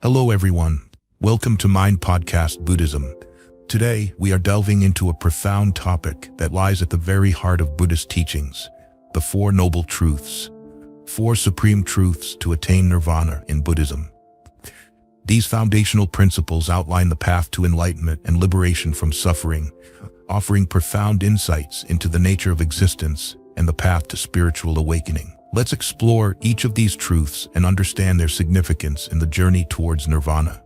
Hello everyone, welcome to Postcard Buddhism. Today, we are delving into a profound topic that lies at the very heart of Buddhist teachings, the Four Noble Truths, four supreme truths to attain Nirvana in Buddhism. These foundational principles outline the path to enlightenment and liberation from suffering, offering profound insights into the nature of existence and the path to spiritual awakening. Let's explore each of these truths and understand their significance in the journey towards Nirvana.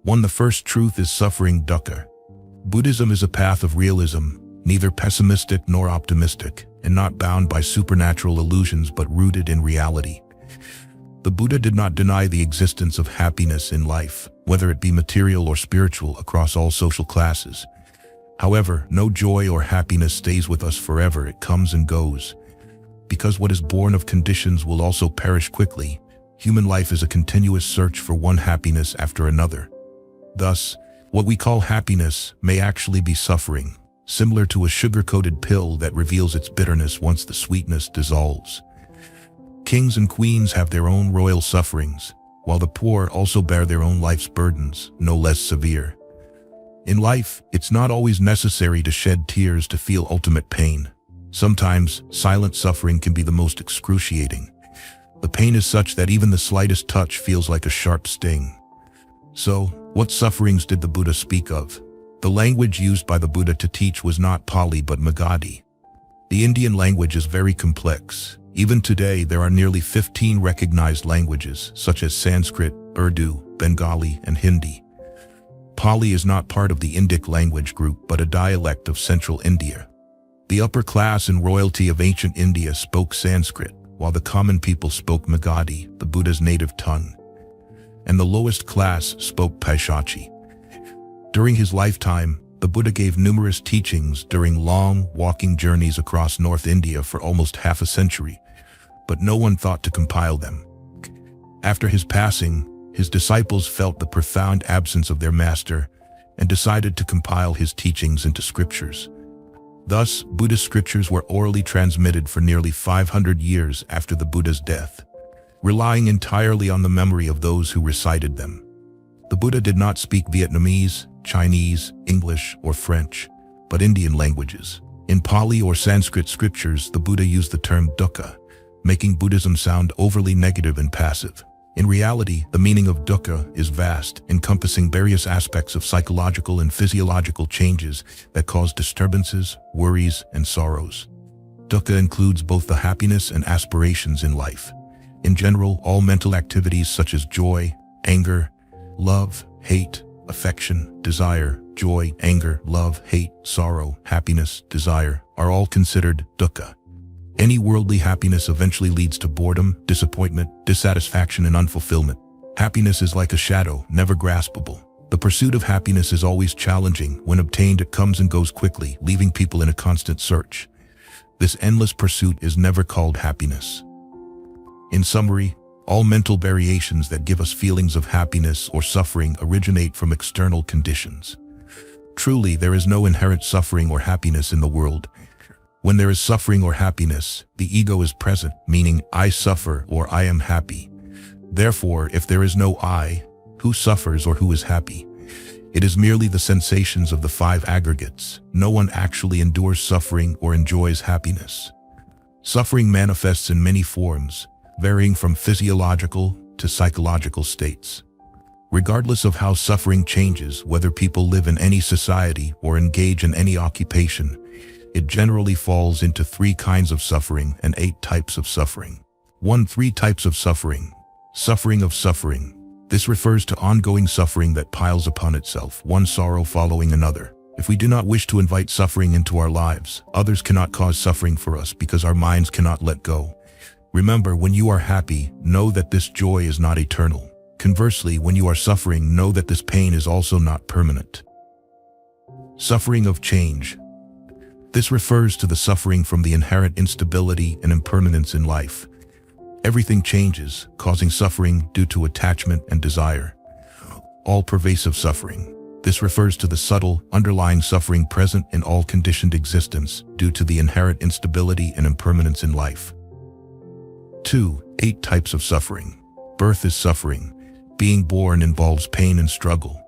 1. The first truth is suffering dukkha. Buddhism is a path of realism, neither pessimistic nor optimistic, and not bound by supernatural illusions but rooted in reality. The Buddha did not deny the existence of happiness in life, whether it be material or spiritual, across all social classes. However, no joy or happiness stays with us forever, it comes and goes. Because what is born of conditions will also perish quickly, human life is a continuous search for one happiness after another. Thus, what we call happiness may actually be suffering, similar to a sugar-coated pill that reveals its bitterness once the sweetness dissolves. Kings and queens have their own royal sufferings, while the poor also bear their own life's burdens, no less severe. In life, it's not always necessary to shed tears to feel ultimate pain. Sometimes, silent suffering can be the most excruciating. The pain is such that even the slightest touch feels like a sharp sting. So, what sufferings did the Buddha speak of? The language used by the Buddha to teach was not Pali but Magadhi. The Indian language is very complex. Even today, there are nearly 15 recognized languages, such as Sanskrit, Urdu, Bengali, and Hindi. Pali is not part of the Indic language group but a dialect of central India. The upper class and royalty of ancient India spoke Sanskrit, while the common people spoke Magadhi, the Buddha's native tongue. And the lowest class spoke Paishachi. During his lifetime, the Buddha gave numerous teachings during long, walking journeys across North India for almost half a century, but no one thought to compile them. After his passing, his disciples felt the profound absence of their master and decided to compile his teachings into scriptures. Thus, Buddhist scriptures were orally transmitted for nearly 500 years after the Buddha's death, relying entirely on the memory of those who recited them. The Buddha did not speak Vietnamese, Chinese, English, or French, but Indian languages. In Pali or Sanskrit scriptures, the Buddha used the term dukkha, making Buddhism sound overly negative and passive. In reality, the meaning of dukkha is vast, encompassing various aspects of psychological and physiological changes that cause disturbances, worries, and sorrows. Dukkha includes both the happiness and aspirations in life. In general, all mental activities such as joy, anger, love, hate, affection, desire, joy, anger, love, hate, sorrow, happiness, desire, are all considered dukkha. Any worldly happiness eventually leads to boredom, disappointment, dissatisfaction, and unfulfillment. Happiness is like a shadow, never graspable. The pursuit of happiness is always challenging. When obtained, it comes and goes quickly, leaving people in a constant search. This endless pursuit is never called happiness. In summary, all mental variations that give us feelings of happiness or suffering originate from external conditions. Truly, there is no inherent suffering or happiness in the world. When there is suffering or happiness, the ego is present, meaning I suffer or I am happy. Therefore, if there is no I, who suffers or who is happy? It is merely the sensations of the five aggregates. No one actually endures suffering or enjoys happiness. Suffering manifests in many forms, varying from physiological to psychological states. Regardless of how suffering changes, whether people live in any society or engage in any occupation, it generally falls into 3 kinds of suffering and 8 types of suffering. 1. 3 types of suffering. Suffering of suffering. This refers to ongoing suffering that piles upon itself, one sorrow following another. If we do not wish to invite suffering into our lives, others cannot cause suffering for us because our minds cannot let go. Remember, when you are happy, know that this joy is not eternal. Conversely, when you are suffering, know that this pain is also not permanent. Suffering of change. This refers to the suffering from the inherent instability and impermanence in life. Everything changes, causing suffering due to attachment and desire. All-pervasive suffering. This refers to the subtle, underlying suffering present in all conditioned existence due to the inherent instability and impermanence in life. 2. 8 types of suffering. Birth is suffering. Being born involves pain and struggle.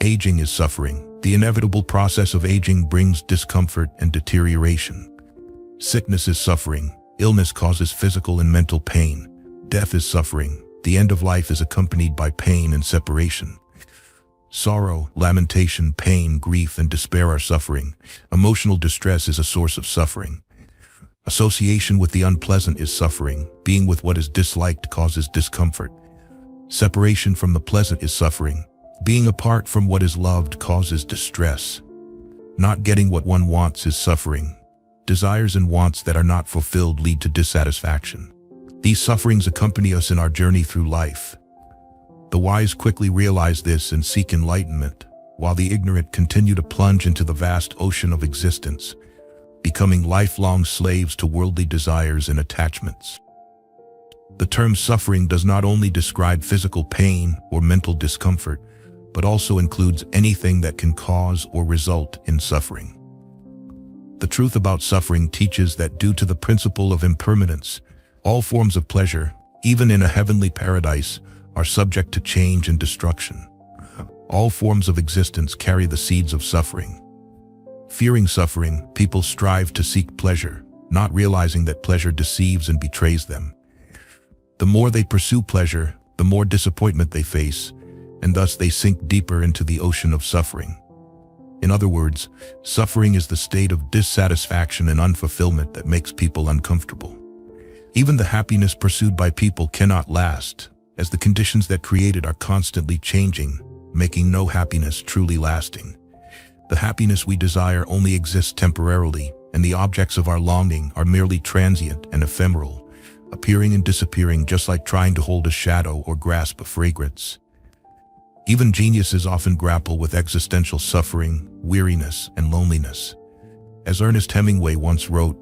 Aging is suffering. The inevitable process of aging brings discomfort and deterioration. Sickness is suffering. Illness causes physical and mental pain. Death is suffering. The end of life is accompanied by pain and separation. Sorrow, lamentation, pain, grief, and despair are suffering. Emotional distress is a source of suffering. Association with the unpleasant is suffering. Being with what is disliked causes discomfort. Separation from the pleasant is suffering. Being apart from what is loved causes distress. Not getting what one wants is suffering. Desires and wants that are not fulfilled lead to dissatisfaction. These sufferings accompany us in our journey through life. The wise quickly realize this and seek enlightenment, while the ignorant continue to plunge into the vast ocean of existence, becoming lifelong slaves to worldly desires and attachments. The term suffering does not only describe physical pain or mental discomfort, but also includes anything that can cause or result in suffering. The truth about suffering teaches that due to the principle of impermanence, all forms of pleasure, even in a heavenly paradise, are subject to change and destruction. All forms of existence carry the seeds of suffering. Fearing suffering, people strive to seek pleasure, not realizing that pleasure deceives and betrays them. The more they pursue pleasure, the more disappointment they face, and thus they sink deeper into the ocean of suffering. In other words, suffering is the state of dissatisfaction and unfulfillment that makes people uncomfortable. Even the happiness pursued by people cannot last, as the conditions that create it are constantly changing, making no happiness truly lasting. The happiness we desire only exists temporarily, and the objects of our longing are merely transient and ephemeral, appearing and disappearing just like trying to hold a shadow or grasp a fragrance. Even geniuses often grapple with existential suffering, weariness, and loneliness. As Ernest Hemingway once wrote,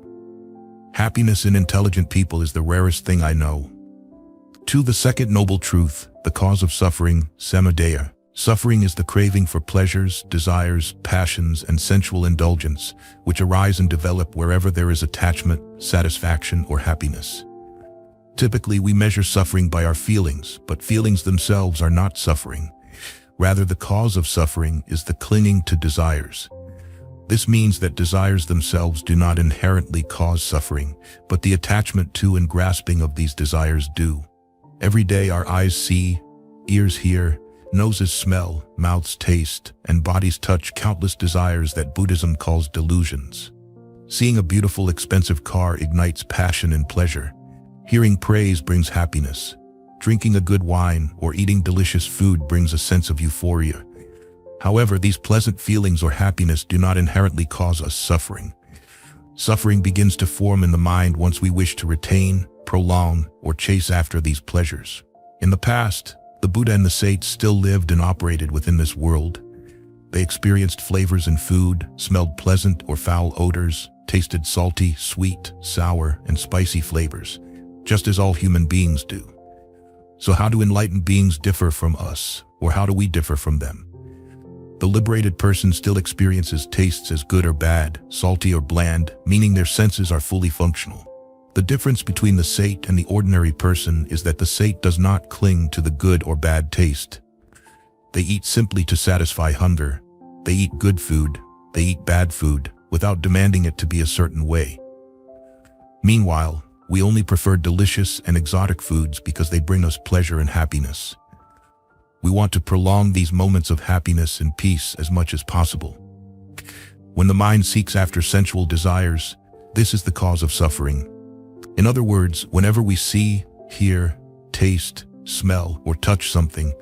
"Happiness in intelligent people is the rarest thing I know." To the second noble truth, the cause of suffering, samadheya. Suffering is the craving for pleasures, desires, passions, and sensual indulgence, which arise and develop wherever there is attachment, satisfaction, or happiness. Typically, we measure suffering by our feelings, but feelings themselves are not suffering. Rather, the cause of suffering is the clinging to desires. This means that desires themselves do not inherently cause suffering, but the attachment to and grasping of these desires do. Every day our eyes see, ears hear, noses smell, mouths taste, and bodies touch countless desires that Buddhism calls delusions. Seeing a beautiful, expensive car ignites passion and pleasure. Hearing praise brings happiness. Drinking a good wine or eating delicious food brings a sense of euphoria. However, these pleasant feelings or happiness do not inherently cause us suffering. Suffering begins to form in the mind once we wish to retain, prolong, or chase after these pleasures. In the past, the Buddha and the saints still lived and operated within this world. They experienced flavors in food, smelled pleasant or foul odors, tasted salty, sweet, sour, and spicy flavors, just as all human beings do. So how do enlightened beings differ from us, or how do we differ from them? The liberated person still experiences tastes as good or bad, salty or bland, meaning their senses are fully functional. The difference between the saint and the ordinary person is that the saint does not cling to the good or bad taste. They eat simply to satisfy hunger. They eat good food, they eat bad food, without demanding it to be a certain way. Meanwhile, we only prefer delicious and exotic foods because they bring us pleasure and happiness. We want to prolong these moments of happiness and peace as much as possible. When the mind seeks after sensual desires, this is the cause of suffering. In other words, whenever we see, hear, taste, smell, or touch something,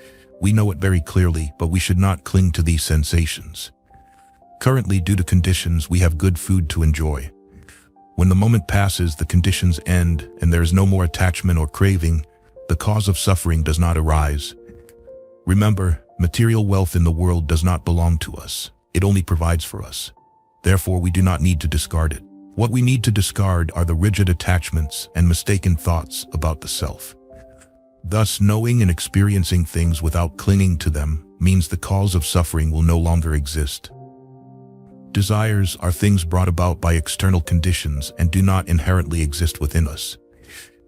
we know it very clearly, but we should not cling to these sensations. Currently, due to conditions, we have good food to enjoy. When the moment passes, the conditions end, and there is no more attachment or craving, the cause of suffering does not arise. Remember, material wealth in the world does not belong to us. It only provides for us. Therefore, we do not need to discard it. What we need to discard are the rigid attachments and mistaken thoughts about the self. Thus, knowing and experiencing things without clinging to them means the cause of suffering will no longer exist. Desires are things brought about by external conditions and do not inherently exist within us.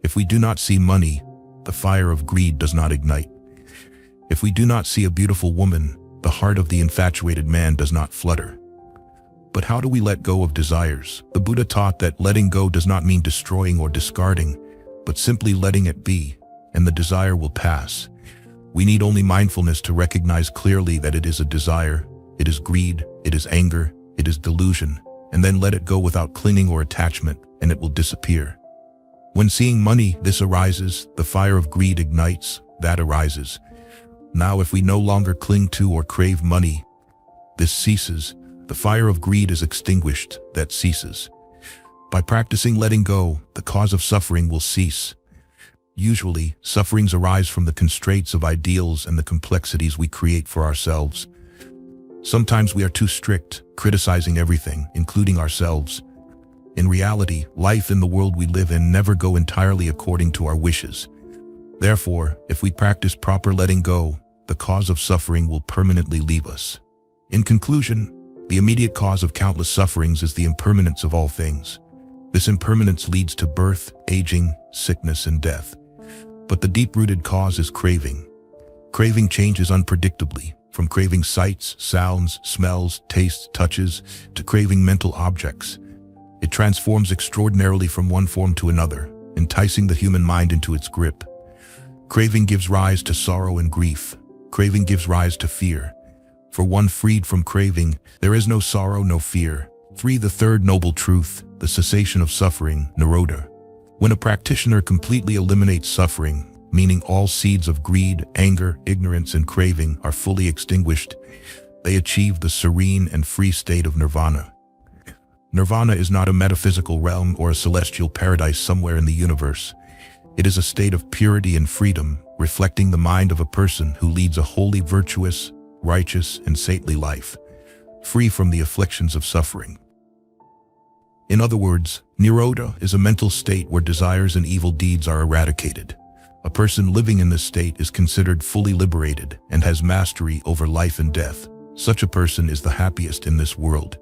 If we do not see money, the fire of greed does not ignite. If we do not see a beautiful woman, the heart of the infatuated man does not flutter. But how do we let go of desires? The Buddha taught that letting go does not mean destroying or discarding, but simply letting it be, and the desire will pass. We need only mindfulness to recognize clearly that it is a desire, it is greed, it is anger, it is delusion, and then let it go without clinging or attachment, and it will disappear. When seeing money, this arises, the fire of greed ignites, that arises. Now if we no longer cling to or crave money, this ceases. The fire of greed is extinguished, that ceases. By practicing letting go, the cause of suffering will cease. Usually, sufferings arise from the constraints of ideals and the complexities we create for ourselves. Sometimes we are too strict, criticizing everything, including ourselves. In reality, life in the world we live in never go entirely according to our wishes. Therefore, if we practice proper letting go, the cause of suffering will permanently leave us. In conclusion, the immediate cause of countless sufferings is the impermanence of all things. This impermanence leads to birth, aging, sickness, and death. But the deep-rooted cause is craving. Craving changes unpredictably, from craving sights, sounds, smells, tastes, touches, to craving mental objects. It transforms extraordinarily from one form to another, enticing the human mind into its grip. Craving gives rise to sorrow and grief. Craving gives rise to fear. For one freed from craving, there is no sorrow, no fear. Free, the third noble truth, the cessation of suffering, Nirodha. When a practitioner completely eliminates suffering, meaning all seeds of greed, anger, ignorance, and craving are fully extinguished, they achieve the serene and free state of Nirvana. Nirvana is not a metaphysical realm or a celestial paradise somewhere in the universe. It is a state of purity and freedom, reflecting the mind of a person who leads a holy, virtuous, righteous, and saintly life, free from the afflictions of suffering. In other words, Nirodha is a mental state where desires and evil deeds are eradicated. A person living in this state is considered fully liberated and has mastery over life and death. Such a person is the happiest in this world.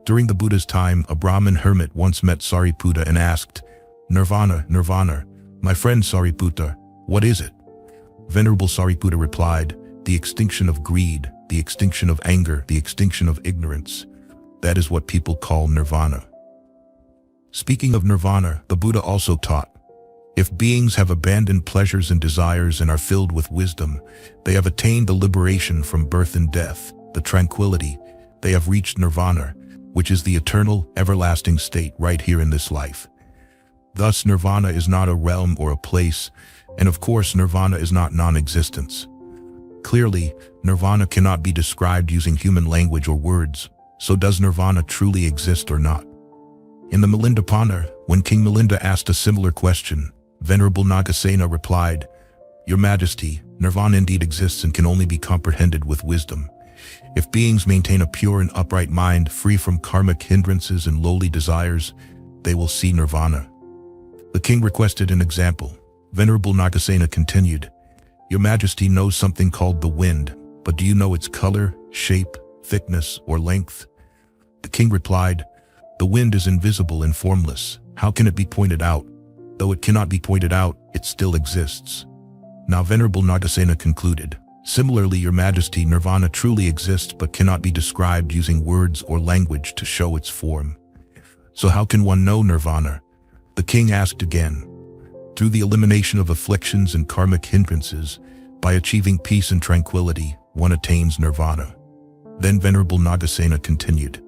During the Buddha's time, a Brahmin hermit once met Sariputta and asked, "Nirvana, Nirvana, my friend Sariputta, what is it?" Venerable Sariputta replied, "The extinction of greed, the extinction of anger, the extinction of ignorance. That is what people call Nirvana." Speaking of Nirvana, the Buddha also taught, if beings have abandoned pleasures and desires and are filled with wisdom, they have attained the liberation from birth and death, the tranquility. They have reached Nirvana, which is the eternal, everlasting state right here in this life. Thus, Nirvana is not a realm or a place, and of course, Nirvana is not non-existence. Clearly, Nirvana cannot be described using human language or words, so does Nirvana truly exist or not? In the Milindapana, when King Milinda asked a similar question, Venerable Nagasena replied, "Your Majesty, Nirvana indeed exists and can only be comprehended with wisdom. If beings maintain a pure and upright mind, free from karmic hindrances and lowly desires, they will see Nirvana." The king requested an example. Venerable Nagasena continued, "Your Majesty knows something called the wind, but do you know its color, shape, thickness, or length?" The king replied, "The wind is invisible and formless. How can it be pointed out? Though it cannot be pointed out, it still exists." Now Venerable Nagasena concluded, "Similarly, Your Majesty, Nirvana truly exists but cannot be described using words or language to show its form. So how can one know Nirvana?" The king asked again. "Through the elimination of afflictions and karmic hindrances, by achieving peace and tranquility, one attains Nirvana." Then Venerable Nagasena continued,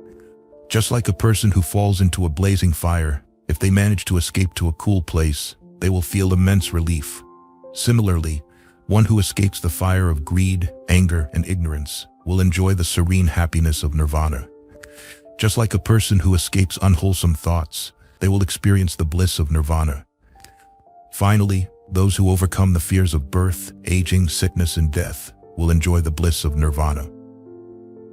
"Just like a person who falls into a blazing fire, if they manage to escape to a cool place, they will feel immense relief. Similarly, one who escapes the fire of greed, anger, and ignorance will enjoy the serene happiness of Nirvana. Just like a person who escapes unwholesome thoughts, they will experience the bliss of Nirvana. Finally, those who overcome the fears of birth, aging, sickness, and death will enjoy the bliss of Nirvana."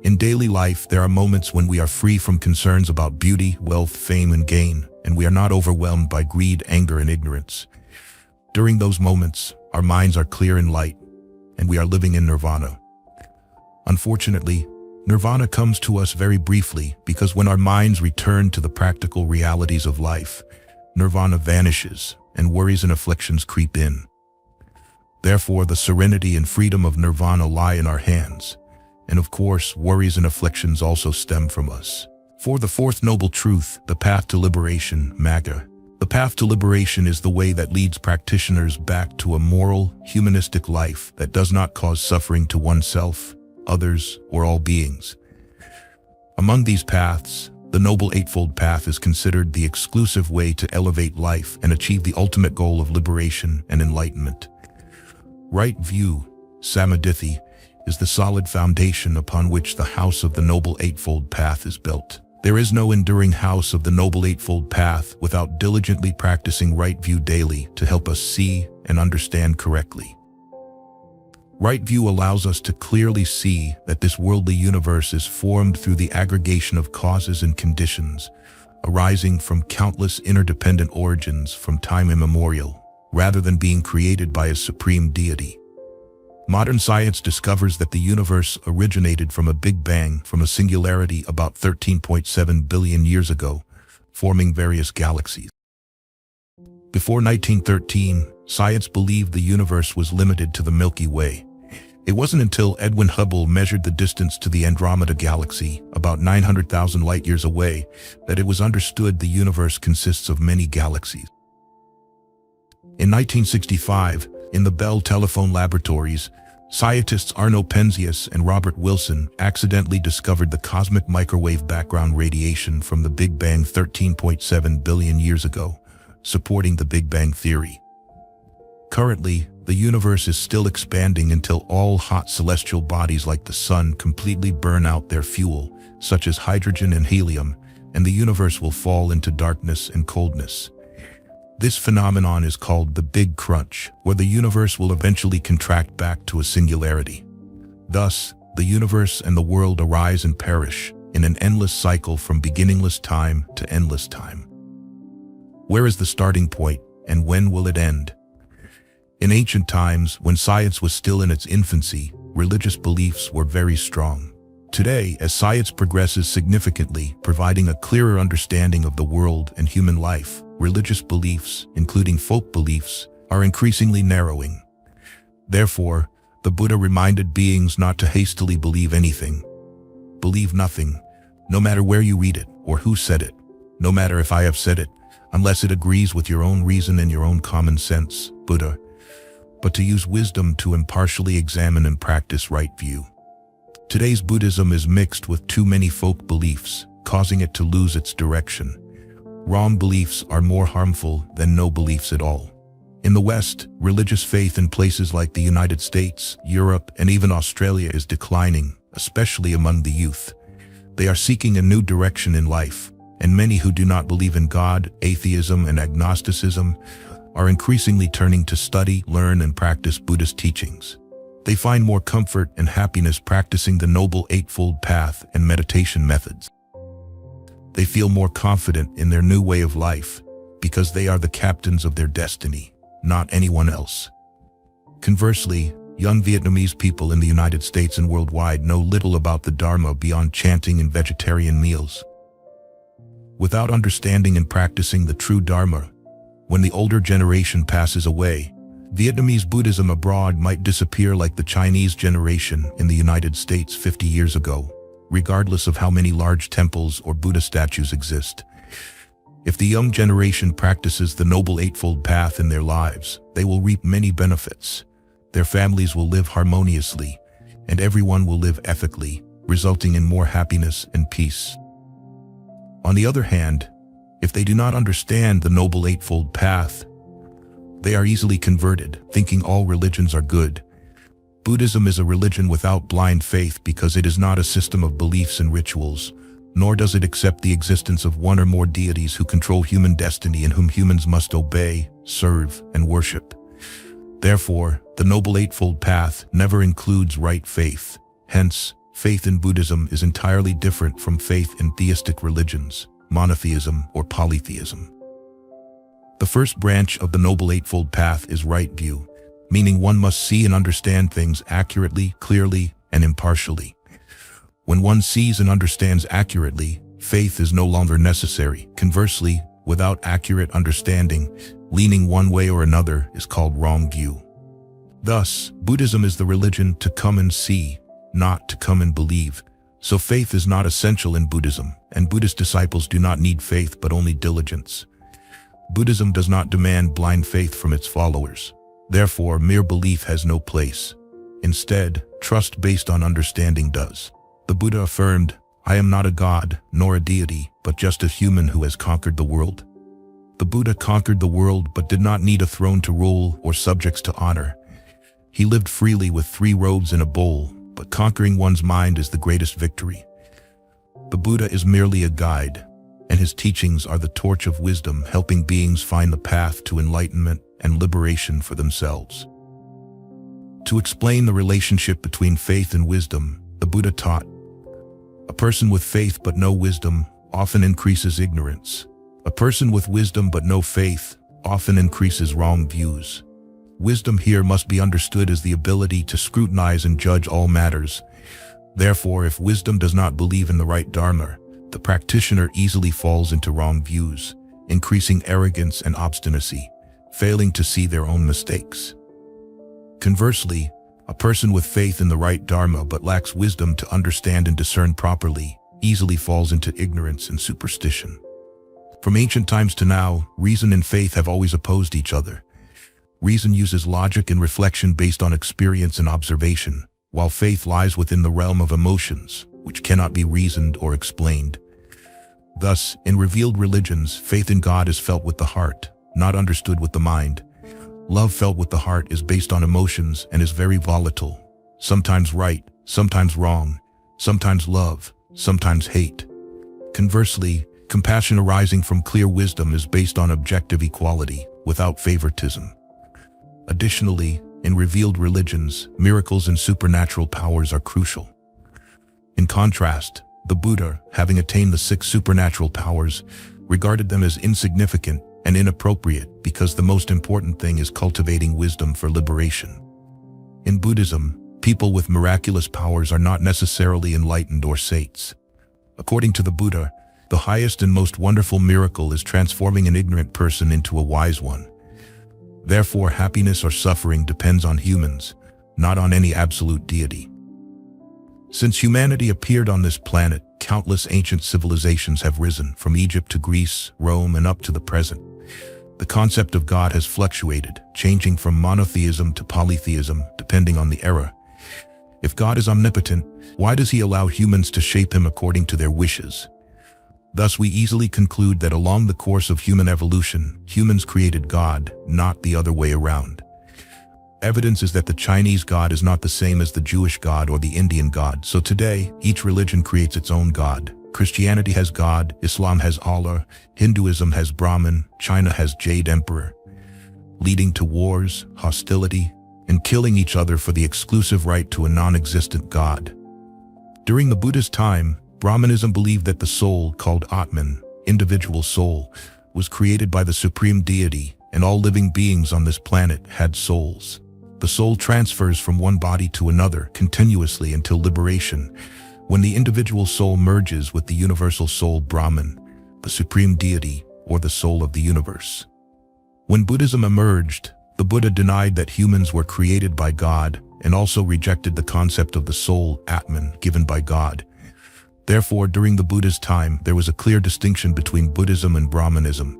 In daily life, there are moments when we are free from concerns about beauty, wealth, fame, and gain, and we are not overwhelmed by greed, anger, and ignorance. During those moments, our minds are clear and light, and we are living in Nirvana. Unfortunately, Nirvana comes to us very briefly because when our minds return to the practical realities of life, Nirvana vanishes and worries and afflictions creep in. Therefore, the serenity and freedom of Nirvana lie in our hands. And of course, worries and afflictions also stem from us. For the fourth noble truth, the path to liberation, Magga. The path to liberation is the way that leads practitioners back to a moral, humanistic life that does not cause suffering to oneself, others, or all beings. Among these paths, the Noble Eightfold Path is considered the exclusive way to elevate life and achieve the ultimate goal of liberation and enlightenment. Right view, Samadhi, is the solid foundation upon which the house of the Noble Eightfold Path is built. There is no enduring house of the Noble Eightfold Path without diligently practicing right view daily to help us see and understand correctly. Right view allows us to clearly see that this worldly universe is formed through the aggregation of causes and conditions, arising from countless interdependent origins from time immemorial, rather than being created by a supreme deity. Modern science discovers that the universe originated from a Big Bang from a singularity about 13.7 billion years ago, forming various galaxies. Before 1913, science believed the universe was limited to the Milky Way. It wasn't until Edwin Hubble measured the distance to the Andromeda Galaxy, about 900,000 light-years away, that it was understood the universe consists of many galaxies. In 1965, in the Bell Telephone Laboratories, scientists Arno Penzias and Robert Wilson accidentally discovered the cosmic microwave background radiation from the Big Bang 13.7 billion years ago, supporting the Big Bang theory. Currently, the universe is still expanding until all hot celestial bodies like the Sun completely burn out their fuel, such as hydrogen and helium, and the universe will fall into darkness and coldness. This phenomenon is called the Big Crunch, where the universe will eventually contract back to a singularity. Thus, the universe and the world arise and perish in an endless cycle from beginningless time to endless time. Where is the starting point, and when will it end? In ancient times, when science was still in its infancy, religious beliefs were very strong. Today, as science progresses significantly, providing a clearer understanding of the world and human life, religious beliefs, including folk beliefs, are increasingly narrowing. Therefore, the Buddha reminded beings not to hastily believe anything. Believe nothing, no matter where you read it or who said it, no matter if I have said it, unless it agrees with your own reason and your own common sense, Buddha, but to use wisdom to impartially examine and practice right view. Today's Buddhism is mixed with too many folk beliefs, causing it to lose its direction. Wrong beliefs are more harmful than no beliefs at all. In the West, religious faith in places like the United States, Europe, and even Australia is declining, especially among the youth. They are seeking a new direction in life, and many who do not believe in God, atheism, and agnosticism are increasingly turning to study, learn, and practice Buddhist teachings. They find more comfort and happiness practicing the Noble Eightfold Path and meditation methods. They feel more confident in their new way of life because they are the captains of their destiny, not anyone else. Conversely, young Vietnamese people in the United States and worldwide know little about the Dharma beyond chanting and vegetarian meals. Without understanding and practicing the true Dharma, when the older generation passes away, Vietnamese Buddhism abroad might disappear like the Chinese generation in the United States 50 years ago, regardless of how many large temples or Buddha statues exist. If the young generation practices the Noble Eightfold Path in their lives, they will reap many benefits. Their families will live harmoniously, and everyone will live ethically, resulting in more happiness and peace. On the other hand, if they do not understand the Noble Eightfold Path, they are easily converted, thinking all religions are good. Buddhism is a religion without blind faith because it is not a system of beliefs and rituals, nor does it accept the existence of one or more deities who control human destiny and whom humans must obey, serve, and worship. Therefore, the Noble Eightfold Path never includes right faith. Hence, faith in Buddhism is entirely different from faith in theistic religions, monotheism, or polytheism. The first branch of the Noble Eightfold Path is right view, meaning one must see and understand things accurately, clearly, and impartially. When one sees and understands accurately, faith is no longer necessary. Conversely, without accurate understanding, leaning one way or another is called wrong view. Thus, Buddhism is the religion to come and see, not to come and believe. So faith is not essential in Buddhism, and Buddhist disciples do not need faith but only diligence. Buddhism does not demand blind faith from its followers. Therefore, mere belief has no place. Instead, trust based on understanding does. The Buddha affirmed, "I am not a god, nor a deity, but just a human who has conquered the world." The Buddha conquered the world but did not need a throne to rule or subjects to honor. He lived freely with 3 robes and a bowl, but conquering one's mind is the greatest victory. The Buddha is merely a guide, and his teachings are the torch of wisdom, helping beings find the path to enlightenment and liberation for themselves. To explain the relationship between faith and wisdom, the Buddha taught, "A person with faith but no wisdom often increases ignorance. A person with wisdom but no faith often increases wrong views." Wisdom here must be understood as the ability to scrutinize and judge all matters. Therefore, if wisdom does not believe in the right dharma, the practitioner easily falls into wrong views, increasing arrogance and obstinacy, failing to see their own mistakes. Conversely, a person with faith in the right dharma but lacks wisdom to understand and discern properly easily falls into ignorance and superstition. From ancient times to now, reason and faith have always opposed each other. Reason uses logic and reflection based on experience and observation, while faith lies within the realm of emotions, which cannot be reasoned or explained. Thus, in revealed religions, faith in God is felt with the heart, not understood with the mind. Love felt with the heart is based on emotions and is very volatile, sometimes right, sometimes wrong, sometimes love, sometimes hate. Conversely, compassion arising from clear wisdom is based on objective equality, without favoritism. Additionally, in revealed religions, miracles and supernatural powers are crucial. In contrast, the Buddha, having attained the 6 supernatural powers, regarded them as insignificant and inappropriate because the most important thing is cultivating wisdom for liberation. In Buddhism, people with miraculous powers are not necessarily enlightened or saints. According to the Buddha, the highest and most wonderful miracle is transforming an ignorant person into a wise one. Therefore, happiness or suffering depends on humans, not on any absolute deity. Since humanity appeared on this planet, countless ancient civilizations have risen, from Egypt to Greece, Rome, and up to the present. The concept of God has fluctuated, changing from monotheism to polytheism, depending on the era. If God is omnipotent, why does he allow humans to shape him according to their wishes? Thus, we easily conclude that along the course of human evolution, humans created God, not the other way around. Evidence is that the Chinese God is not the same as the Jewish God or the Indian God, so today, each religion creates its own God. Christianity has God, Islam has Allah, Hinduism has Brahman, China has Jade Emperor, leading to wars, hostility, and killing each other for the exclusive right to a non-existent God. During the Buddhist time, Brahmanism believed that the soul, called Atman, individual soul, was created by the supreme deity, and all living beings on this planet had souls. The soul transfers from one body to another continuously until liberation, when the individual soul merges with the universal soul Brahman, the supreme deity, or the soul of the universe. When Buddhism emerged, the Buddha denied that humans were created by God and also rejected the concept of the soul, Atman, given by God. Therefore, during the Buddha's time, there was a clear distinction between Buddhism and Brahmanism.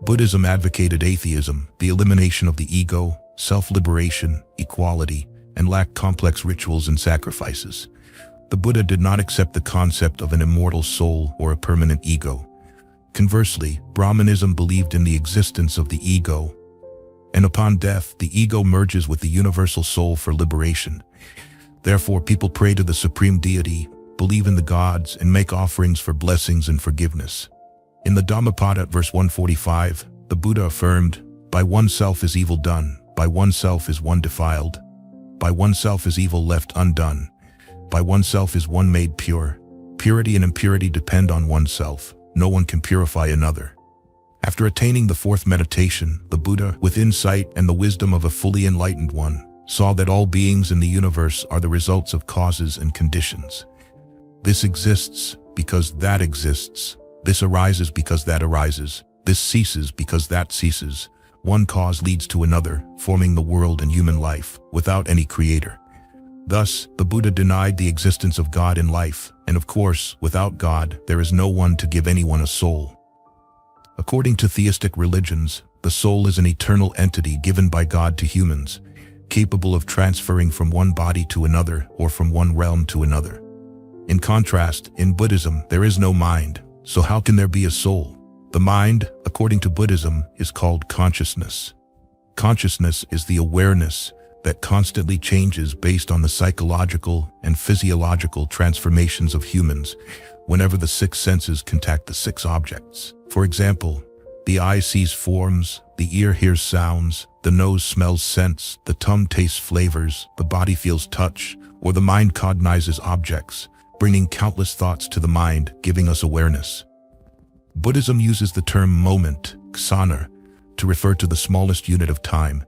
Buddhism advocated atheism, the elimination of the ego, self-liberation, equality, and lacked complex rituals and sacrifices. The Buddha did not accept the concept of an immortal soul or a permanent ego. Conversely, Brahmanism believed in the existence of the ego, and upon death, the ego merges with the universal soul for liberation. Therefore, people pray to the supreme deity, believe in the gods, and make offerings for blessings and forgiveness. In the Dhammapada, verse 145, the Buddha affirmed, "By oneself is evil done, by oneself is one defiled, by oneself is evil left undone, by oneself is one made pure. Purity and impurity depend on oneself. No one can purify another." After attaining the 4th meditation, the Buddha, with insight and the wisdom of a fully enlightened one, saw that all beings in the universe are the results of causes and conditions. This exists because that exists. This arises because that arises. This ceases because that ceases. One cause leads to another, forming the world and human life, without any creator. Thus, the Buddha denied the existence of God in life, and of course, without God, there is no one to give anyone a soul. According to theistic religions, the soul is an eternal entity given by God to humans, capable of transferring from one body to another or from one realm to another. In contrast, in Buddhism, there is no mind, so how can there be a soul? The mind, according to Buddhism, is called consciousness. Consciousness is the awareness that constantly changes based on the psychological and physiological transformations of humans whenever the six senses contact the six objects. For example, the eye sees forms, the ear hears sounds, the nose smells scents, the tongue tastes flavors, the body feels touch, or the mind cognizes objects, bringing countless thoughts to the mind, giving us awareness. Buddhism uses the term moment, ksana, to refer to the smallest unit of time,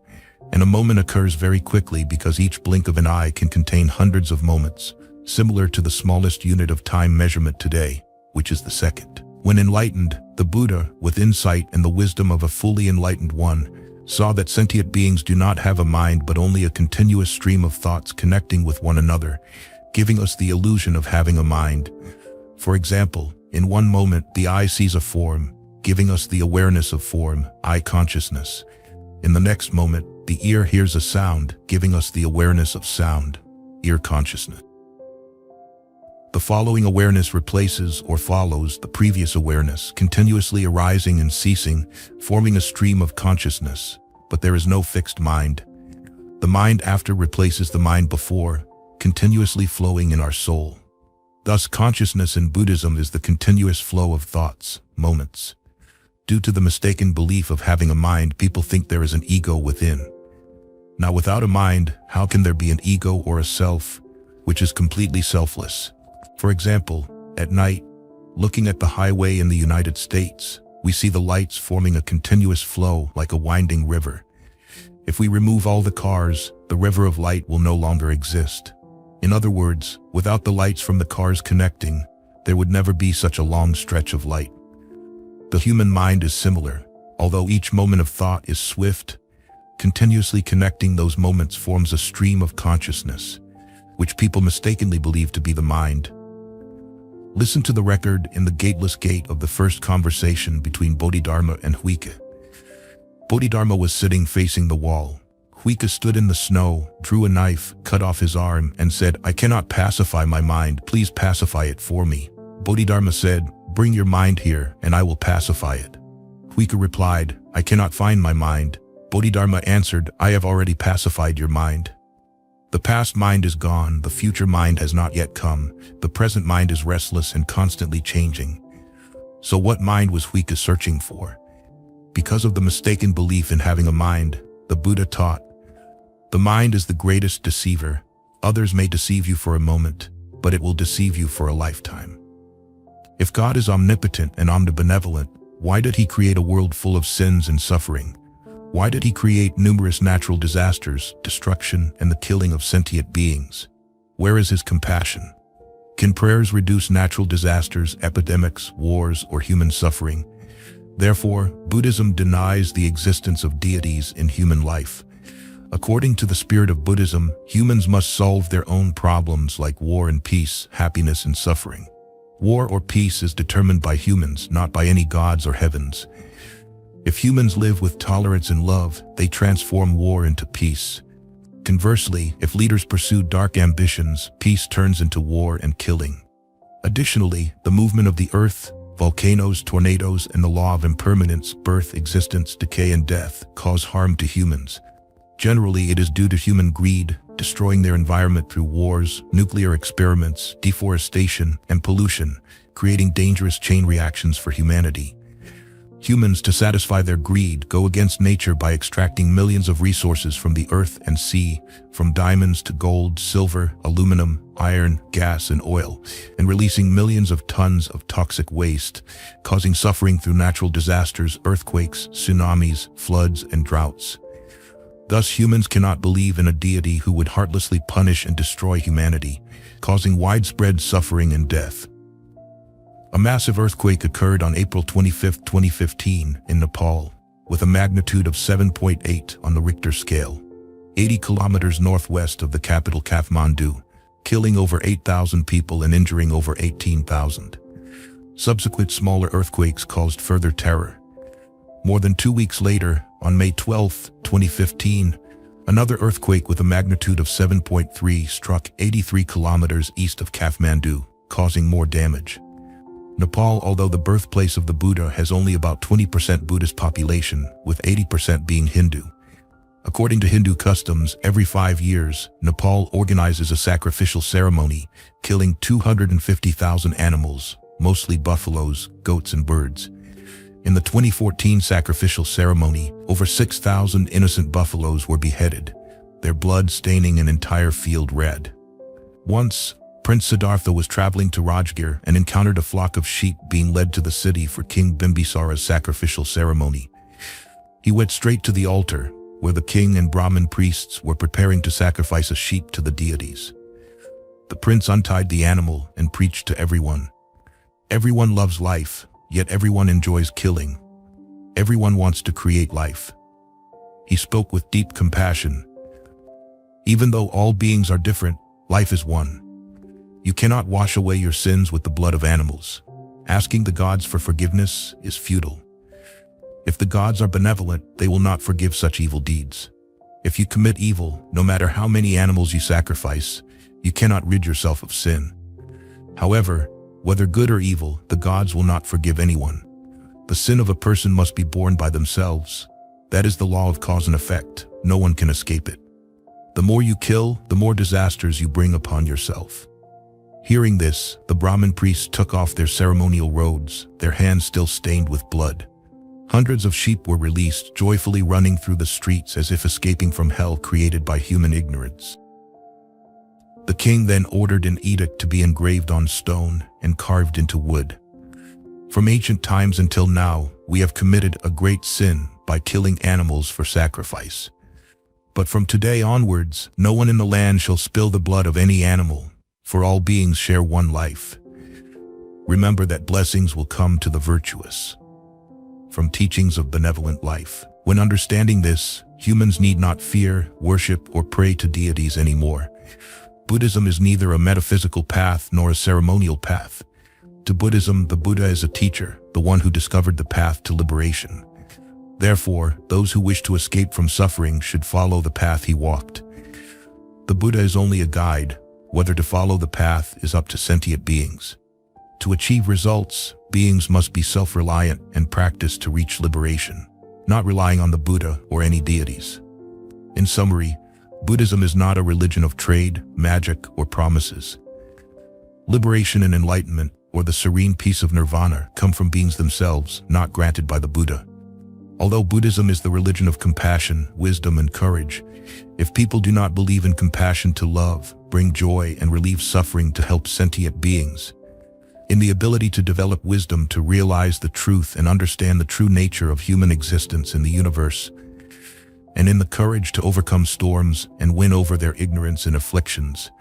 and a moment occurs very quickly because each blink of an eye can contain hundreds of moments, similar to the smallest unit of time measurement today, which is the second. When enlightened, the Buddha, with insight and the wisdom of a fully enlightened one, saw that sentient beings do not have a mind but only a continuous stream of thoughts connecting with one another, giving us the illusion of having a mind. For example, in one moment, the eye sees a form, giving us the awareness of form, eye consciousness. In the next moment, the ear hears a sound, giving us the awareness of sound, ear consciousness. The following awareness replaces or follows the previous awareness, continuously arising and ceasing, forming a stream of consciousness, but there is no fixed mind. The mind after replaces the mind before, continuously flowing in our soul. Thus, consciousness in Buddhism is the continuous flow of thoughts, moments. Due to the mistaken belief of having a mind, people think there is an ego within. Now, without a mind, how can there be an ego or a self, which is completely selfless? For example, at night, looking at the highway in the United States, we see the lights forming a continuous flow like a winding river. If we remove all the cars, the river of light will no longer exist. In other words, without the lights from the cars connecting, there would never be such a long stretch of light. The human mind is similar, although each moment of thought is swift. Continuously connecting those moments forms a stream of consciousness, which people mistakenly believe to be the mind. Listen to the record in the Gateless Gate of the first conversation between Bodhidharma and Huike. Bodhidharma was sitting facing the wall. Huike stood in the snow, drew a knife, cut off his arm, and said, "I cannot pacify my mind, please pacify it for me." Bodhidharma said, "Bring your mind here, and I will pacify it." Huike replied, "I cannot find my mind." Bodhidharma answered, "I have already pacified your mind. The past mind is gone, the future mind has not yet come, the present mind is restless and constantly changing." So what mind was Huike searching for? Because of the mistaken belief in having a mind, the Buddha taught, the mind is the greatest deceiver. Others may deceive you for a moment, but it will deceive you for a lifetime. If God is omnipotent and omnibenevolent, why did he create a world full of sins and suffering? Why did he create numerous natural disasters, destruction, and the killing of sentient beings? Where is his compassion? Can prayers reduce natural disasters, epidemics, wars, or human suffering? Therefore, Buddhism denies the existence of deities in human life. According to the spirit of Buddhism, humans must solve their own problems like war and peace, happiness and suffering. War or peace is determined by humans, not by any gods or heavens. If humans live with tolerance and love, they transform war into peace. Conversely, if leaders pursue dark ambitions, peace turns into war and killing. Additionally, the movement of the earth, volcanoes, tornadoes, and the law of impermanence, birth, existence, decay, and death cause harm to humans. Generally, it is due to human greed, destroying their environment through wars, nuclear experiments, deforestation, and pollution, creating dangerous chain reactions for humanity. Humans, to satisfy their greed, go against nature by extracting millions of resources from the earth and sea, from diamonds to gold, silver, aluminum, iron, gas, and oil, and releasing millions of tons of toxic waste, causing suffering through natural disasters, earthquakes, tsunamis, floods, and droughts. Thus, humans cannot believe in a deity who would heartlessly punish and destroy humanity, causing widespread suffering and death. A massive earthquake occurred on April 25, 2015, in Nepal. with a magnitude of 7.8 on the Richter scale, 80 kilometers northwest of the capital Kathmandu, killing over 8,000 people and injuring over 18,000. Subsequent smaller earthquakes caused further terror. More than 2 weeks later, on May 12, 2015, another earthquake with a magnitude of 7.3 struck 83 kilometers east of Kathmandu, causing more damage. Nepal, although the birthplace of the Buddha, has only about 20% Buddhist population, with 80% being Hindu. According to Hindu customs, every 5 years, Nepal organizes a sacrificial ceremony, killing 250,000 animals, mostly buffaloes, goats, and birds. In the 2014 sacrificial ceremony, over 6,000 innocent buffaloes were beheaded, their blood staining an entire field red. Once, Prince Siddhartha was traveling to Rajgir and encountered a flock of sheep being led to the city for King Bimbisara's sacrificial ceremony. He went straight to the altar, where the king and Brahmin priests were preparing to sacrifice a sheep to the deities. The prince untied the animal and preached to everyone. Everyone loves life, yet everyone enjoys killing. Everyone wants to create life. He spoke with deep compassion. Even though all beings are different, life is one. You cannot wash away your sins with the blood of animals. Asking the gods for forgiveness is futile. If the gods are benevolent, they will not forgive such evil deeds. If you commit evil, no matter how many animals you sacrifice, you cannot rid yourself of sin. However, whether good or evil, the gods will not forgive anyone. The sin of a person must be borne by themselves. That is the law of cause and effect. No one can escape it. The more you kill, the more disasters you bring upon yourself. Hearing this, the Brahmin priests took off their ceremonial robes, their hands still stained with blood. Hundreds of sheep were released, joyfully running through the streets as if escaping from hell created by human ignorance. The king then ordered an edict to be engraved on stone and carved into wood. From ancient times until now, we have committed a great sin by killing animals for sacrifice. But from today onwards, no one in the land shall spill the blood of any animal, for all beings share one life. Remember that blessings will come to the virtuous. From Teachings of Benevolent Life. When understanding this, humans need not fear, worship, or pray to deities anymore. Buddhism is neither a metaphysical path nor a ceremonial path. To Buddhism, the Buddha is a teacher, the one who discovered the path to liberation. Therefore, those who wish to escape from suffering should follow the path he walked. The Buddha is only a guide. Whether to follow the path is up to sentient beings. To achieve results, beings must be self-reliant and practice to reach liberation, not relying on the Buddha or any deities. In summary, Buddhism is not a religion of trade, magic, or promises. Liberation and enlightenment, or the serene peace of Nirvana, come from beings themselves, not granted by the Buddha. Although Buddhism is the religion of compassion, wisdom, and courage, if people do not believe in compassion to love, bring joy, and relieve suffering to help sentient beings, in the ability to develop wisdom to realize the truth and understand the true nature of human existence in the universe, and in the courage to overcome storms and win over their ignorance and afflictions,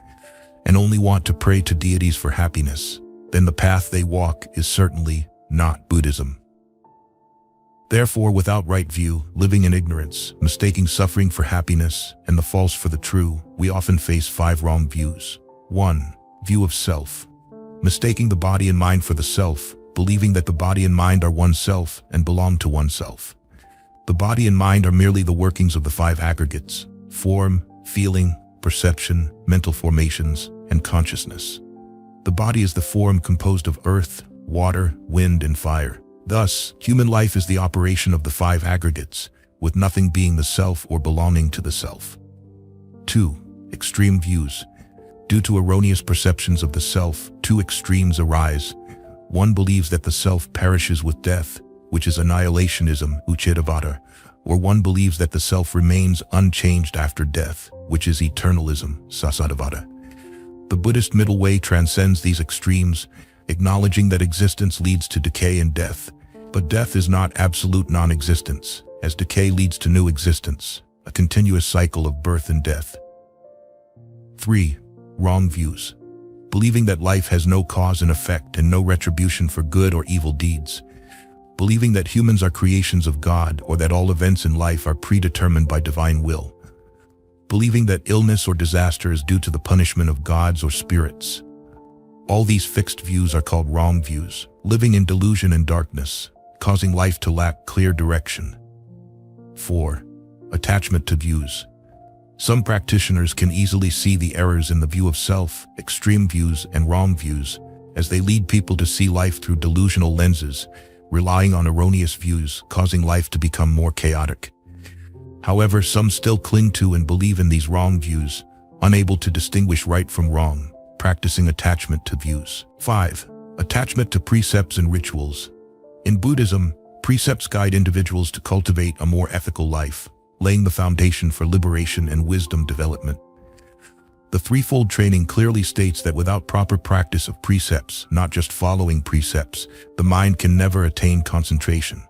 and only want to pray to deities for happiness, then the path they walk is certainly not Buddhism. Therefore, without right view, living in ignorance, mistaking suffering for happiness, and the false for the true, we often face 5 wrong views. 1. View of self. Mistaking the body and mind for the self, believing that the body and mind are oneself and belong to oneself. The body and mind are merely the workings of the 5 aggregates: form, feeling, perception, mental formations, and consciousness. The body is the form composed of earth, water, wind, and fire. Thus, human life is the operation of the 5 aggregates, with nothing being the self or belonging to the self. 2. Extreme views. Due to erroneous perceptions of the self, 2 extremes arise. One believes that the self perishes with death, which is annihilationism, Uchedavada, or one believes that the self remains unchanged after death, which is eternalism, Sasadavada. The Buddhist middle way transcends these extremes, acknowledging that existence leads to decay and death, but death is not absolute non-existence, as decay leads to new existence, a continuous cycle of birth and death. 3. Wrong views. Believing that life has no cause and effect and no retribution for good or evil deeds. believing that humans are creations of God or that all events in life are predetermined by divine will, believing that illness or disaster is due to the punishment of gods or spirits. All these fixed views are called wrong views, living in delusion and darkness, causing life to lack clear direction. 4. Attachment to views. Some practitioners can easily see the errors in the view of self, extreme views, and wrong views, as they lead people to see life through delusional lenses, relying on erroneous views, causing life to become more chaotic. However, some still cling to and believe in these wrong views, unable to distinguish right from wrong, practicing attachment to views. 5. Attachment to precepts and rituals. In Buddhism, precepts guide individuals to cultivate a more ethical life, laying the foundation for liberation and wisdom development. The threefold training clearly states that without proper practice of precepts, not just following precepts, the mind can never attain concentration.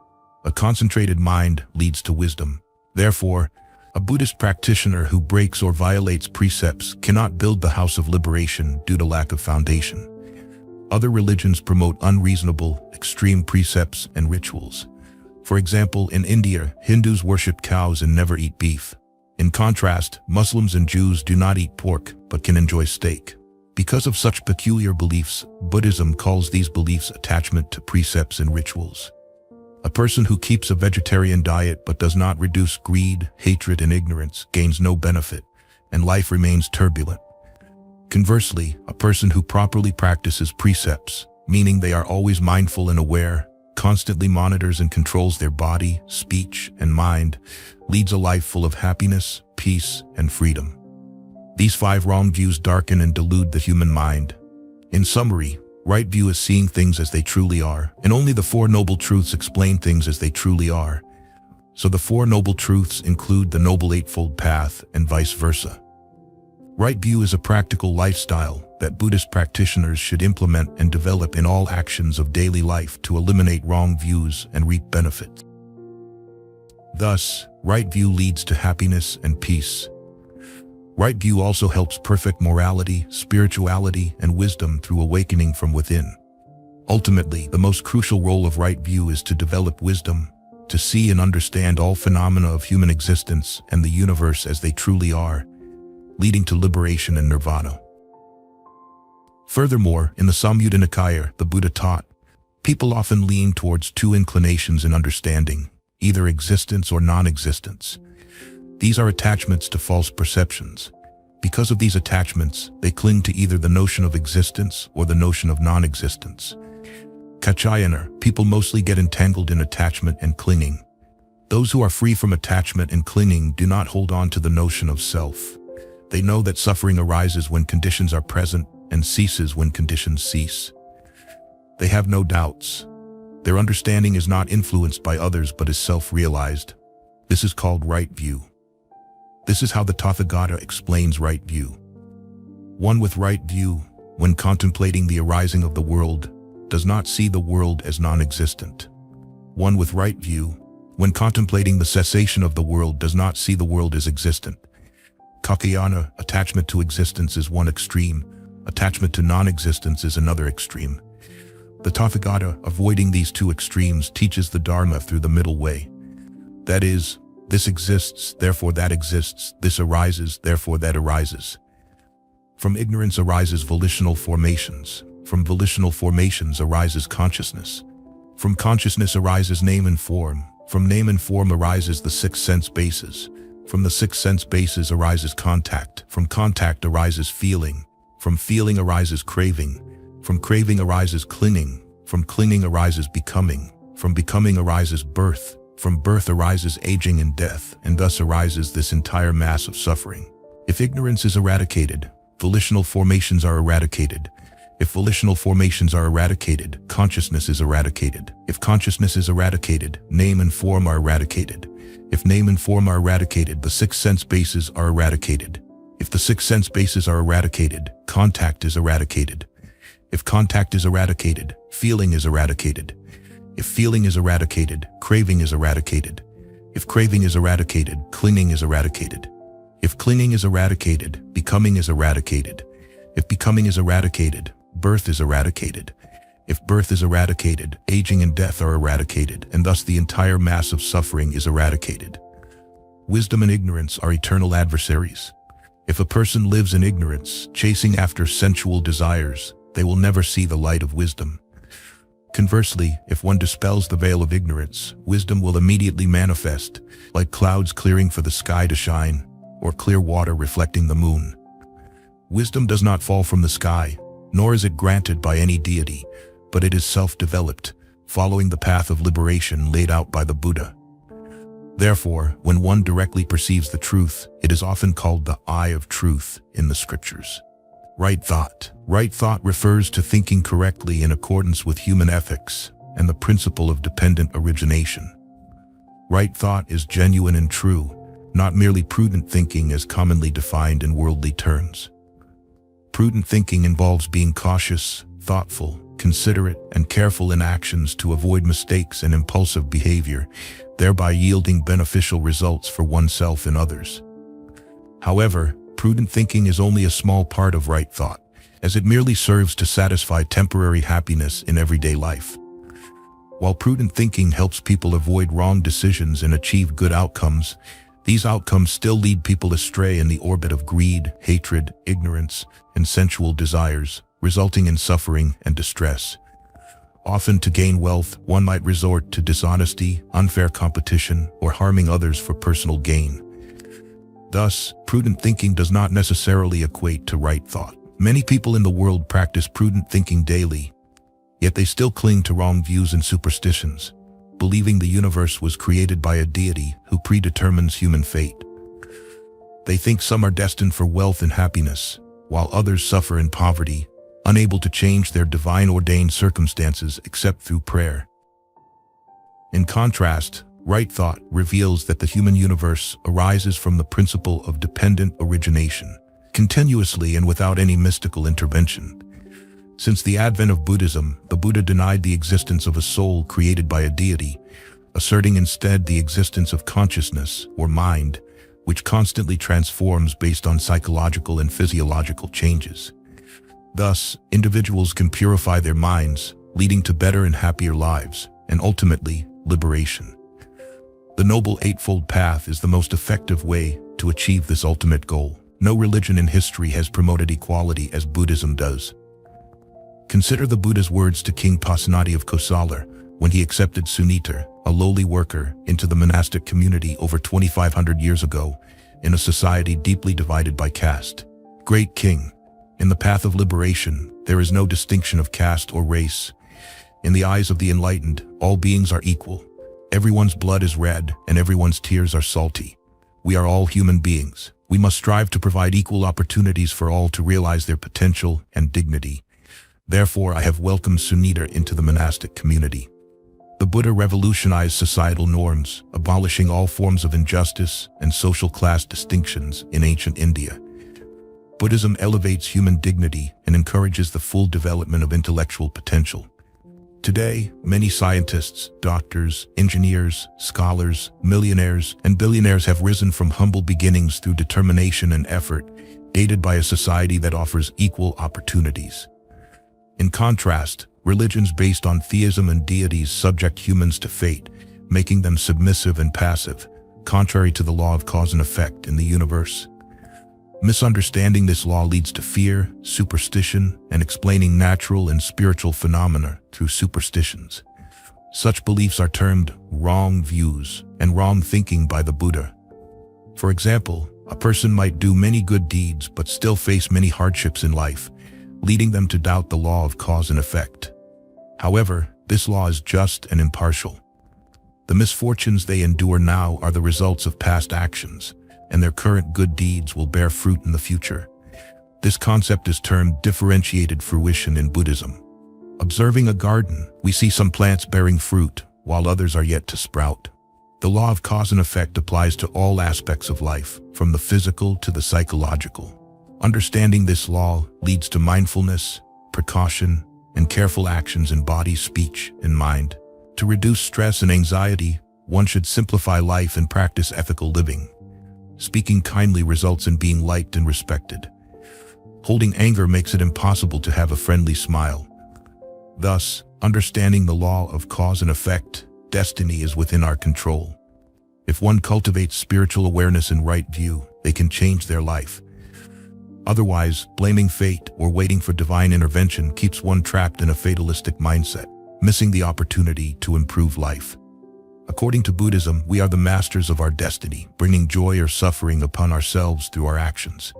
A concentrated mind leads to wisdom. Therefore, a Buddhist practitioner who breaks or violates precepts cannot build the house of liberation due to lack of foundation. Other religions promote unreasonable, extreme precepts and rituals. For example, in India, Hindus worship cows and never eat beef. In contrast, Muslims and Jews do not eat pork, but can enjoy steak. Because of such peculiar beliefs, Buddhism calls these beliefs attachment to precepts and rituals. A person who keeps a vegetarian diet but does not reduce greed, hatred, and ignorance gains no benefit, and life remains turbulent. Conversely, a person who properly practices precepts, meaning they are always mindful and aware, constantly monitors and controls their body, speech, and mind, leads a life full of happiness, peace, and freedom. These 5 wrong views darken and delude the human mind. In summary, right view is seeing things as they truly are, and only the 4 Noble Truths explain things as they truly are. So the 4 Noble Truths include the Noble Eightfold Path and vice versa. Right view is a practical lifestyle that Buddhist practitioners should implement and develop in all actions of daily life to eliminate wrong views and reap benefit. Thus, right view leads to happiness and peace. Right view also helps perfect morality, spirituality, and wisdom through awakening from within. Ultimately, the most crucial role of right view is to develop wisdom, to see and understand all phenomena of human existence and the universe as they truly are, leading to liberation and nirvana. Furthermore, in the Samyutta Nikaya, the Buddha taught, people often lean towards 2 inclinations in understanding, either existence or non-existence. These are attachments to false perceptions. Because of these attachments, they cling to either the notion of existence or the notion of non-existence. Kachayana, people mostly get entangled in attachment and clinging. Those who are free from attachment and clinging do not hold on to the notion of self. They know that suffering arises when conditions are present and ceases when conditions cease. They have no doubts. Their understanding is not influenced by others but is self-realized. This is called right view. This is how the Tathagata explains right view. One with right view, when contemplating the arising of the world, does not see the world as non-existent. One with right view, when contemplating the cessation of the world, does not see the world as existent. Kakayana, attachment to existence is one extreme, attachment to non-existence is another extreme. The Tathagata, avoiding these 2 extremes, teaches the Dharma through the middle way. That is, this exists, therefore that exists, this arises, therefore that arises. From ignorance arises volitional formations. From volitional formations arises consciousness. From consciousness arises name and form. From name and form arises the 6 sense bases. From the 6 sense bases arises contact. From contact arises feeling. From feeling arises craving. From craving arises clinging. From clinging arises becoming. From becoming arises birth. From birth arises aging and death, and thus arises this entire mass of suffering. If ignorance is eradicated, volitional formations are eradicated. If volitional formations are eradicated, consciousness is eradicated. If consciousness is eradicated, name and form are eradicated. If name and form are eradicated, the 6 sense bases are eradicated. If the 6 sense bases are eradicated, contact is eradicated. If contact is eradicated, feeling is eradicated. If feeling is eradicated, craving is eradicated. If craving is eradicated, clinging is eradicated. If clinging is eradicated, becoming is eradicated. If becoming is eradicated, birth is eradicated. If birth is eradicated, aging and death are eradicated, and thus the entire mass of suffering is eradicated. Wisdom and ignorance are eternal adversaries. If a person lives in ignorance, chasing after sensual desires, they will never see the light of wisdom. Conversely, if one dispels the veil of ignorance, wisdom will immediately manifest, like clouds clearing for the sky to shine, or clear water reflecting the moon. Wisdom does not fall from the sky, nor is it granted by any deity, but it is self-developed, following the path of liberation laid out by the Buddha. Therefore, when one directly perceives the truth, it is often called the eye of truth in the scriptures. Right thought. Right thought refers to thinking correctly in accordance with human ethics and the principle of dependent origination. Right thought is genuine and true, not merely prudent thinking as commonly defined in worldly terms. Prudent thinking involves being cautious, thoughtful, considerate, and careful in actions to avoid mistakes and impulsive behavior, thereby yielding beneficial results for oneself and others. However, prudent thinking is only a small part of right thought, as it merely serves to satisfy temporary happiness in everyday life. While prudent thinking helps people avoid wrong decisions and achieve good outcomes, these outcomes still lead people astray in the orbit of greed, hatred, ignorance, and sensual desires, resulting in suffering and distress. Often to gain wealth, one might resort to dishonesty, unfair competition, or harming others for personal gain. Thus, prudent thinking does not necessarily equate to right thought. Many people in the world practice prudent thinking daily, yet they still cling to wrong views and superstitions, believing the universe was created by a deity who predetermines human fate. They think some are destined for wealth and happiness, while others suffer in poverty, unable to change their divine-ordained circumstances except through prayer. In contrast, right thought reveals that the human universe arises from the principle of dependent origination, continuously and without any mystical intervention. Since the advent of Buddhism, the Buddha denied the existence of a soul created by a deity, asserting instead the existence of consciousness, or mind, which constantly transforms based on psychological and physiological changes. Thus, individuals can purify their minds, leading to better and happier lives, and ultimately, liberation. The Noble Eightfold Path is the most effective way to achieve this ultimate goal. No religion in history has promoted equality as Buddhism does. Consider the Buddha's words to King Pasenadi of Kosala when he accepted Sunita, a lowly worker, into the monastic community over 2,500 years ago, in a society deeply divided by caste. Great King, in the path of liberation, there is no distinction of caste or race. In the eyes of the enlightened, all beings are equal. Everyone's blood is red, and everyone's tears are salty. We are all human beings. We must strive to provide equal opportunities for all to realize their potential and dignity. Therefore, I have welcomed Sunita into the monastic community. The Buddha revolutionized societal norms, abolishing all forms of injustice and social class distinctions in ancient India. Buddhism elevates human dignity and encourages the full development of intellectual potential. Today, many scientists, doctors, engineers, scholars, millionaires, and billionaires have risen from humble beginnings through determination and effort, aided by a society that offers equal opportunities. In contrast, religions based on theism and deities subject humans to fate, making them submissive and passive, contrary to the law of cause and effect in the universe. Misunderstanding this law leads to fear, superstition, and explaining natural and spiritual phenomena through superstitions. Such beliefs are termed wrong views and wrong thinking by the Buddha. For example, a person might do many good deeds but still face many hardships in life, leading them to doubt the law of cause and effect. However, this law is just and impartial. The misfortunes they endure now are the results of past actions, and their current good deeds will bear fruit in the future. This concept is termed differentiated fruition in Buddhism. Observing a garden, we see some plants bearing fruit, while others are yet to sprout. The law of cause and effect applies to all aspects of life, from the physical to the psychological. Understanding this law leads to mindfulness, precaution, and careful actions in body, speech, and mind. To reduce stress and anxiety, one should simplify life and practice ethical living. Speaking kindly results in being liked and respected. Holding anger makes it impossible to have a friendly smile. Thus, understanding the law of cause and effect, destiny is within our control. If one cultivates spiritual awareness and right view, they can change their life. Otherwise, blaming fate or waiting for divine intervention keeps one trapped in a fatalistic mindset, missing the opportunity to improve life. According to Buddhism, we are the masters of our destiny, bringing joy or suffering upon ourselves through our actions.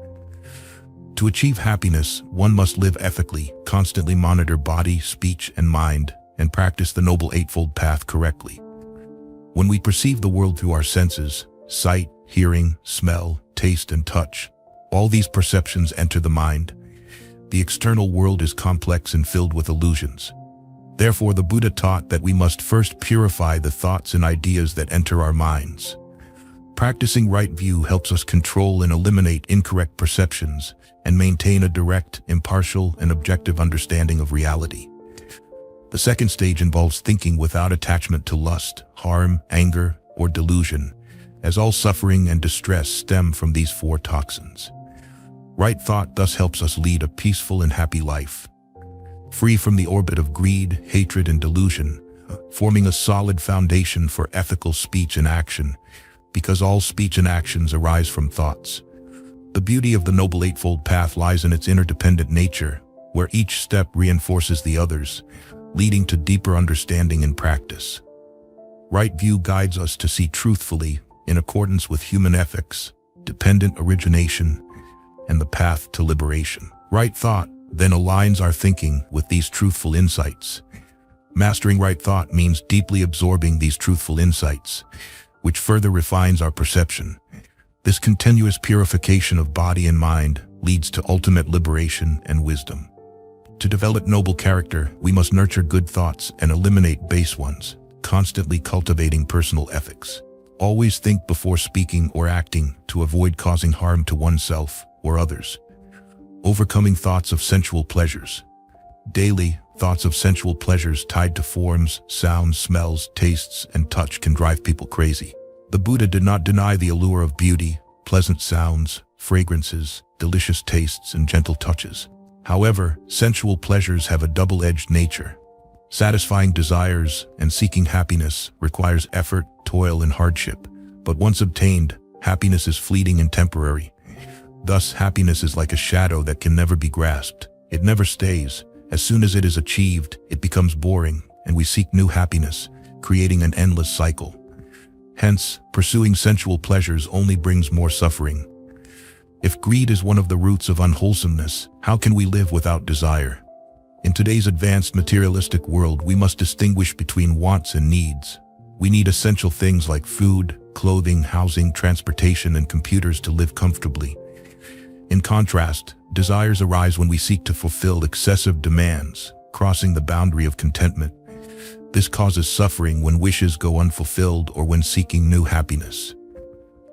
To achieve happiness, one must live ethically, constantly monitor body, speech, and mind, and practice the Noble Eightfold Path correctly. When we perceive the world through our senses, sight, hearing, smell, taste, and touch, all these perceptions enter the mind. The external world is complex and filled with illusions. Therefore, the Buddha taught that we must first purify the thoughts and ideas that enter our minds. Practicing right view helps us control and eliminate incorrect perceptions and maintain a direct, impartial, and objective understanding of reality. The second stage involves thinking without attachment to lust, harm, anger, or delusion, as all suffering and distress stem from these four toxins. Right thought thus helps us lead a peaceful and happy life, free from the orbit of greed, hatred, and delusion, forming a solid foundation for ethical speech and action, because all speech and actions arise from thoughts. The beauty of the Noble Eightfold Path lies in its interdependent nature, where each step reinforces the others, leading to deeper understanding and practice. Right view guides us to see truthfully, in accordance with human ethics, dependent origination, and the path to liberation. Right thought then aligns our thinking with these truthful insights. Mastering right thought means deeply absorbing these truthful insights, which further refines our perception. This continuous purification of body and mind leads to ultimate liberation and wisdom. To develop noble character, we must nurture good thoughts and eliminate base ones, constantly cultivating personal ethics. Always think before speaking or acting to avoid causing harm to oneself or others. Overcoming thoughts of sensual pleasures. Daily, thoughts of sensual pleasures tied to forms, sounds, smells, tastes, and touch can drive people crazy. The Buddha did not deny the allure of beauty, pleasant sounds, fragrances, delicious tastes, and gentle touches. However, sensual pleasures have a double-edged nature. Satisfying desires and seeking happiness requires effort, toil, and hardship. But once obtained, happiness is fleeting and temporary. Thus, happiness is like a shadow that can never be grasped. It never stays. As soon as it is achieved, it becomes boring, and we seek new happiness, creating an endless cycle. Hence, pursuing sensual pleasures only brings more suffering. If greed is one of the roots of unwholesomeness, how can we live without desire? In today's advanced materialistic world, we must distinguish between wants and needs. We need essential things like food, clothing, housing, transportation, and computers to live comfortably. In contrast, desires arise when we seek to fulfill excessive demands, crossing the boundary of contentment. This causes suffering when wishes go unfulfilled or when seeking new happiness.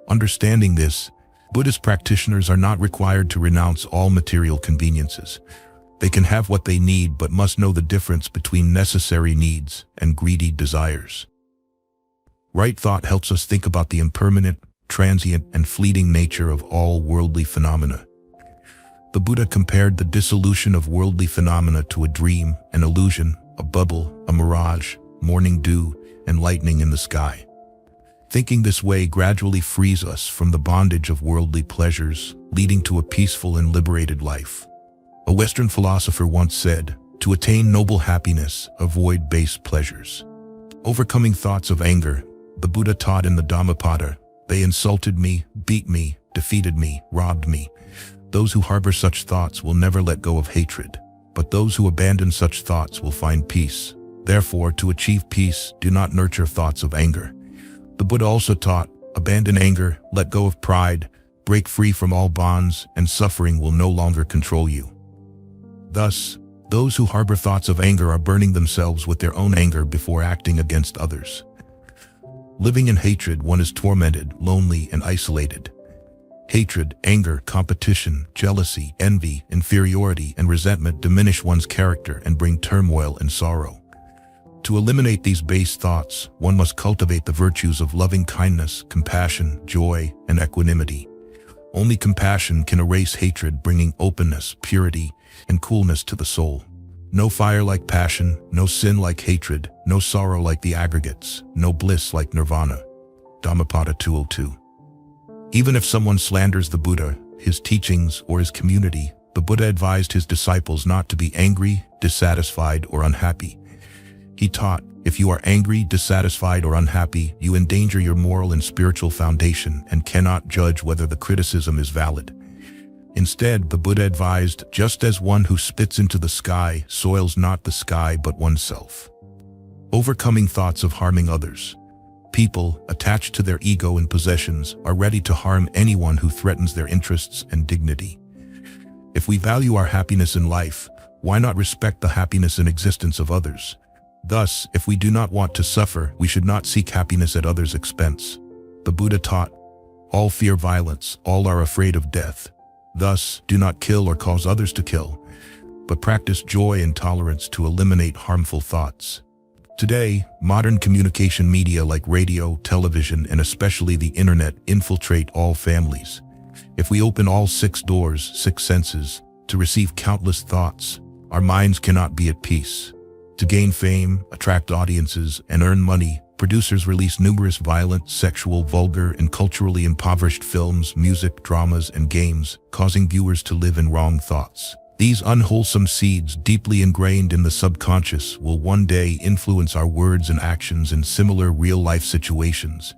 Understanding this, Buddhist practitioners are not required to renounce all material conveniences. They can have what they need but must know the difference between necessary needs and greedy desires. Right thought helps us think about the impermanent, transient, and fleeting nature of all worldly phenomena. The Buddha compared the dissolution of worldly phenomena to a dream, an illusion, a bubble, a mirage, morning dew, and lightning in the sky. Thinking this way gradually frees us from the bondage of worldly pleasures, leading to a peaceful and liberated life. A Western philosopher once said, "To attain noble happiness, avoid base pleasures." Overcoming thoughts of anger, the Buddha taught in the Dhammapada, "They insulted me, beat me, defeated me, robbed me." Those who harbor such thoughts will never let go of hatred, but those who abandon such thoughts will find peace. Therefore, to achieve peace, do not nurture thoughts of anger. The Buddha also taught, abandon anger, let go of pride, break free from all bonds, and suffering will no longer control you. Thus, those who harbor thoughts of anger are burning themselves with their own anger before acting against others. Living in hatred, one is tormented, lonely, and isolated. Hatred, anger, competition, jealousy, envy, inferiority, and resentment diminish one's character and bring turmoil and sorrow. To eliminate these base thoughts, one must cultivate the virtues of loving kindness, compassion, joy, and equanimity. Only compassion can erase hatred, bringing openness, purity, and coolness to the soul. No fire like passion, no sin like hatred, no sorrow like the aggregates, no bliss like Nirvana. Dhammapada 202. Even if someone slanders the Buddha, his teachings, or his community, the Buddha advised his disciples not to be angry, dissatisfied, or unhappy. He taught, if you are angry, dissatisfied, or unhappy, you endanger your moral and spiritual foundation and cannot judge whether the criticism is valid. Instead, the Buddha advised, just as one who spits into the sky soils not the sky but oneself. Overcoming thoughts of harming others. People, attached to their ego and possessions, are ready to harm anyone who threatens their interests and dignity. If we value our happiness in life, why not respect the happiness and existence of others? Thus, if we do not want to suffer, we should not seek happiness at others' expense. The Buddha taught, all fear violence, all are afraid of death. Thus, do not kill or cause others to kill, but practice joy and tolerance to eliminate harmful thoughts. Today, modern communication media like radio, television, and especially the internet infiltrate all families. If we open all 6 doors, 6 senses, to receive countless thoughts, our minds cannot be at peace. To gain fame, attract audiences, and earn money, producers release numerous violent, sexual, vulgar, and culturally impoverished films, music, dramas, and games, causing viewers to live in wrong thoughts. These unwholesome seeds, deeply ingrained in the subconscious, will one day influence our words and actions in similar real-life situations,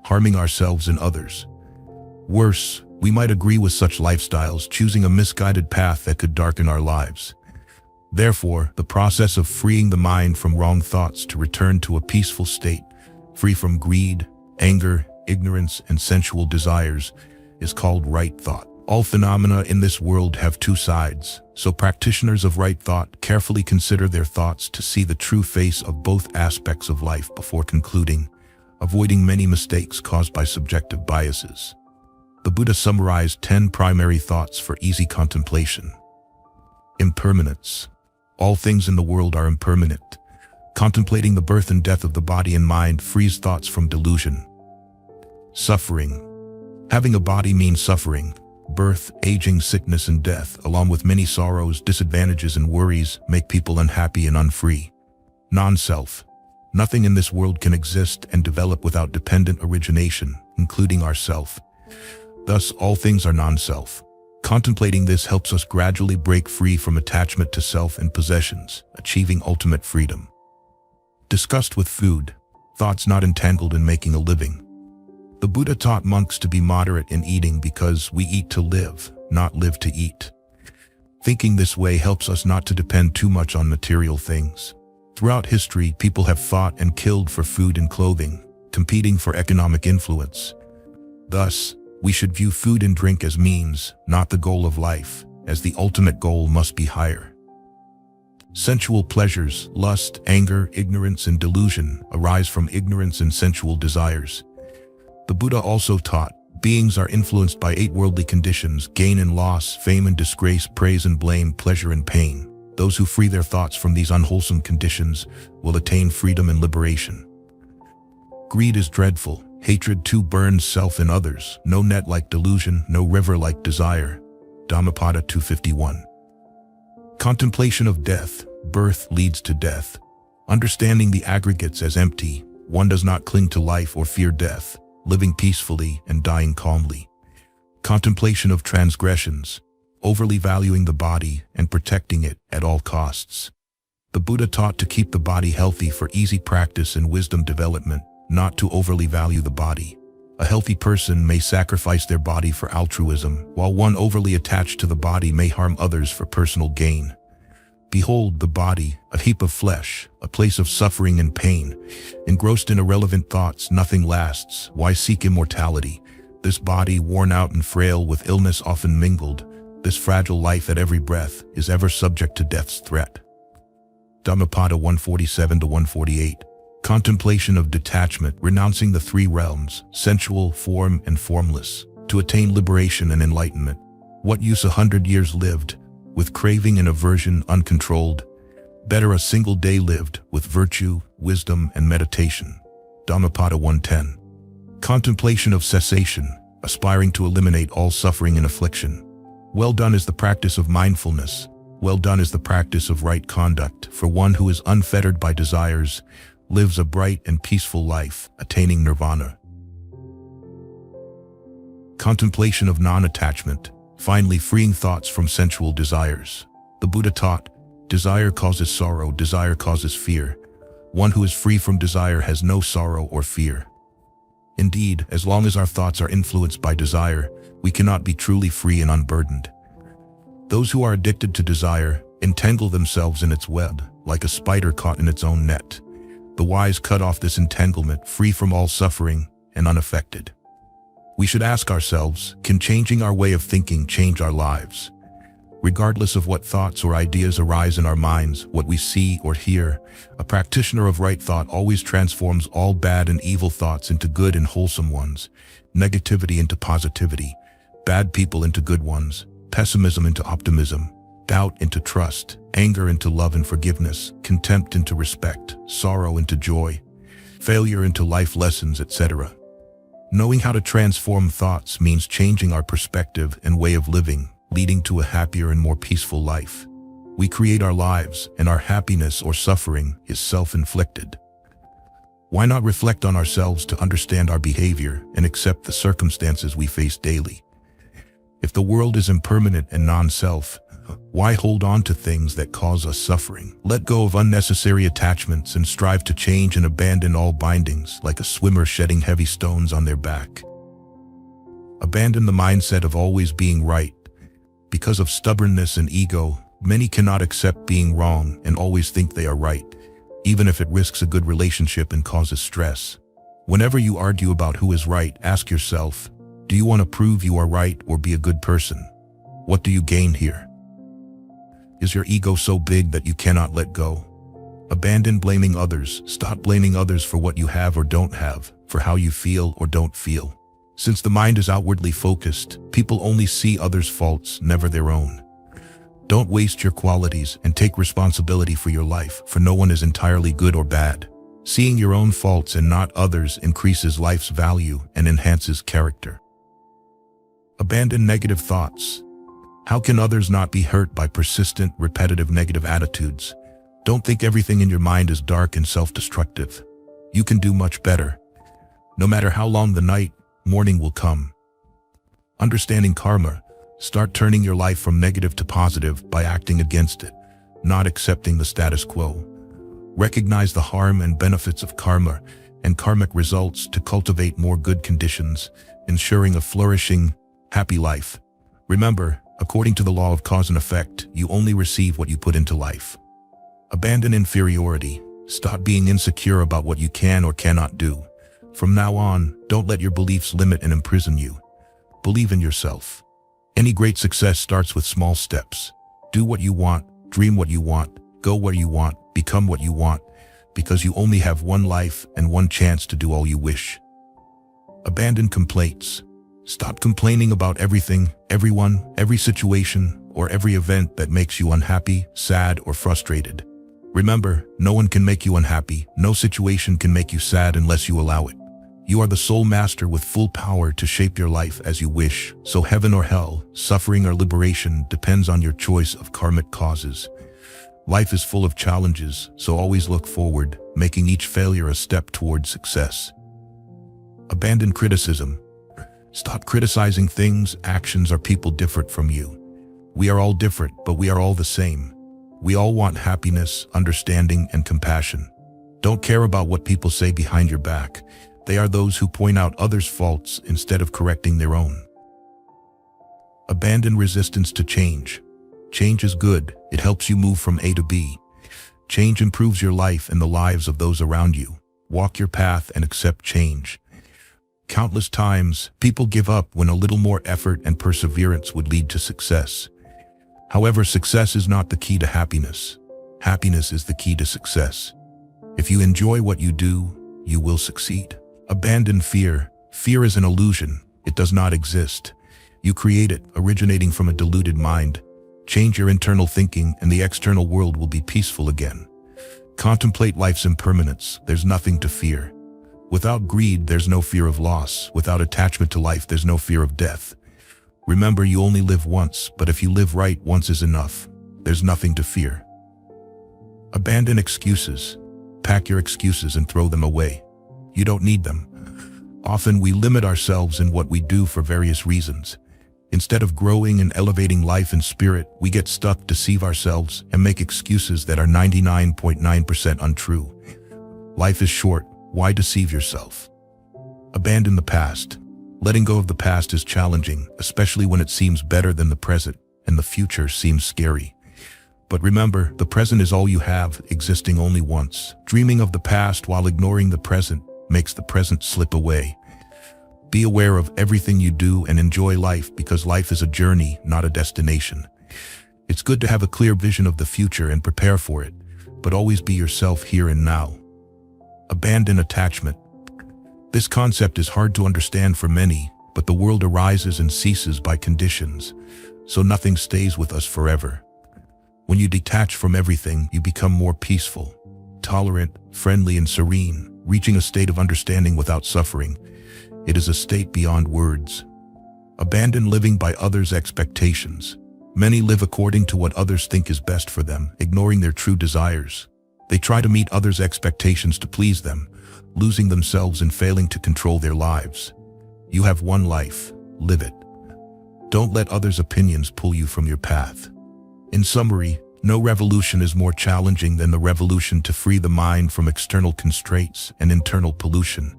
harming ourselves and others. Worse, we might agree with such lifestyles, choosing a misguided path that could darken our lives. Therefore, the process of freeing the mind from wrong thoughts to return to a peaceful state, free from greed, anger, ignorance, and sensual desires, is called right thought. All phenomena in this world have 2 sides, so practitioners of right thought carefully consider their thoughts to see the true face of both aspects of life before concluding, avoiding many mistakes caused by subjective biases. The Buddha summarized 10 primary thoughts for easy contemplation. Impermanence. All things in the world are impermanent. Contemplating the birth and death of the body and mind frees thoughts from delusion. Suffering. Having a body means suffering. Birth, aging, sickness, and death, along with many sorrows, disadvantages, and worries, make people unhappy and unfree. Non-self. Nothing in this world can exist and develop without dependent origination, including ourself. Thus, all things are non-self. Contemplating this helps us gradually break free from attachment to self and possessions, achieving ultimate freedom. Disgust with food. Thoughts not entangled in making a living. The Buddha taught monks to be moderate in eating because we eat to live, not live to eat. Thinking this way helps us not to depend too much on material things. Throughout history, people have fought and killed for food and clothing, competing for economic influence. Thus, we should view food and drink as means, not the goal of life, as the ultimate goal must be higher. Sensual pleasures, lust, anger, ignorance, and delusion arise from ignorance and sensual desires. The Buddha also taught, beings are influenced by 8 worldly conditions: gain and loss, fame and disgrace, praise and blame, pleasure and pain. Those who free their thoughts from these unwholesome conditions will attain freedom and liberation. Greed is dreadful. Hatred too burns self and others. No net like delusion, no river like desire. Dhammapada 251. Contemplation of death. Birth leads to death. Understanding the aggregates as empty, one does not cling to life or fear death, living peacefully and dying calmly. Contemplation of transgressions. Overly valuing the body and protecting it at all costs. The Buddha taught to keep the body healthy for easy practice and wisdom development, not to overly value the body. A healthy person may sacrifice their body for altruism, while one overly attached to the body may harm others for personal gain. Behold the body, a heap of flesh, a place of suffering and pain. Engrossed in irrelevant thoughts, nothing lasts. Why seek immortality? This body, worn out and frail, with illness often mingled, this fragile life at every breath, is ever subject to death's threat. Dhammapada 147-148. Contemplation of detachment, renouncing the 3 realms, sensual, form, and formless, to attain liberation and enlightenment. What use 100 years lived, with craving and aversion uncontrolled? Better a single day lived, with virtue, wisdom, and meditation. Dhammapada 110. Contemplation of cessation, aspiring to eliminate all suffering and affliction. Well done is the practice of mindfulness. Well done is the practice of right conduct for one who is unfettered by desires, lives a bright and peaceful life, attaining nirvana. Contemplation of non-attachment, finally freeing thoughts from sensual desires. The Buddha taught, desire causes sorrow, desire causes fear. One who is free from desire has no sorrow or fear. Indeed, as long as our thoughts are influenced by desire, we cannot be truly free and unburdened. Those who are addicted to desire entangle themselves in its web, like a spider caught in its own net. The wise cut off this entanglement, free from all suffering and unaffected. We should ask ourselves, can changing our way of thinking change our lives? Regardless of what thoughts or ideas arise in our minds, what we see or hear, a practitioner of right thought always transforms all bad and evil thoughts into good and wholesome ones, negativity into positivity, bad people into good ones, pessimism into optimism, doubt into trust, anger into love and forgiveness, contempt into respect, sorrow into joy, failure into life lessons, etc. Knowing how to transform thoughts means changing our perspective and way of living, leading to a happier and more peaceful life. We create our lives, and our happiness or suffering is self-inflicted. Why not reflect on ourselves to understand our behavior and accept the circumstances we face daily? If the world is impermanent and non-self, why hold on to things that cause us suffering? Let go of unnecessary attachments and strive to change and abandon all bindings, like a swimmer shedding heavy stones on their back. Abandon the mindset of always being right. Because of stubbornness and ego, many cannot accept being wrong and always think they are right, even if it risks a good relationship and causes stress. Whenever you argue about who is right, ask yourself, do you want to prove you are right or be a good person? What do you gain here? Is your ego so big that you cannot let go? Abandon blaming others. Stop blaming others for what you have or don't have, for how you feel or don't feel. Since the mind is outwardly focused, people only see others' faults, never their own. Don't waste your qualities and take responsibility for your life, for no one is entirely good or bad. Seeing your own faults and not others increases life's value and enhances character. Abandon negative thoughts. How can others not be hurt by persistent, repetitive negative attitudes? Don't think everything in your mind is dark and self-destructive. You can do much better. No matter how long the night, morning will come. Understanding karma, start turning your life from negative to positive by acting against it, not accepting the status quo. Recognize the harm and benefits of karma and karmic results to cultivate more good conditions, ensuring a flourishing, happy life. Remember, according to the law of cause and effect, you only receive what you put into life. Abandon inferiority. Stop being insecure about what you can or cannot do. From now on, don't let your beliefs limit and imprison you. Believe in yourself. Any great success starts with small steps. Do what you want, dream what you want, go where you want, become what you want, because you only have one life and one chance to do all you wish. Abandon complaints. Stop complaining about everything, everyone, every situation, or every event that makes you unhappy, sad, or frustrated. Remember, no one can make you unhappy, no situation can make you sad unless you allow it. You are the sole master with full power to shape your life as you wish, so heaven or hell, suffering or liberation depends on your choice of karmic causes. Life is full of challenges, so always look forward, making each failure a step towards success. Abandon criticism. Stop criticizing things, actions, or people different from you. We are all different, but we are all the same. We all want happiness, understanding, and compassion. Don't care about what people say behind your back. They are those who point out others' faults instead of correcting their own. Abandon resistance to change. Change is good. It helps you move from A to B. Change improves your life and the lives of those around you. Walk your path and accept change. Countless times, people give up when a little more effort and perseverance would lead to success. However, success is not the key to happiness. Happiness is the key to success. If you enjoy what you do, you will succeed. Abandon fear. Fear is an illusion. It does not exist. You create it, originating from a deluded mind. Change your internal thinking and the external world will be peaceful again. Contemplate life's impermanence. There's nothing to fear. Without greed, there's no fear of loss. Without attachment to life, there's no fear of death. Remember, you only live once, but if you live right, once is enough. there's nothing to fear. Abandon excuses. Pack your excuses and throw them away. You don't need them. Often we limit ourselves in what we do for various reasons. Instead of growing and elevating life and spirit, we get stuck, deceive ourselves, and make excuses that are 99.9% untrue. Life is short. Why deceive yourself? Abandon the past. Letting go of the past is challenging, especially when it seems better than the present, and the future seems scary. But remember, the present is all you have, existing only once. Dreaming of the past while ignoring the present makes the present slip away. Be aware of everything you do and enjoy life, because life is a journey, not a destination. It's good to have a clear vision of the future and prepare for it, but always be yourself here and now. Abandon attachment. This concept is hard to understand for many, but the world arises and ceases by conditions, so nothing stays with us forever. When you detach from everything, you become more peaceful, tolerant, friendly, and serene, reaching a state of understanding without suffering. It is a state beyond words. Abandon living by others' expectations. Many live according to what others think is best for them, ignoring their true desires. They try to meet others' expectations to please them, losing themselves and failing to control their lives. You have one life, live it. Don't let others' opinions pull you from your path. In summary, no revolution is more challenging than the revolution to free the mind from external constraints and internal pollution,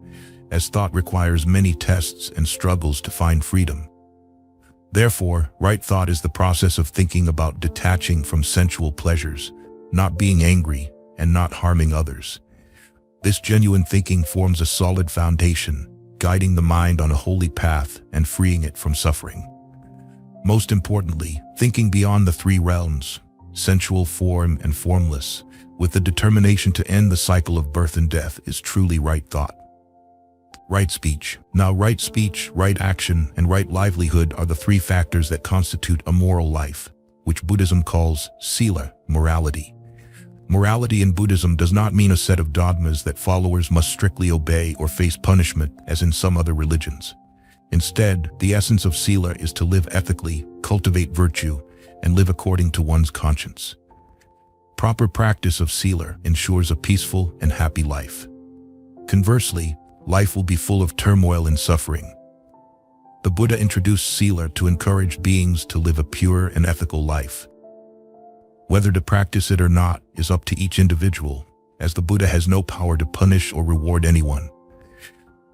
as thought requires many tests and struggles to find freedom. Therefore, right thought is the process of thinking about detaching from sensual pleasures, not being angry, and not harming others. This genuine thinking forms a solid foundation, guiding the mind on a holy path and freeing it from suffering. Most importantly, thinking beyond the three realms, sensual, form, and formless, with the determination to end the cycle of birth and death, is truly right thought. Right speech. Now, right speech, right action, and right livelihood are the three factors that constitute a moral life, which Buddhism calls sila, morality. Morality in Buddhism does not mean a set of dogmas that followers must strictly obey or face punishment as in some other religions. Instead, the essence of sila is to live ethically, cultivate virtue, and live according to one's conscience. Proper practice of sila ensures a peaceful and happy life. Conversely, life will be full of turmoil and suffering. The Buddha introduced sila to encourage beings to live a pure and ethical life. Whether to practice it or not is up to each individual, as the Buddha has no power to punish or reward anyone.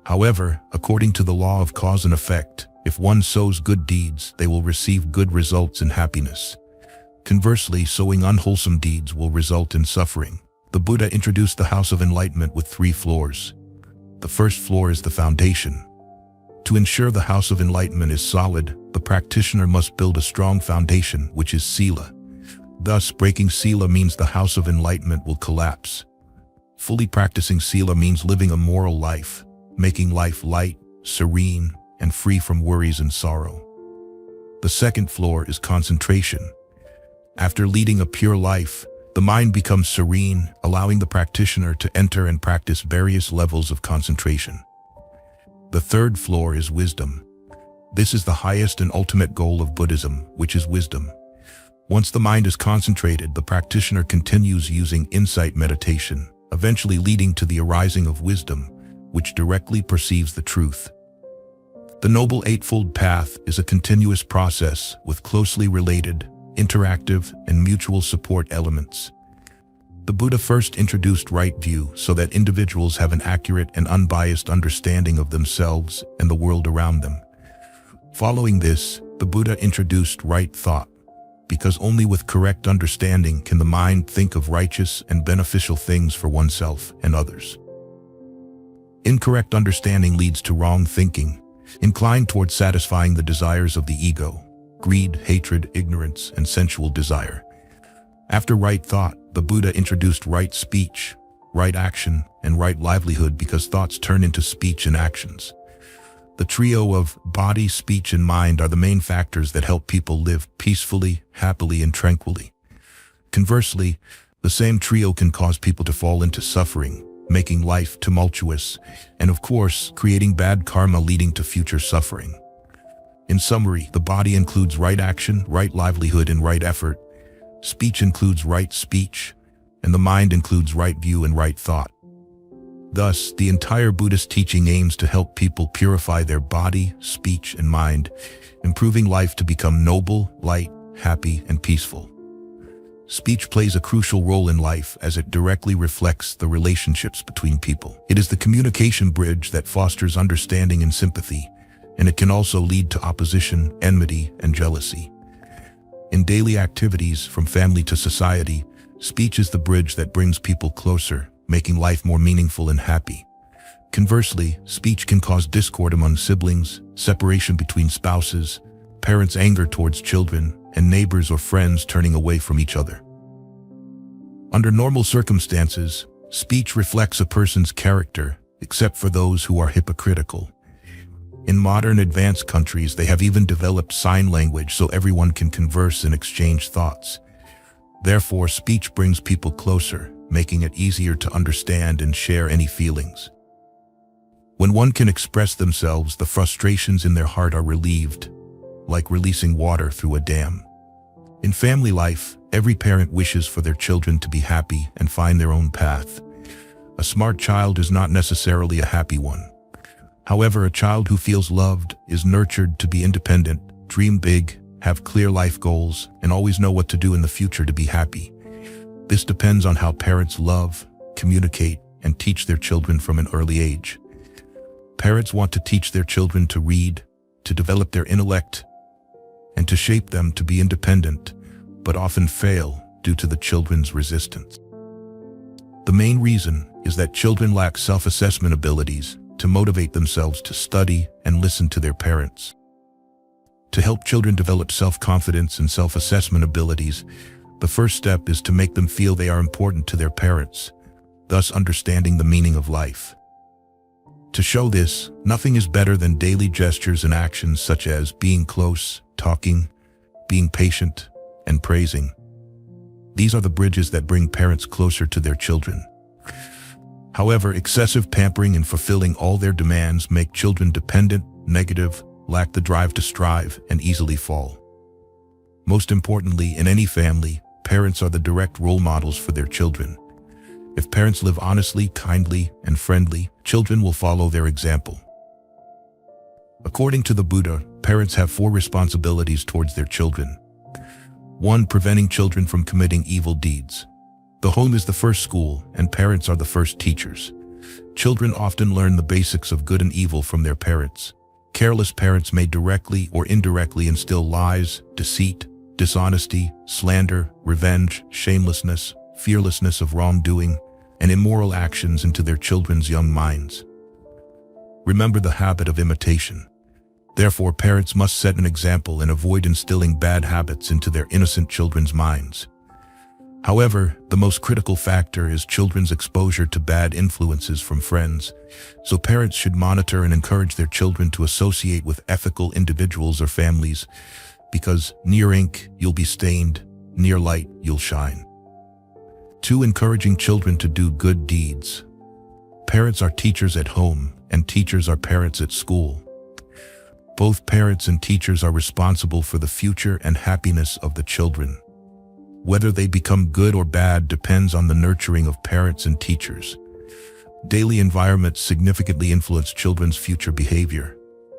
However, according to the law of cause and effect, if one sows good deeds, they will receive good results and happiness. Conversely, sowing unwholesome deeds will result in suffering. The Buddha introduced the House of Enlightenment with 3 floors. The first floor is the foundation. To ensure the House of Enlightenment is solid, the practitioner must build a strong foundation, which is sila. Thus, breaking sila means the House of Enlightenment will collapse. Fully practicing sila means living a moral life, making life light, serene, and free from worries and sorrow. The second floor is concentration. After leading a pure life, the mind becomes serene, allowing the practitioner to enter and practice various levels of concentration. The third floor is wisdom. This is the highest and ultimate goal of Buddhism, which is wisdom. Once the mind is concentrated, the practitioner continues using insight meditation, eventually leading to the arising of wisdom, which directly perceives the truth. The Noble Eightfold Path is a continuous process with closely related, interactive, and mutual support elements. The Buddha first introduced right view so that individuals have an accurate and unbiased understanding of themselves and the world around them. Following this, the Buddha introduced right thought, because only with correct understanding can the mind think of righteous and beneficial things for oneself and others. Incorrect understanding leads to wrong thinking, inclined toward satisfying the desires of the ego, greed, hatred, ignorance, and sensual desire. After right thought, the Buddha introduced right speech, right action, and right livelihood, because thoughts turn into speech and actions. The trio of body, speech, and mind are the main factors that help people live peacefully, happily, and tranquilly. Conversely, the same trio can cause people to fall into suffering, making life tumultuous, and of course, creating bad karma leading to future suffering. In summary, the body includes right action, right livelihood, and right effort. speech includes right speech, and the mind includes right view and right thought. Thus, the entire Buddhist teaching aims to help people purify their body, speech, and mind, improving life to become noble, light, happy, and peaceful. Speech plays a crucial role in life as it directly reflects the relationships between people. It is the communication bridge that fosters understanding and sympathy, and it can also lead to opposition, enmity, and jealousy. In daily activities, from family to society, speech is the bridge that brings people closer, making life more meaningful and happy. Conversely, speech can cause discord among siblings, separation between spouses, parents' anger towards children, and neighbors or friends turning away from each other. Under normal circumstances, speech reflects a person's character, except for those who are hypocritical. In modern advanced countries, they have even developed sign language so everyone can converse and exchange thoughts. Therefore, speech brings people closer, making it easier to understand and share any feelings. When one can express themselves, the frustrations in their heart are relieved, like releasing water through a dam. In family life, every parent wishes for their children to be happy and find their own path. A smart child is not necessarily a happy one. However, a child who feels loved is nurtured to be independent, dream big, have clear life goals, and always know what to do in the future to be happy. This depends on how parents love, communicate, and teach their children from an early age. Parents want to teach their children to read, to develop their intellect, and to shape them to be independent, but often fail due to the children's resistance. The main reason is that children lack self-assessment abilities to motivate themselves to study and listen to their parents. To help children develop self-confidence and self-assessment abilities, the first step is to make them feel they are important to their parents, thus understanding the meaning of life. To show this, nothing is better than daily gestures and actions such as being close, talking, being patient, and praising. These are the bridges that bring parents closer to their children. However, excessive pampering and fulfilling all their demands make children dependent, negative, lack the drive to strive, and easily fall. Most importantly, in any family, parents are the direct role models for their children. If parents live honestly, kindly, and friendly, children will follow their example. According to the Buddha, parents have 4 responsibilities towards their children. 1. Preventing children from committing evil deeds. The home is the first school, and parents are the first teachers. Children often learn the basics of good and evil from their parents. Careless parents may directly or indirectly instill lies, deceit, dishonesty, slander, revenge, shamelessness, fearlessness of wrongdoing, and immoral actions into their children's young minds. Remember the habit of imitation. Therefore, parents must set an example and avoid instilling bad habits into their innocent children's minds. However, the most critical factor is children's exposure to bad influences from friends, so parents should monitor and encourage their children to associate with ethical individuals or families, because near ink, you'll be stained, near light, you'll shine. 2. Encouraging children to do good deeds. Parents are teachers at home, and teachers are parents at school. Both parents and teachers are responsible for the future and happiness of the children. Whether they become good or bad depends on the nurturing of parents and teachers. Daily environments significantly influence children's future behavior.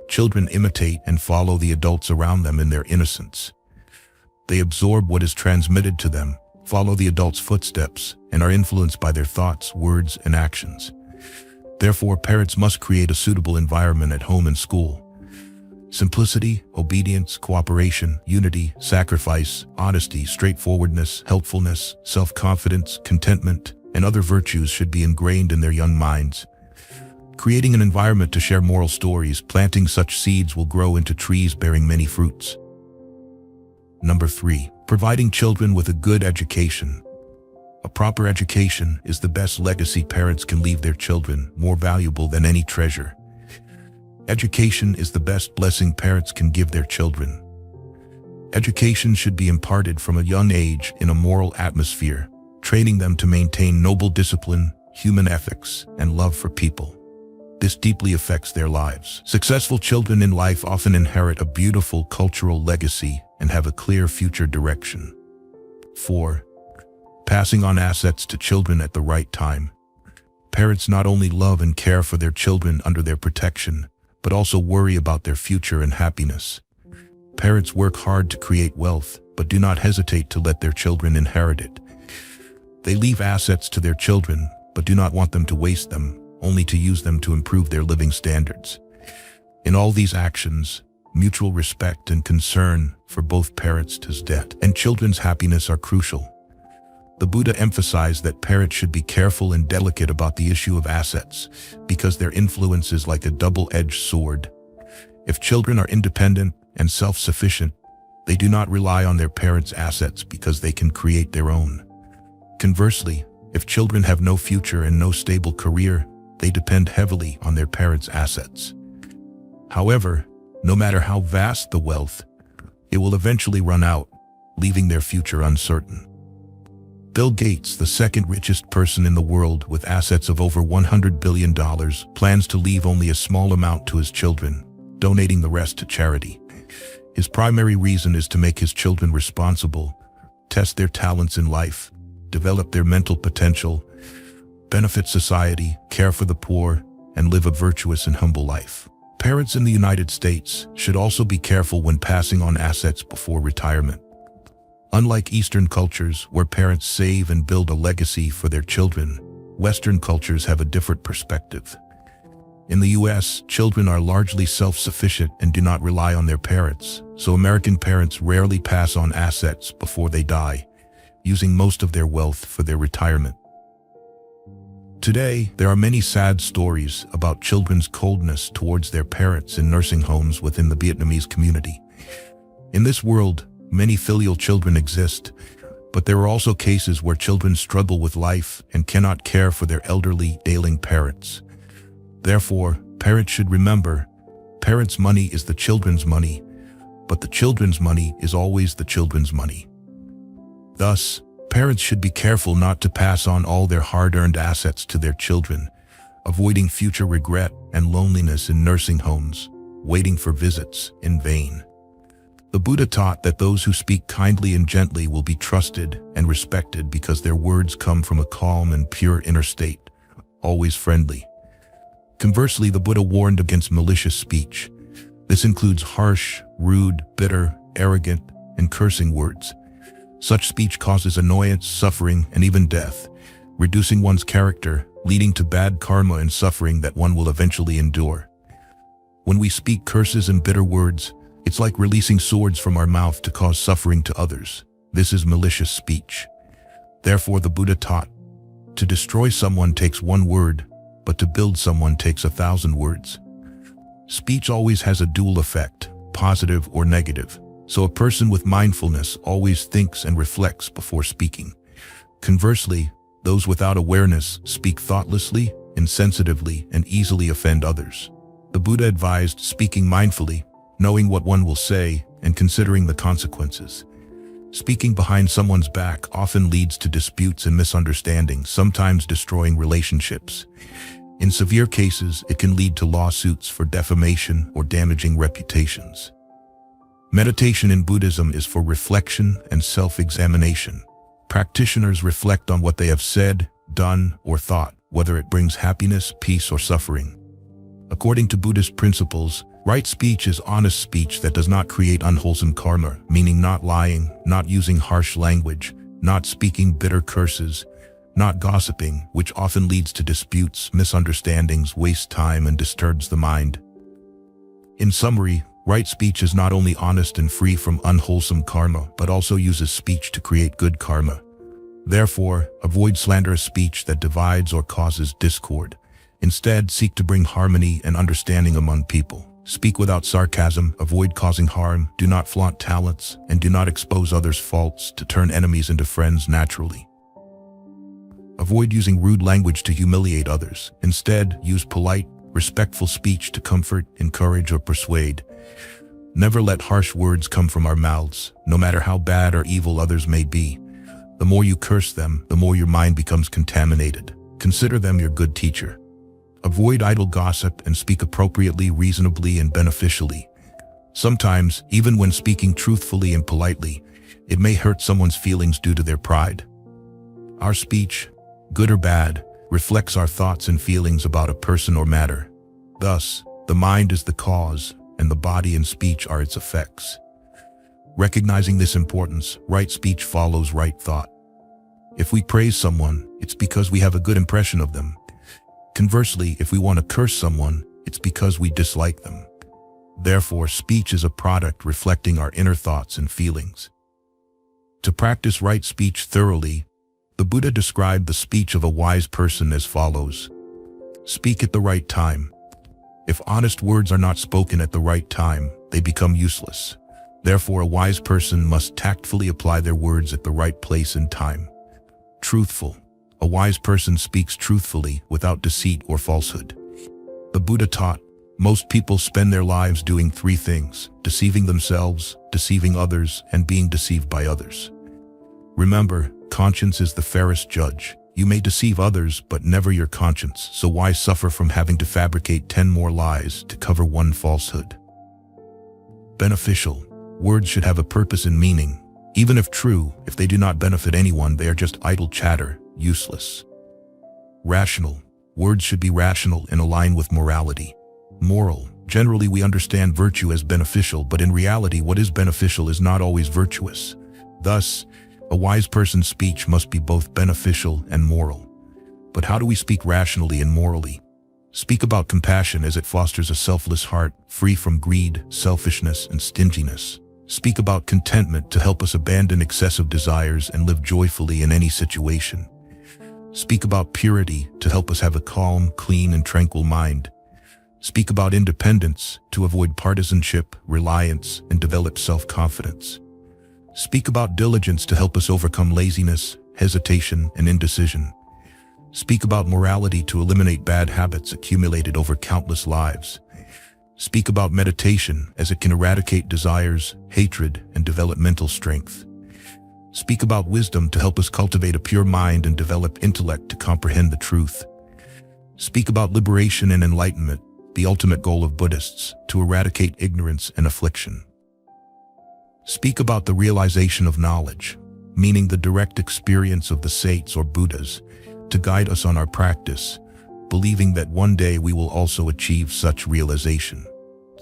Children imitate and follow the adults around them in their innocence. They absorb what is transmitted to them, follow the adults' footsteps, and are influenced by their thoughts, words, and actions. Therefore, parents must create a suitable environment at home and school. Simplicity, obedience, cooperation, unity, sacrifice, honesty, straightforwardness, helpfulness, self-confidence, contentment, and other virtues should be ingrained in their young minds. Creating an environment to share moral stories, planting such seeds will grow into trees bearing many fruits. Number 3. Providing children with a good education. A proper education is the best legacy parents can leave their children, more valuable than any treasure. Education is the best blessing parents can give their children. Education should be imparted from a young age in a moral atmosphere, training them to maintain noble discipline, human ethics, and love for people. This deeply affects their lives. Successful children in life often inherit a beautiful cultural legacy and have a clear future direction. 4. Passing on assets to children at the right time. Parents not only love and care for their children under their protection, but also worry about their future and happiness. Parents work hard to create wealth, but do not hesitate to let their children inherit it. They leave assets to their children, but do not want them to waste them, only to use them to improve their living standards. In all these actions, mutual respect and concern for both parents' debt and children's happiness are crucial. The Buddha emphasized that parents should be careful and delicate about the issue of assets, because their influence is like a double-edged sword. If children are independent and self-sufficient, they do not rely on their parents' assets because they can create their own. Conversely, if children have no future and no stable career, they depend heavily on their parents' assets. However, no matter how vast the wealth, it will eventually run out, leaving their future uncertain. Bill Gates, the second richest person in the world with assets of over $100 billion, plans to leave only a small amount to his children, donating the rest to charity. His primary reason is to make his children responsible, test their talents in life, develop their mental potential, benefit society, care for the poor, and live a virtuous and humble life. Parents in the United States should also be careful when passing on assets before retirement. Unlike Eastern cultures, where parents save and build a legacy for their children, Western cultures have a different perspective. In the US, children are largely self-sufficient and do not rely on their parents, so American parents rarely pass on assets before they die, using most of their wealth for their retirement. Today, there are many sad stories about children's coldness towards their parents in nursing homes within the Vietnamese community. In this world, many filial children exist, but there are also cases where children struggle with life and cannot care for their elderly, ailing parents. Therefore, parents should remember, parents' money is the children's money, but the children's money is always the children's money. Thus, parents should be careful not to pass on all their hard-earned assets to their children, avoiding future regret and loneliness in nursing homes, waiting for visits in vain. The Buddha taught that those who speak kindly and gently will be trusted and respected because their words come from a calm and pure inner state, always friendly. Conversely, the Buddha warned against malicious speech. This includes harsh, rude, bitter, arrogant, and cursing words. Such speech causes annoyance, suffering, and even death, reducing one's character, leading to bad karma and suffering that one will eventually endure. When we speak curses and bitter words, it's like releasing swords from our mouth to cause suffering to others. This is malicious speech. Therefore, the Buddha taught, to destroy someone takes one word, but to build someone takes 1,000 words. Speech always has a dual effect, positive or negative. So a person with mindfulness always thinks and reflects before speaking. Conversely, those without awareness speak thoughtlessly, insensitively, and easily offend others. The Buddha advised speaking mindfully, knowing what one will say, and considering the consequences. Speaking behind someone's back often leads to disputes and misunderstandings, sometimes destroying relationships. In severe cases, it can lead to lawsuits for defamation or damaging reputations. Meditation in Buddhism is for reflection and self-examination. Practitioners reflect on what they have said, done, or thought, whether it brings happiness, peace, or suffering. According to Buddhist principles, right speech is honest speech that does not create unwholesome karma, meaning not lying, not using harsh language, not speaking bitter curses, not gossiping, which often leads to disputes, misunderstandings, wastes time, and disturbs the mind. In summary, right speech is not only honest and free from unwholesome karma, but also uses speech to create good karma. Therefore, avoid slanderous speech that divides or causes discord. Instead, seek to bring harmony and understanding among people. Speak without sarcasm, avoid causing harm, do not flaunt talents, and do not expose others' faults to turn enemies into friends naturally. Avoid using rude language to humiliate others. Instead, use polite, respectful speech to comfort, encourage, or persuade. Never let harsh words come from our mouths, no matter how bad or evil others may be. The more you curse them, the more your mind becomes contaminated. Consider them your good teacher. Avoid idle gossip and speak appropriately, reasonably, and beneficially. Sometimes, even when speaking truthfully and politely, It may hurt someone's feelings due to their pride. Our speech, good or bad, reflects our thoughts and feelings about a person or matter. Thus, the mind is the cause, and the body and speech are its effects. Recognizing this importance, right speech follows right thought. If we praise someone, it's because we have a good impression of them. Conversely, if we want to curse someone, it's because we dislike them. Therefore, speech is a product reflecting our inner thoughts and feelings. To practice right speech thoroughly, the Buddha described the speech of a wise person as follows. Speak at the right time. If honest words are not spoken at the right time, they become useless. Therefore, a wise person must tactfully apply their words at the right place and time. Truthful. A wise person speaks truthfully without deceit or falsehood. The Buddha taught, most people spend their lives doing three things: deceiving themselves, deceiving others, and being deceived by others. Remember, conscience is the fairest judge. You may deceive others, but never your conscience, so why suffer from having to fabricate 10 more lies to cover one falsehood? Beneficial. Words should have a purpose and meaning. Even if true, if they do not benefit anyone, they are just idle chatter, useless. Rational. Words should be rational and align with morality. Moral. Generally, we understand virtue as beneficial, but in reality, what is beneficial is not always virtuous. Thus, a wise person's speech must be both beneficial and moral. But how do we speak rationally and morally? Speak about compassion as it fosters a selfless heart, free from greed, selfishness, and stinginess. Speak about contentment to help us abandon excessive desires and live joyfully in any situation. Speak about purity to help us have a calm, clean, and tranquil mind. Speak about independence to avoid partisanship, reliance, and develop self-confidence. Speak about diligence to help us overcome laziness, hesitation, and indecision. Speak about morality to eliminate bad habits accumulated over countless lives. Speak about meditation as it can eradicate desires, hatred, and develop mental strength. Speak about wisdom to help us cultivate a pure mind and develop intellect to comprehend the truth. Speak about liberation and enlightenment, the ultimate goal of Buddhists, to eradicate ignorance and affliction. Speak about the realization of knowledge, meaning the direct experience of the saints or Buddhas, to guide us on our practice, believing that one day we will also achieve such realization.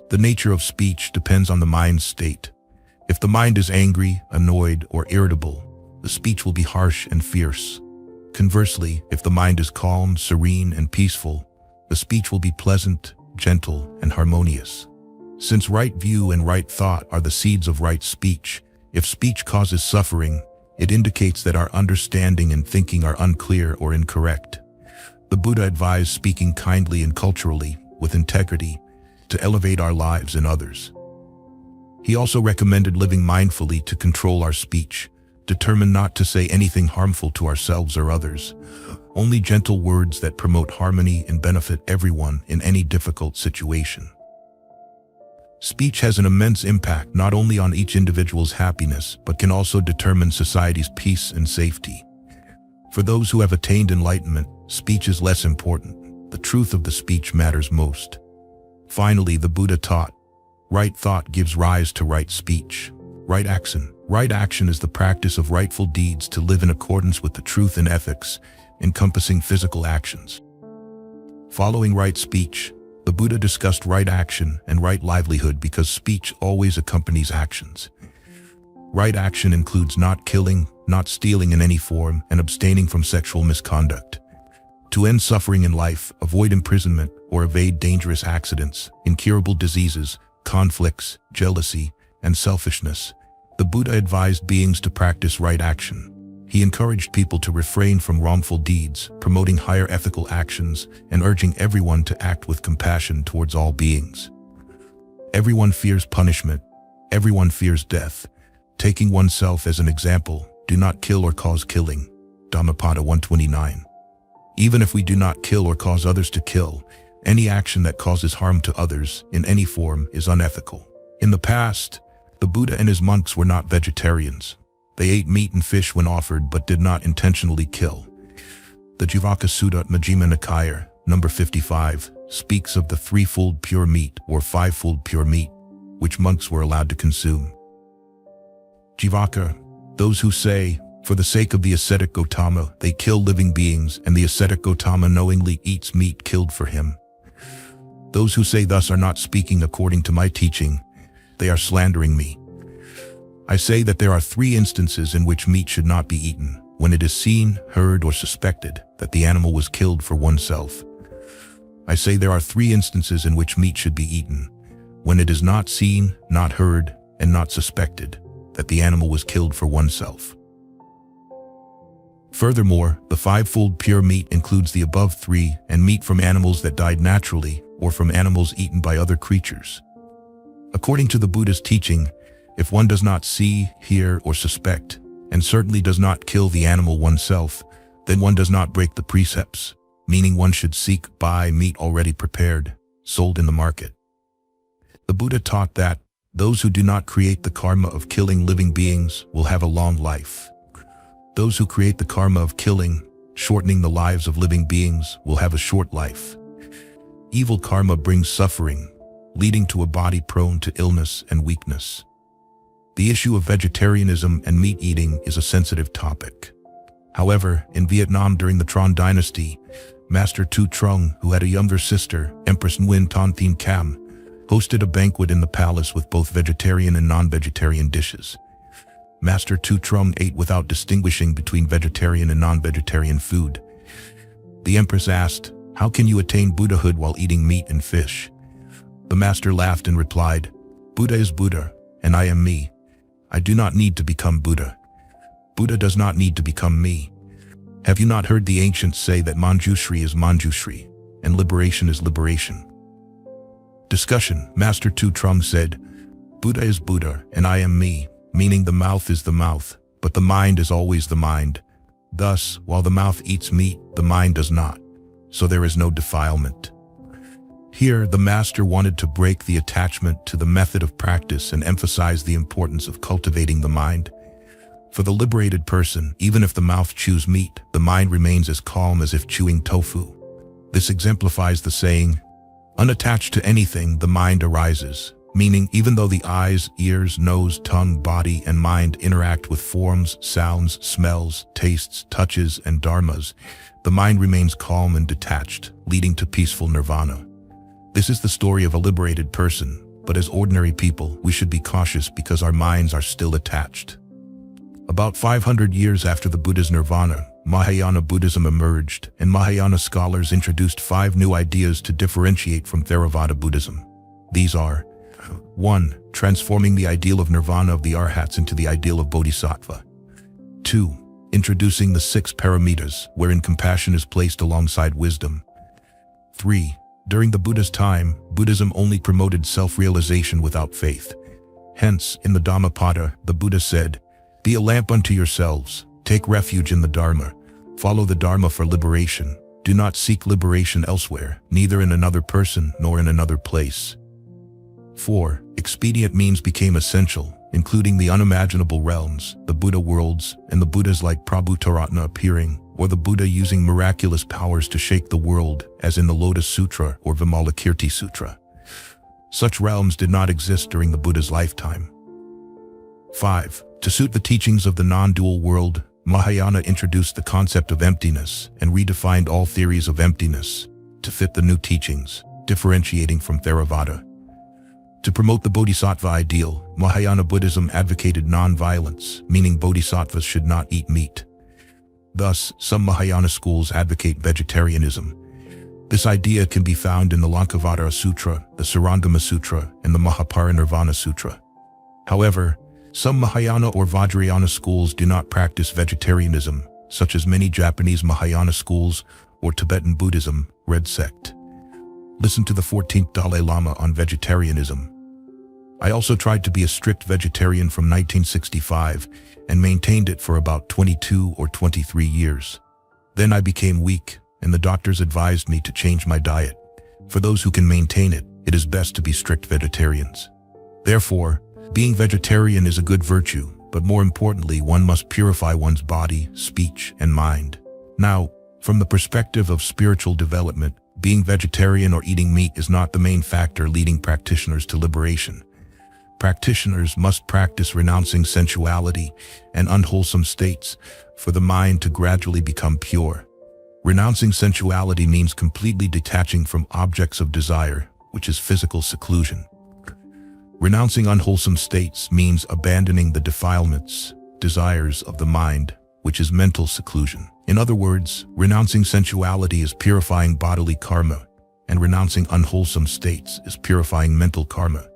The nature of speech depends on the mind's state. If the mind is angry, annoyed, or irritable, the speech will be harsh and fierce. Conversely, if the mind is calm, serene, and peaceful, the speech will be pleasant, gentle, and harmonious. Since right view and right thought are the seeds of right speech, if speech causes suffering, it indicates that our understanding and thinking are unclear or incorrect. The Buddha advised speaking kindly and culturally, with integrity, to elevate our lives and others. He also recommended living mindfully to control our speech, determined not to say anything harmful to ourselves or others, only gentle words that promote harmony and benefit everyone in any difficult situation. Speech has an immense impact not only on each individual's happiness, but can also determine society's peace and safety. For those who have attained enlightenment, speech is less important. The truth of the speech matters most. Finally, the Buddha taught, right thought gives rise to right speech. Right action. Right action is the practice of rightful deeds to live in accordance with the truth and ethics, encompassing physical actions. Following right speech, the Buddha discussed right action and right livelihood because speech always accompanies actions. Right action includes not killing, not stealing in any form, and abstaining from sexual misconduct. To end suffering in life, avoid imprisonment, or evade dangerous accidents, incurable diseases, conflicts, jealousy, and selfishness, the Buddha advised beings to practice right action. He encouraged people to refrain from wrongful deeds, promoting higher ethical actions, and urging everyone to act with compassion towards all beings. Everyone fears punishment. Everyone fears death. Taking oneself as an example, do not kill or cause killing. Dhammapada 129. Even if we do not kill or cause others to kill, any action that causes harm to others in any form is unethical. In the past, the Buddha and his monks were not vegetarians. They ate meat and fish when offered but did not intentionally kill. The Jivaka Sutta Majjhima Nikaya, number 55, speaks of the threefold pure meat or fivefold pure meat, which monks were allowed to consume. Jivaka, Those who say, for the sake of the ascetic Gautama, they kill living beings, and the ascetic Gautama knowingly eats meat killed for him. Those who say thus are not speaking according to my teaching. They are slandering me. I say that there are 3 instances in which meat should not be eaten: when it is seen, heard, or suspected that the animal was killed for oneself. I say there are 3 instances in which meat should be eaten: when it is not seen, not heard, and not suspected that the animal was killed for oneself. Furthermore, the 5-fold pure meat includes the above 3 and meat from animals that died naturally or from animals eaten by other creatures. According to the Buddhist teaching, if one does not see, hear, or suspect, and certainly does not kill the animal oneself, then one does not break the precepts, meaning one should seek buy meat already prepared, sold in the market. The Buddha taught that those who do not create the karma of killing living beings will have a long life. Those who create the karma of killing, shortening the lives of living beings, will have a short life. Evil karma brings suffering, leading to a body prone to illness and weakness. The issue of vegetarianism and meat eating is a sensitive topic. However, in Vietnam during the Tron dynasty, Master Tu Trung, who had a younger sister, Empress Nguyen Ton Thien Cam, hosted a banquet in the palace with both vegetarian and non-vegetarian dishes. Master Tu Trung ate without distinguishing between vegetarian and non-vegetarian food. The Empress asked, "How can you attain Buddhahood while eating meat and fish?" The master laughed and replied, "Buddha is Buddha, and I am me. I do not need to become Buddha. Buddha does not need to become me. Have you not heard the ancients say that Manjushri is Manjushri, and liberation is liberation?" Discussion. Master Tu Trung said, "Buddha is Buddha, and I am me, meaning the mouth is the mouth, but the mind is always the mind. Thus, while the mouth eats meat, the mind does not. So there is no defilement." Here, the master wanted to break the attachment to the method of practice and emphasize the importance of cultivating the mind. For the liberated person, even if the mouth chews meat, the mind remains as calm as if chewing tofu. This exemplifies the saying, "Unattached to anything, the mind arises," meaning even though the eyes, ears, nose, tongue, body, and mind interact with forms, sounds, smells, tastes, touches, and dharmas, the mind remains calm and detached, leading to peaceful nirvana. This is the story of a liberated person, but as ordinary people, we should be cautious because our minds are still attached. About 500 years after the Buddha's nirvana, Mahayana Buddhism emerged, and Mahayana scholars introduced 5 new ideas to differentiate from Theravada Buddhism. These are: 1. Transforming the ideal of nirvana of the arhats into the ideal of bodhisattva. 2. Introducing the 6 paramitas, wherein compassion is placed alongside wisdom. 3. During the Buddha's time, Buddhism only promoted self-realization without faith. Hence, in the Dhammapada, the Buddha said, "Be a lamp unto yourselves, take refuge in the Dharma, follow the Dharma for liberation, do not seek liberation elsewhere, neither in another person nor in another place." 4. Expedient means became essential, including the unimaginable realms, the Buddha worlds, and the Buddhas like Prabhutaratna appearing, or the Buddha using miraculous powers to shake the world, as in the Lotus Sutra or Vimalakirti Sutra. Such realms did not exist during the Buddha's lifetime. 5. To suit the teachings of the non-dual world, Mahayana introduced the concept of emptiness and redefined all theories of emptiness to fit the new teachings, differentiating from Theravada. To promote the bodhisattva ideal, Mahayana Buddhism advocated non-violence, meaning bodhisattvas should not eat meat. Thus, some Mahayana schools advocate vegetarianism. This idea can be found in the Lankavatara Sutra, the Sarangama Sutra, and the Mahaparinirvana Sutra. However, some Mahayana or Vajrayana schools do not practice vegetarianism, such as many Japanese Mahayana schools or Tibetan Buddhism, Red Sect. Listen to the 14th Dalai Lama on vegetarianism. I also tried to be a strict vegetarian from 1965 and maintained it for about 22 or 23 years. Then I became weak, and the doctors advised me to change my diet. For those who can maintain it, it is best to be strict vegetarians. Therefore, being vegetarian is a good virtue, but more importantly, one must purify one's body, speech, and mind. Now, from the perspective of spiritual development, being vegetarian or eating meat is not the main factor leading practitioners to liberation. practitioners must practice renouncing sensuality and unwholesome states for the mind to gradually become pure. Renouncing sensuality means completely detaching from objects of desire, which is physical seclusion. Renouncing unwholesome states means abandoning the defilements, desires of the mind, which is mental seclusion. In other words, renouncing sensuality is purifying bodily karma, and renouncing unwholesome states is purifying mental karma.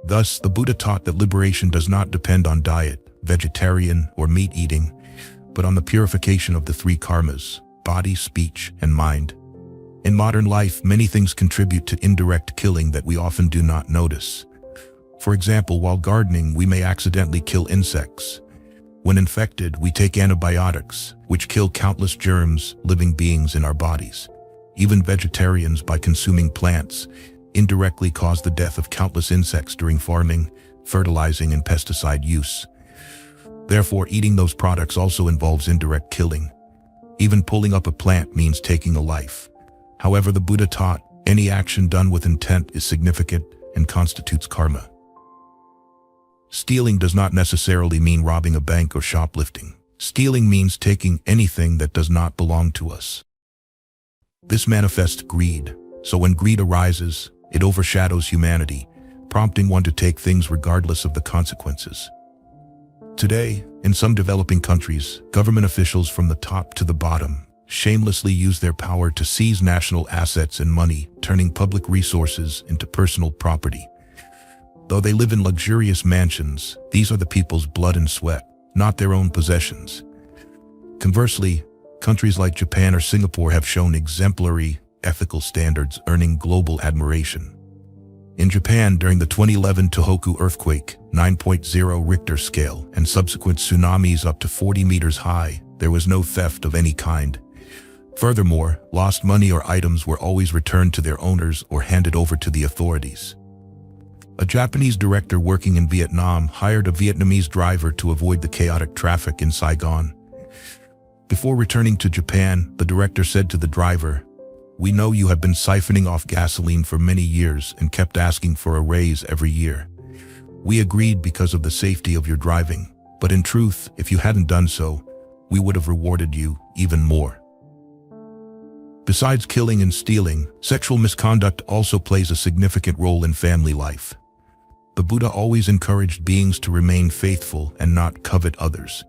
Thus, the Buddha taught that liberation does not depend on diet, vegetarian, or meat eating, but on the purification of the three karmas: body, speech, and mind. In modern life, many things contribute to indirect killing that we often do not notice. For example, while gardening, we may accidentally kill insects. When infected, we take antibiotics, which kill countless germs, living beings in our bodies. Even vegetarians, by consuming plants, indirectly cause the death of countless insects during farming, fertilizing, and pesticide use. Therefore, eating those products also involves indirect killing. Even pulling up a plant means taking a life. However, the Buddha taught any action done with intent is significant and constitutes karma. Stealing does not necessarily mean robbing a bank or shoplifting. Stealing means taking anything that does not belong to us. This manifests greed, so when greed arises, it overshadows humanity, prompting one to take things regardless of the consequences. Today, in some developing countries, government officials from the top to the bottom shamelessly use their power to seize national assets and money, turning public resources into personal property. Though they live in luxurious mansions, these are the people's blood and sweat, not their own possessions. Conversely, countries like Japan or Singapore have shown exemplary ethical standards, earning global admiration. In Japan, during the 2011 Tohoku earthquake, 9.0 Richter scale, and subsequent tsunamis up to 40 meters high, there was no theft of any kind. Furthermore, lost money or items were always returned to their owners or handed over to the authorities. A Japanese director working in Vietnam hired a Vietnamese driver to avoid the chaotic traffic in Saigon. Before returning to Japan, the director said to the driver, "We know you have been siphoning off gasoline for many years and kept asking for a raise every year. We agreed because of the safety of your driving, but in truth, if you hadn't done so, we would have rewarded you even more." Besides killing and stealing, sexual misconduct also plays a significant role in family life. The Buddha always encouraged beings to remain faithful and not covet others.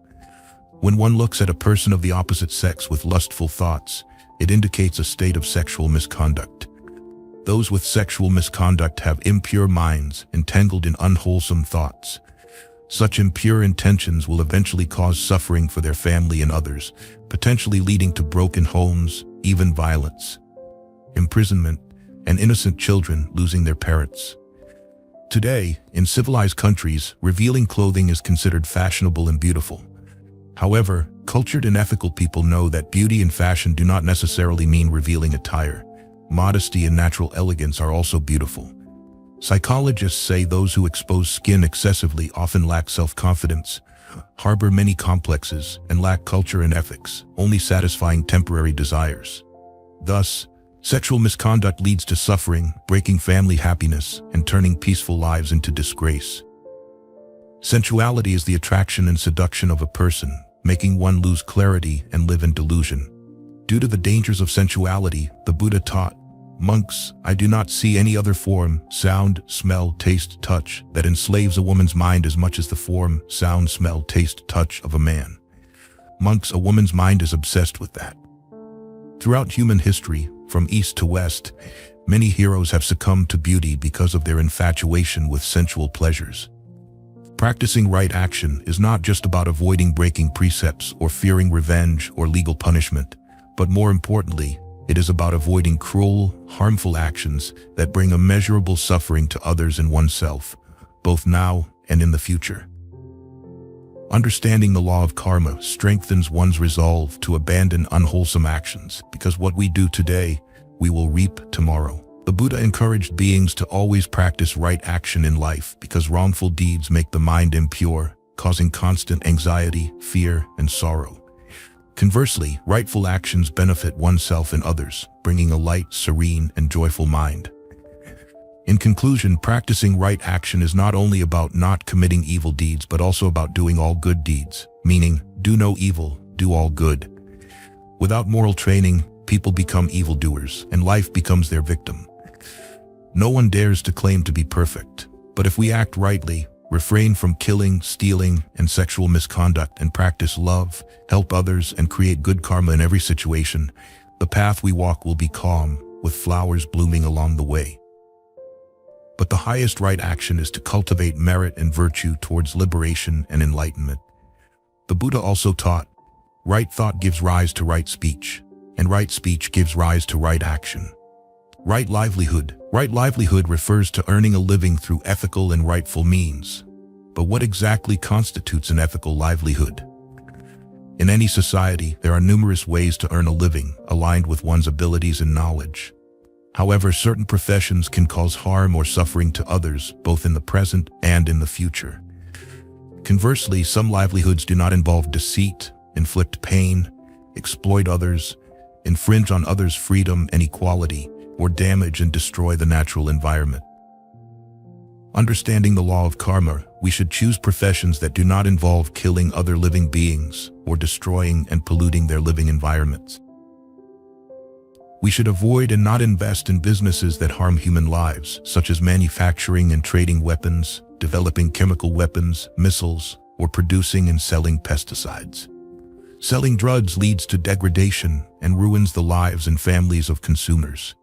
When one looks at a person of the opposite sex with lustful thoughts, it indicates a state of sexual misconduct. Those with sexual misconduct have impure minds entangled in unwholesome thoughts. Such impure intentions will eventually cause suffering for their family and others, potentially leading to broken homes, even violence, imprisonment, and innocent children losing their parents. Today, in civilized countries, revealing clothing is considered fashionable and beautiful. However, cultured and ethical people know that beauty and fashion do not necessarily mean revealing attire. Modesty and natural elegance are also beautiful. Psychologists say those who expose skin excessively often lack self-confidence, harbor many complexes, and lack culture and ethics, only satisfying temporary desires. Thus, sexual misconduct leads to suffering, breaking family happiness, and turning peaceful lives into disgrace. Sensuality is the attraction and seduction of a person, making one lose clarity and live in delusion. Due to the dangers of sensuality, the Buddha taught, "Monks, I do not see any other form, sound, smell, taste, touch, that enslaves a woman's mind as much as the form, sound, smell, taste, touch of a man. Monks, a woman's mind is obsessed with that." Throughout human history, from east to west, many heroes have succumbed to beauty because of their infatuation with sensual pleasures. Practicing right action is not just about avoiding breaking precepts or fearing revenge or legal punishment, but more importantly, it is about avoiding cruel, harmful actions that bring immeasurable suffering to others and oneself, both now and in the future. Understanding the law of karma strengthens one's resolve to abandon unwholesome actions, because what we do today, we will reap tomorrow. The Buddha encouraged beings to always practice right action in life because wrongful deeds make the mind impure, causing constant anxiety, fear, and sorrow. Conversely, rightful actions benefit oneself and others, bringing a light, serene, and joyful mind. In conclusion, practicing right action is not only about not committing evil deeds, but also about doing all good deeds, meaning do no evil, do all good. Without moral training, people become evildoers, and life becomes their victim. No one dares to claim to be perfect, but if we act rightly, refrain from killing, stealing, and sexual misconduct, and practice love, help others, and create good karma in every situation, the path we walk will be calm, with flowers blooming along the way. But the highest right action is to cultivate merit and virtue towards liberation and enlightenment. The Buddha also taught, right thought gives rise to right speech, and right speech gives rise to right action. Right livelihood. Right livelihood refers to earning a living through ethical and rightful means. But what exactly constitutes an ethical livelihood? In any society, there are numerous ways to earn a living, aligned with one's abilities and knowledge. However, certain professions can cause harm or suffering to others, both in the present and in the future. Conversely, some livelihoods do not involve deceit, inflict pain, exploit others, infringe on others' freedom and equality, or damage and destroy the natural environment. Understanding the law of karma, we should choose professions that do not involve killing other living beings or destroying and polluting their living environments. We should avoid and not invest in businesses that harm human lives, such as manufacturing and trading weapons, developing chemical weapons, missiles, or producing and selling pesticides. Selling drugs leads to degradation and ruins the lives and families of consumers.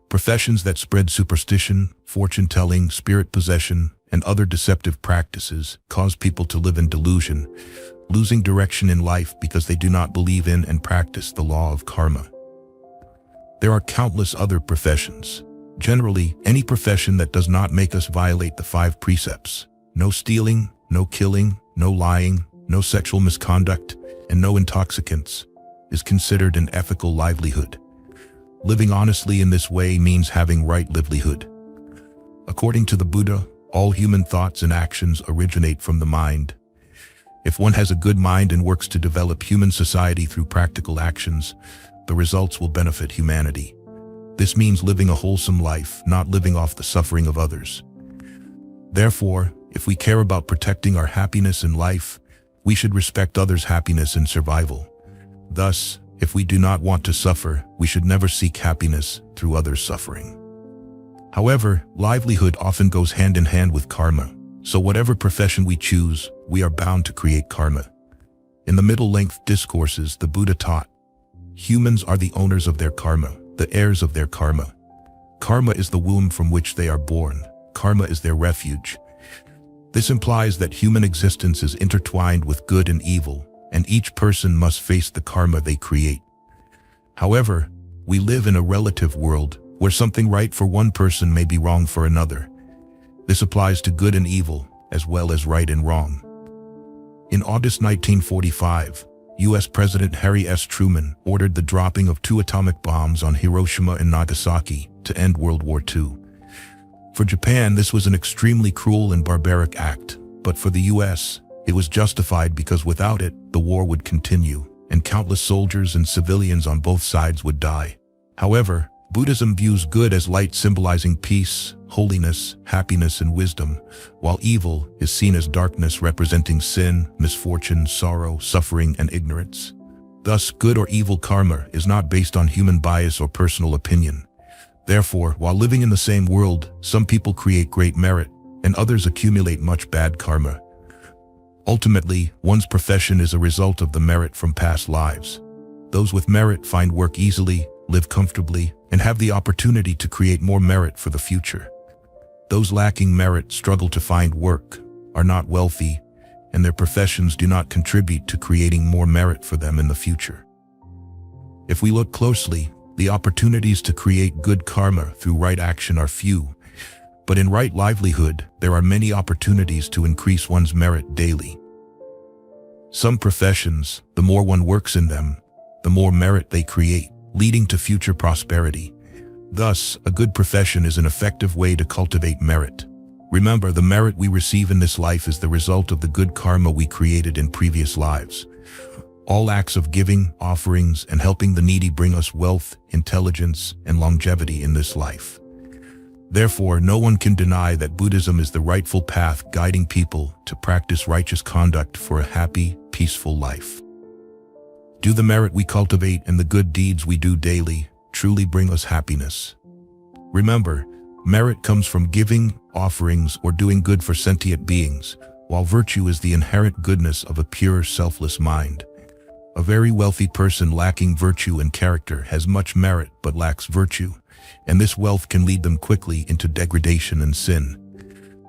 Professions that spread superstition, fortune-telling, spirit possession, and other deceptive practices cause people to live in delusion, losing direction in life because they do not believe in and practice the law of karma. There are countless other professions. Generally, any profession that does not make us violate the 5 precepts, no stealing, no killing, no lying, no sexual misconduct, and no intoxicants, is considered an ethical livelihood. Living honestly in this way means having right livelihood. According to the Buddha, all human thoughts and actions originate from the mind. If one has a good mind and works to develop human society through practical actions, the results will benefit humanity. This means living a wholesome life, not living off the suffering of others. Therefore, if we care about protecting our happiness in life, we should respect others' happiness and survival. Thus, if we do not want to suffer, we should never seek happiness through others' suffering. However, livelihood often goes hand in hand with karma, so whatever profession we choose, we are bound to create karma. In the middle-length discourses, the Buddha taught, humans are the owners of their karma, the heirs of their karma. Karma is the womb from which they are born. Karma is their refuge. This implies that human existence is intertwined with good and evil, and each person must face the karma they create. However, we live in a relative world where something right for one person may be wrong for another. This applies to good and evil, as well as right and wrong. In August 1945, U.S. President Harry S. Truman ordered the dropping of 2 atomic bombs on Hiroshima and Nagasaki to end World War II. For Japan, this was an extremely cruel and barbaric act, but for the U.S., it was justified because without it, the war would continue, and countless soldiers and civilians on both sides would die. However, Buddhism views good as light symbolizing peace, holiness, happiness, and wisdom, while evil is seen as darkness representing sin, misfortune, sorrow, suffering, and ignorance. Thus, good or evil karma is not based on human bias or personal opinion. Therefore, while living in the same world, some people create great merit, and others accumulate much bad karma. Ultimately, one's profession is a result of the merit from past lives. Those with merit find work easily, live comfortably, and have the opportunity to create more merit for the future. Those lacking merit struggle to find work, are not wealthy, and their professions do not contribute to creating more merit for them in the future. If we look closely, the opportunities to create good karma through right action are few, but in right livelihood, there are many opportunities to increase one's merit daily. Some professions, the more one works in them, the more merit they create, leading to future prosperity. Thus, a good profession is an effective way to cultivate merit. Remember, the merit we receive in this life is the result of the good karma we created in previous lives. All acts of giving, offerings, and helping the needy bring us wealth, intelligence, and longevity in this life. Therefore, no one can deny that Buddhism is the rightful path guiding people to practice righteous conduct for a happy, peaceful life. Do the merit we cultivate and the good deeds we do daily truly bring us happiness? Remember, merit comes from giving, offerings, or doing good for sentient beings, while virtue is the inherent goodness of a pure, selfless mind. A very wealthy person lacking virtue and character has much merit but lacks virtue, and this wealth can lead them quickly into degradation and sin.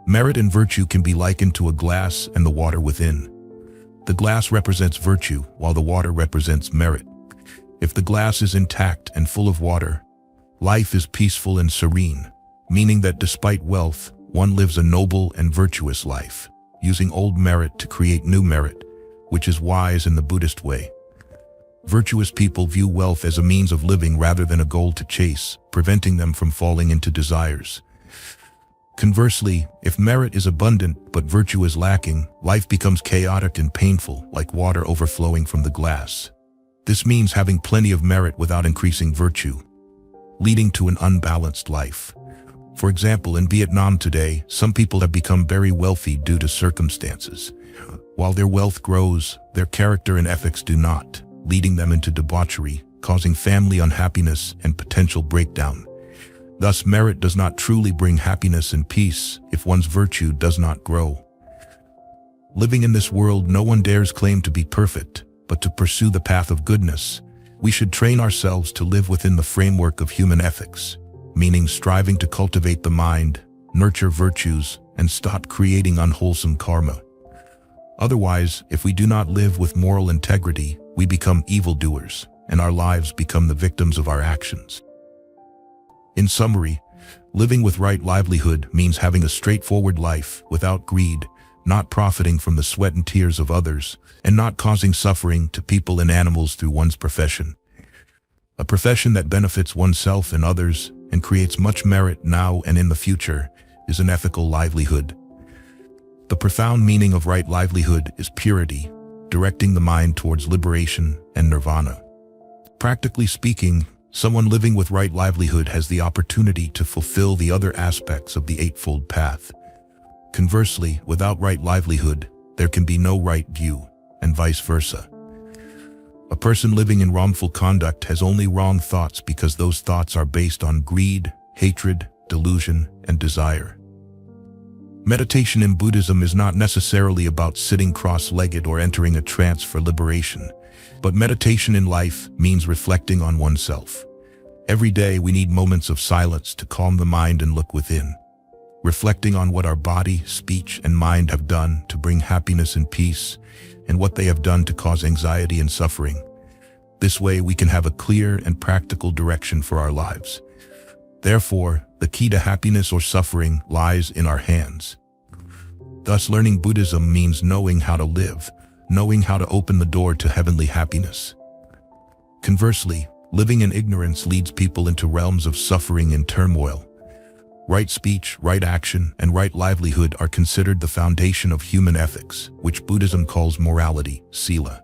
Merit and virtue can be likened to a glass and the water within. The glass represents virtue, while the water represents merit. If the glass is intact and full of water, life is peaceful and serene, meaning that despite wealth, one lives a noble and virtuous life, using old merit to create new merit, which is wise in the Buddhist way. Virtuous people view wealth as a means of living rather than a goal to chase, preventing them from falling into desires. Conversely, if merit is abundant but virtue is lacking, life becomes chaotic and painful, like water overflowing from the glass. This means having plenty of merit without increasing virtue, leading to an unbalanced life. For example, in Vietnam today, some people have become very wealthy due to circumstances. While their wealth grows, their character and ethics do not, leading them into debauchery, causing family unhappiness and potential breakdown. Thus, merit does not truly bring happiness and peace if one's virtue does not grow. Living in this world, no one dares claim to be perfect, but to pursue the path of goodness, we should train ourselves to live within the framework of human ethics, meaning striving to cultivate the mind, nurture virtues, and stop creating unwholesome karma. Otherwise, if we do not live with moral integrity, we become evildoers, and our lives become the victims of our actions. In summary, living with right livelihood means having a straightforward life without greed, not profiting from the sweat and tears of others, and not causing suffering to people and animals through one's profession. A profession that benefits oneself and others and creates much merit now and in the future is an ethical livelihood. The profound meaning of right livelihood is purity, directing the mind towards liberation and nirvana. Practically speaking, someone living with right livelihood has the opportunity to fulfill the other aspects of the Eightfold Path. Conversely, without right livelihood, there can be no right view, and vice versa. A person living in wrongful conduct has only wrong thoughts because those thoughts are based on greed, hatred, delusion, and desire. Meditation in Buddhism is not necessarily about sitting cross-legged or entering a trance for liberation, but meditation in life means reflecting on oneself. Every day we need moments of silence to calm the mind and look within, reflecting on what our body, speech, and mind have done to bring happiness and peace, and what they have done to cause anxiety and suffering. This way we can have a clear and practical direction for our lives. Therefore, the key to happiness or suffering lies in our hands. Thus, learning Buddhism means knowing how to live, knowing how to open the door to heavenly happiness. Conversely, living in ignorance leads people into realms of suffering and turmoil. Right speech, right action, and right livelihood are considered the foundation of human ethics, which Buddhism calls morality, sila.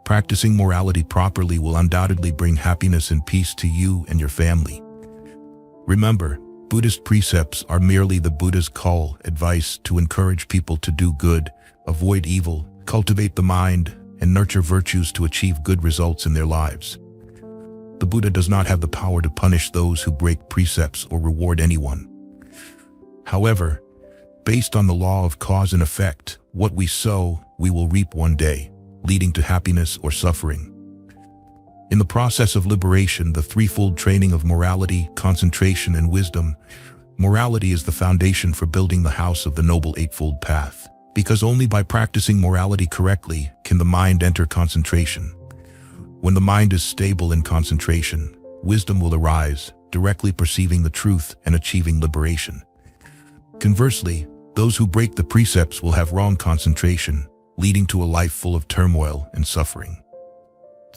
Practicing morality properly will undoubtedly bring happiness and peace to you and your family. Remember, Buddhist precepts are merely the Buddha's call, advice to encourage people to do good, avoid evil, cultivate the mind, and nurture virtues to achieve good results in their lives. The Buddha does not have the power to punish those who break precepts or reward anyone. However, based on the law of cause and effect, what we sow, we will reap one day, leading to happiness or suffering. In the process of liberation, the threefold training of morality, concentration, and wisdom, morality is the foundation for building the house of the Noble Eightfold Path, because only by practicing morality correctly can the mind enter concentration. When the mind is stable in concentration, wisdom will arise, directly perceiving the truth and achieving liberation. Conversely, those who break the precepts will have wrong concentration, leading to a life full of turmoil and suffering.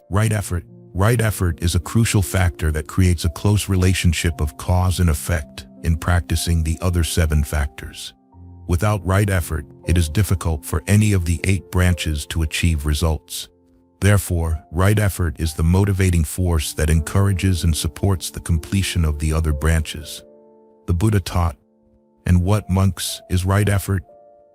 Right effort. Right effort is a crucial factor that creates a close relationship of cause and effect in practicing the other 7 factors. Without right effort, it is difficult for any of the 8 branches to achieve results. Therefore, right effort is the motivating force that encourages and supports the completion of the other branches. the Buddha taught. And what, monks, is right effort?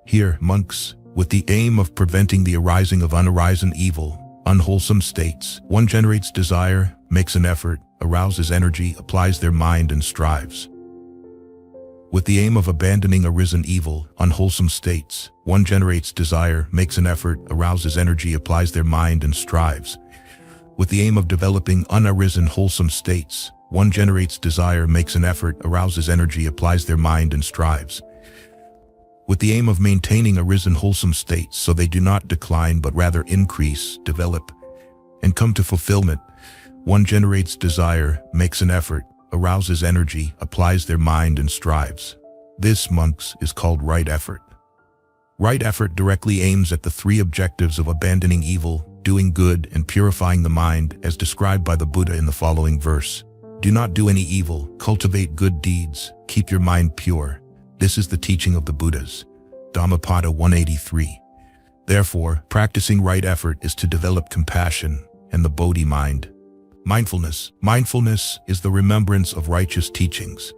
Here, monks, with the aim of preventing the arising of unarisen evil, unwholesome states, one generates desire, makes an effort, arouses energy, applies their mind and strives. With the aim of abandoning arisen evil, unwholesome states, one generates desire, makes an effort, arouses energy, applies their mind and strives. With the aim of developing unarisen wholesome states, one generates desire, makes an effort, arouses energy, applies their mind and strives. With the aim of maintaining arisen wholesome states so they do not decline but rather increase, develop, and come to fulfillment, one generates desire, makes an effort, arouses energy, applies their mind and strives. This, monks, is called right effort. Right effort directly aims at the three objectives of abandoning evil, doing good, and purifying the mind, as described by the Buddha in the following verse. Do not do any evil, cultivate good deeds, keep your mind pure. This is the teaching of the Buddhas. Dhammapada 183. Therefore, practicing right effort is to develop compassion and the Bodhi mind. Mindfulness. Mindfulness is the remembrance of righteous teachings.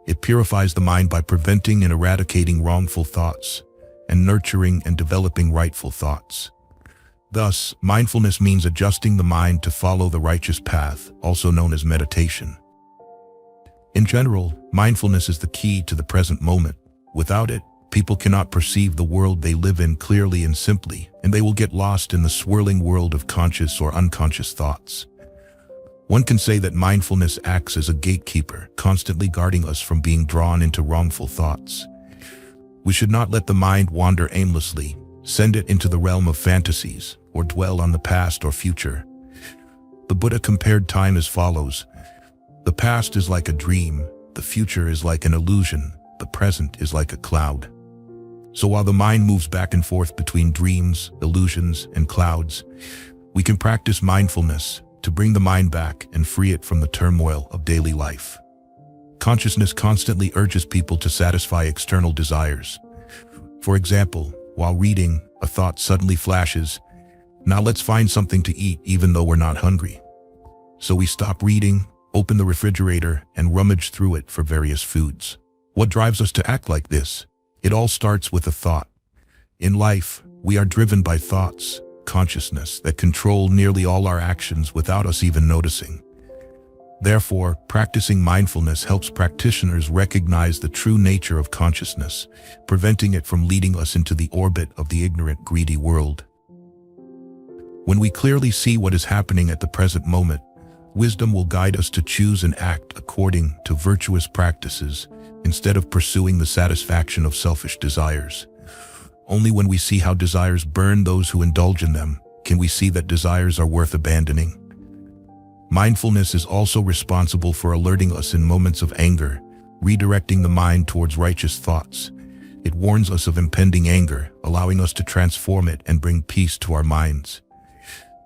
It purifies the mind by preventing and eradicating wrongful thoughts and nurturing and developing rightful thoughts. Thus, mindfulness means adjusting the mind to follow the righteous path, also known as meditation. In general, mindfulness is the key to the present moment. Without it, people cannot perceive the world they live in clearly and simply, and they will get lost in the swirling world of conscious or unconscious thoughts. One can say that mindfulness acts as a gatekeeper, constantly guarding us from being drawn into wrongful thoughts. We should not let the mind wander aimlessly, send it into the realm of fantasies, or dwell on the past or future. The Buddha compared time as follows. The past is like a dream, the future is like an illusion, the present is like a cloud. So while the mind moves back and forth between dreams, illusions, and clouds, we can practice mindfulness to bring the mind back and free it from the turmoil of daily life. Consciousness constantly urges people to satisfy external desires. For example, while reading, a thought suddenly flashes, now let's find something to eat even though we're not hungry. So we stop reading, open the refrigerator, and rummage through it for various foods. What drives us to act like this? It all starts with a thought. In life, we are driven by thoughts, consciousness that control nearly all our actions without us even noticing. Therefore, practicing mindfulness helps practitioners recognize the true nature of consciousness, preventing it from leading us into the orbit of the ignorant, greedy world. When we clearly see what is happening at the present moment, wisdom will guide us to choose and act according to virtuous practices instead of pursuing the satisfaction of selfish desires. Only when we see how desires burn those who indulge in them can we see that desires are worth abandoning. Mindfulness is also responsible for alerting us in moments of anger, redirecting the mind towards righteous thoughts. It warns us of impending anger, allowing us to transform it and bring peace to our minds.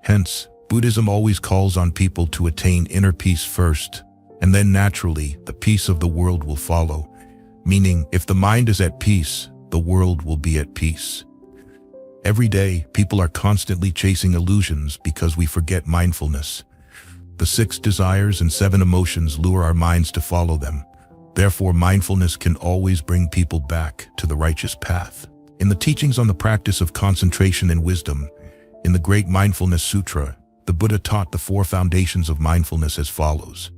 Hence, Buddhism always calls on people to attain inner peace first, and then naturally, the peace of the world will follow. Meaning, if the mind is at peace, the world will be at peace. Every day, people are constantly chasing illusions because we forget mindfulness. The 6 desires and 7 emotions lure our minds to follow them. Therefore, mindfulness can always bring people back to the righteous path. In the teachings on the practice of concentration and wisdom, in the Great Mindfulness Sutra, the Buddha taught the 4 foundations of mindfulness as follows.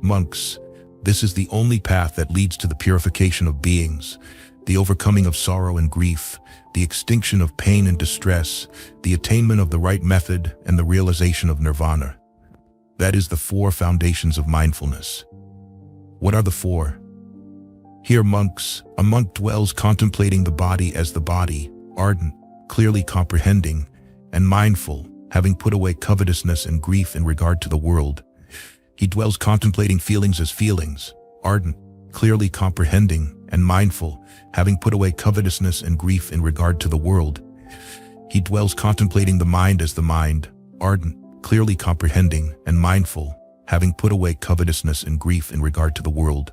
Monks, this is the only path that leads to the purification of beings, the overcoming of sorrow and grief, the extinction of pain and distress, the attainment of the right method, and the realization of Nirvana. That is the 4 foundations of mindfulness. What are the 4? Here, monks, a monk dwells contemplating the body as the body, ardent, clearly comprehending, and mindful, having put away covetousness and grief in regard to the world. He dwells contemplating feelings as feelings, ardent, clearly comprehending, and mindful, having put away covetousness and grief in regard to the world. He dwells contemplating the mind as the mind, ardent, clearly comprehending, and mindful, having put away covetousness and grief in regard to the world.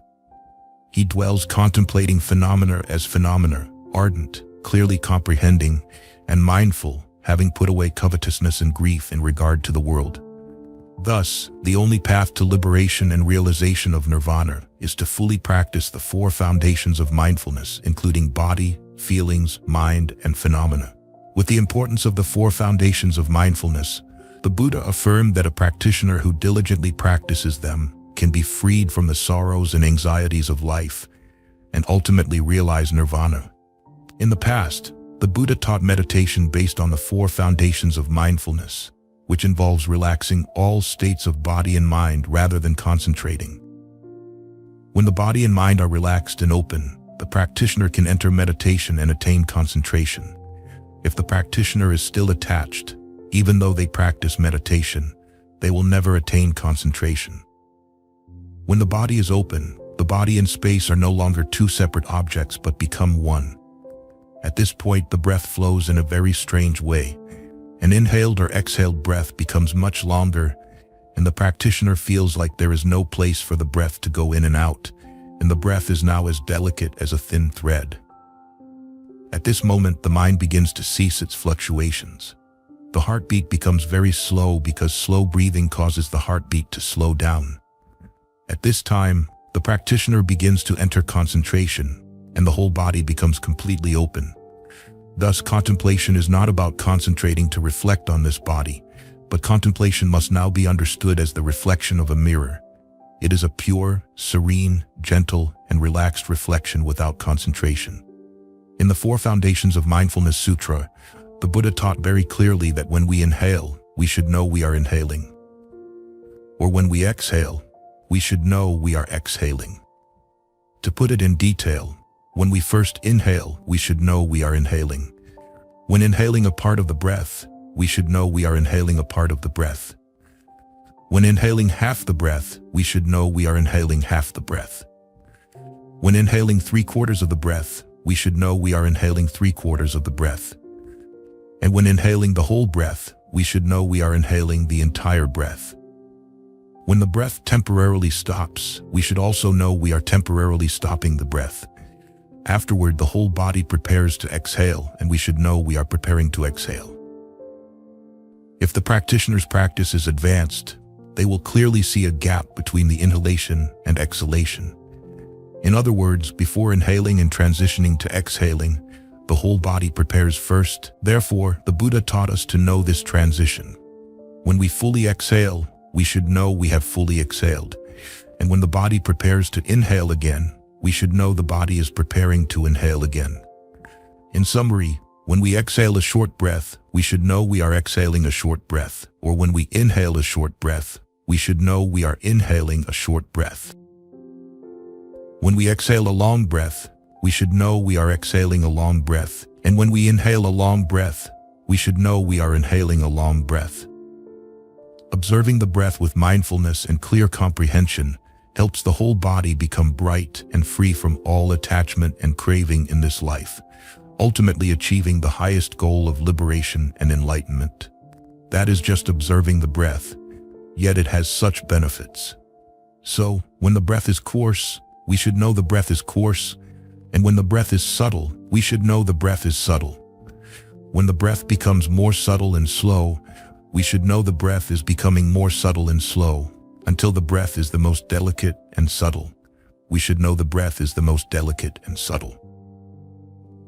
He dwells contemplating phenomena as phenomena, ardent, clearly comprehending, and mindful, having put away covetousness and grief in regard to the world. Thus, the only path to liberation and realization of nirvana is to fully practice the four foundations of mindfulness, including body, feelings, mind, and phenomena. With the importance of the four foundations of mindfulness, the Buddha affirmed that a practitioner who diligently practices them can be freed from the sorrows and anxieties of life and ultimately realize nirvana. In the past, the Buddha taught meditation based on the four foundations of mindfulness, which involves relaxing all states of body and mind rather than concentrating. When the body and mind are relaxed and open, the practitioner can enter meditation and attain concentration. If the practitioner is still attached, even though they practice meditation, they will never attain concentration. When the body is open, the body and space are no longer two separate objects but become one. At this point, the breath flows in a very strange way. An inhaled or exhaled breath becomes much longer, and the practitioner feels like there is no place for the breath to go in and out, and the breath is now as delicate as a thin thread. At this moment, the mind begins to cease its fluctuations. The heartbeat becomes very slow because slow breathing causes the heartbeat to slow down. At this time, the practitioner begins to enter concentration, and the whole body becomes completely open. Thus, contemplation is not about concentrating to reflect on this body, but contemplation must now be understood as the reflection of a mirror. It is a pure, serene, gentle, and relaxed reflection without concentration. In the Four Foundations of Mindfulness Sutra, the Buddha taught very clearly that when we inhale, we should know we are inhaling. Or when we exhale, we should know we are exhaling. To put it in detail, when we first inhale, we should know we are inhaling. When inhaling a part of the breath, we should know we are inhaling a part of the breath. When inhaling half the breath, we should know we are inhaling half the breath. When inhaling 3/4 of the breath, we should know we are inhaling 3/4 of the breath. And when inhaling the whole breath, we should know we are inhaling the entire breath. When the breath temporarily stops, we should also know we are temporarily stopping the breath. Afterward, the whole body prepares to exhale, and we should know we are preparing to exhale. If the practitioner's practice is advanced, they will clearly see a gap between the inhalation and exhalation. In other words, before inhaling and transitioning to exhaling, the whole body prepares first. Therefore, the Buddha taught us to know this transition. When we fully exhale, we should know we have fully exhaled. And when the body prepares to inhale again, we should know the body is preparing to inhale again. In summary, when we exhale a short breath, we should know we are exhaling a short breath. Or when we inhale a short breath, we should know we are inhaling a short breath. When we exhale a long breath, we should know we are exhaling a long breath. And when we inhale a long breath, we should know we are inhaling a long breath. Observing the breath with mindfulness and clear comprehension helps the whole body become bright and free from all attachment and craving in this life, ultimately achieving the highest goal of liberation and enlightenment. That is just observing the breath, yet it has such benefits. So, when the breath is coarse, we should know the breath is coarse, and when the breath is subtle, we should know the breath is subtle. When the breath becomes more subtle and slow, we should know the breath is becoming more subtle and slow, until the breath is the most delicate and subtle. We should know the breath is the most delicate and subtle.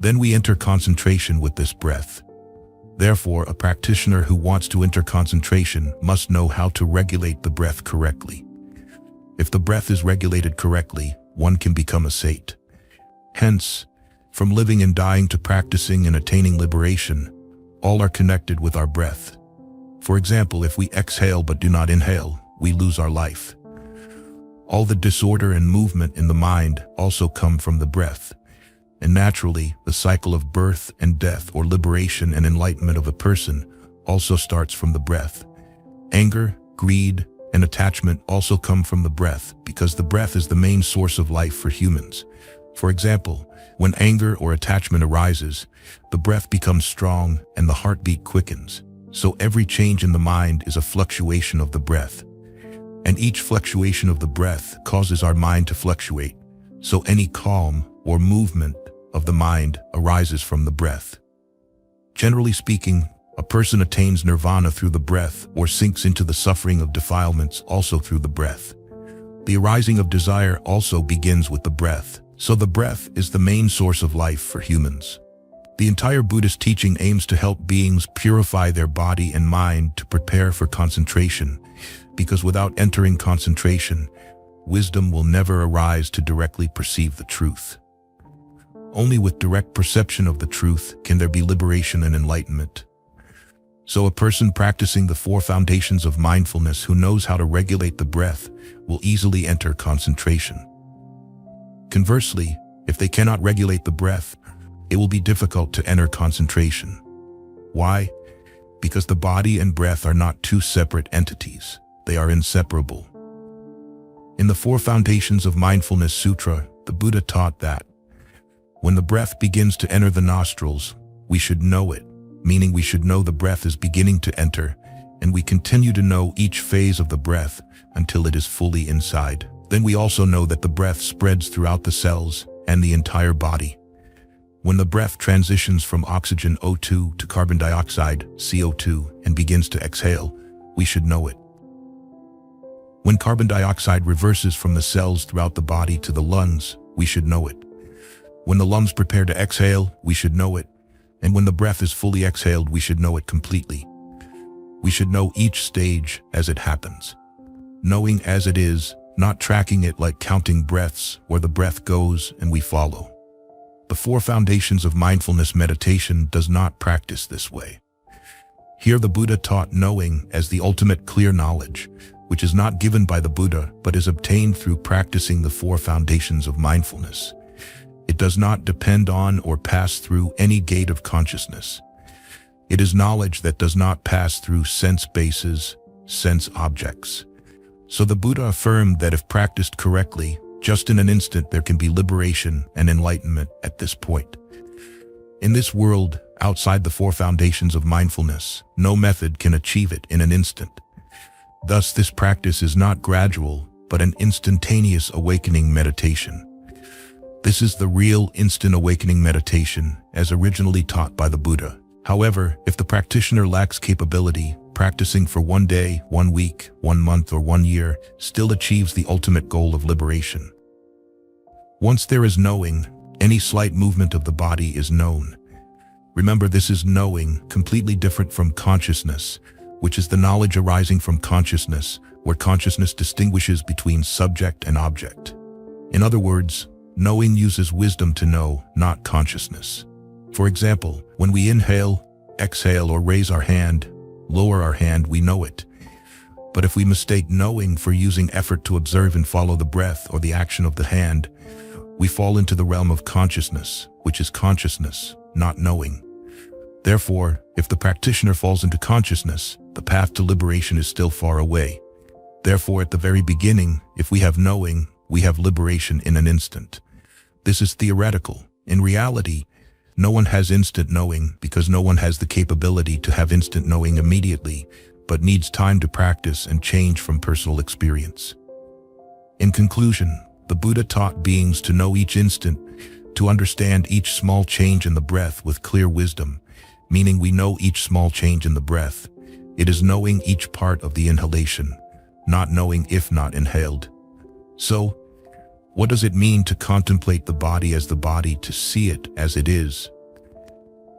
Then we enter concentration with this breath. Therefore, a practitioner who wants to enter concentration must know how to regulate the breath correctly. If the breath is regulated correctly, one can become a sate. Hence, from living and dying to practicing and attaining liberation, all are connected with our breath. For example, if we exhale but do not inhale, we lose our life. All the disorder and movement in the mind also come from the breath. And naturally, the cycle of birth and death or liberation and enlightenment of a person also starts from the breath. Anger, greed, and attachment also come from the breath because the breath is the main source of life for humans. For example, when anger or attachment arises, the breath becomes strong and the heartbeat quickens. So every change in the mind is a fluctuation of the breath. And each fluctuation of the breath causes our mind to fluctuate. So any calm or movement of the mind arises from the breath. Generally speaking, A person attains nirvana through the breath or sinks into the suffering of defilements also through the breath. The arising of desire also begins with the breath, so the breath is the main source of life for humans. The entire Buddhist teaching aims to help beings purify their body and mind to prepare for concentration, because without entering concentration, wisdom will never arise to directly perceive the truth. Only with direct perception of the truth can there be liberation and enlightenment. So a person practicing the 4 foundations of mindfulness who knows how to regulate the breath will easily enter concentration. Conversely, if they cannot regulate the breath, it will be difficult to enter concentration. Why? Because the body and breath are not 2 separate entities. They are inseparable. In the 4 Foundations of Mindfulness Sutra, the Buddha taught that when the breath begins to enter the nostrils, we should know it, meaning we should know the breath is beginning to enter, and we continue to know each phase of the breath until it is fully inside. Then we also know that the breath spreads throughout the cells and the entire body. When the breath transitions from oxygen O2 to carbon dioxide CO2 and begins to exhale, we should know it. When carbon dioxide reverses from the cells throughout the body to the lungs, we should know it. When the lungs prepare to exhale, we should know it. And when the breath is fully exhaled, we should know it completely. We should know each stage as it happens. Knowing as it is, not tracking it like counting breaths where the breath goes and we follow. The 4 Foundations of Mindfulness meditation does not practice this way. Here the Buddha taught knowing as the ultimate clear knowledge, which is not given by the Buddha but is obtained through practicing the 4 Foundations of Mindfulness. It does not depend on or pass through any gate of consciousness. It is knowledge that does not pass through sense bases, sense objects. So the Buddha affirmed that if practiced correctly, just in an instant there can be liberation and enlightenment at this point. In this world, outside the 4 Foundations of Mindfulness, no method can achieve it in an instant. Thus, this practice is not gradual, but an instantaneous awakening meditation. This is the real instant awakening meditation, as originally taught by the Buddha. However, if the practitioner lacks capability, practicing for 1 day, 1 week, 1 month, or 1 year still achieves the ultimate goal of liberation. Once there is knowing, any slight movement of the body is known. Remember, this is knowing, completely different from consciousness, which is the knowledge arising from consciousness, where consciousness distinguishes between subject and object. In other words, knowing uses wisdom to know, not consciousness. For example, when we inhale, exhale, or raise our hand, lower our hand, we know it. But if we mistake knowing for using effort to observe and follow the breath or the action of the hand, we fall into the realm of consciousness, which is consciousness, not knowing. Therefore, if the practitioner falls into consciousness, the path to liberation is still far away. Therefore, at the very beginning, if we have knowing, we have liberation in an instant. This is theoretical. In reality, no one has instant knowing because no one has the capability to have instant knowing immediately, but needs time to practice and change from personal experience. In conclusion, the Buddha taught beings to know each instant, to understand each small change in the breath with clear wisdom, meaning we know each small change in the breath. It is knowing each part of the inhalation, not knowing if not inhaled. So, what does it mean to contemplate the body as the body, to see it as it is?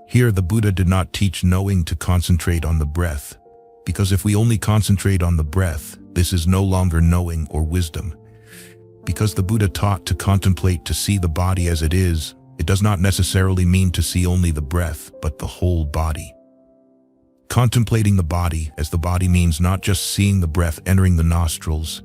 Here the Buddha did not teach knowing to concentrate on the breath, because if we only concentrate on the breath, this is no longer knowing or wisdom. Because the Buddha taught to contemplate, to see the body as it is, it does not necessarily mean to see only the breath, but the whole body. Contemplating the body as the body means not just seeing the breath entering the nostrils,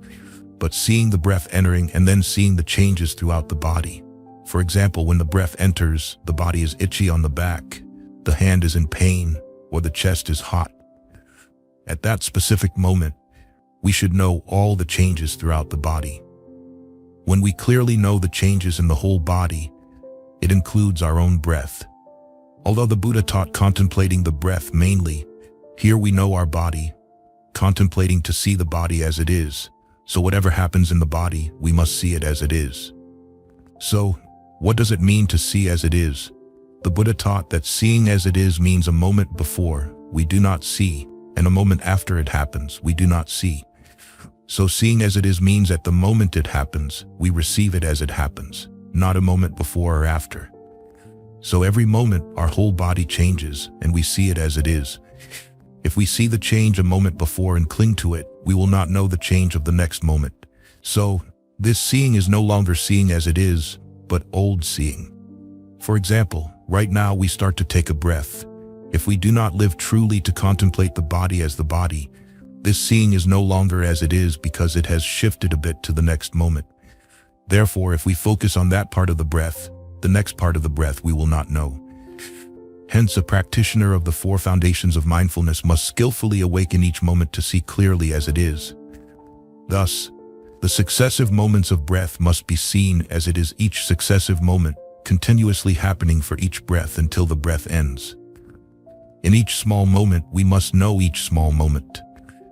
but seeing the breath entering and then seeing the changes throughout the body. For example, when the breath enters, the body is itchy on the back, the hand is in pain, or the chest is hot. At that specific moment, we should know all the changes throughout the body. When we clearly know the changes in the whole body, it includes our own breath. Although the Buddha taught contemplating the breath mainly, here we know our body, contemplating to see the body as it is. So whatever happens in the body, we must see it as it is. So, what does it mean to see as it is? The Buddha taught that seeing as it is means a moment before, we do not see, and a moment after it happens, we do not see. So seeing as it is means at the moment it happens, we receive it as it happens, not a moment before or after. So every moment our whole body changes and we see it as it is. If we see the change a moment before and cling to it, we will not know the change of the next moment. So this seeing is no longer seeing as it is, but old seeing. For example, right now we start to take a breath. If we do not live truly to contemplate the body as the body, this seeing is no longer as it is because it has shifted a bit to the next moment. Therefore, if we focus on that part of the breath, the next part of the breath we will not know. Hence, a practitioner of the 4 foundations of mindfulness must skillfully awaken each moment to see clearly as it is. Thus, the successive moments of breath must be seen as it is, each successive moment continuously happening for each breath until the breath ends. In each small moment, we must know each small moment.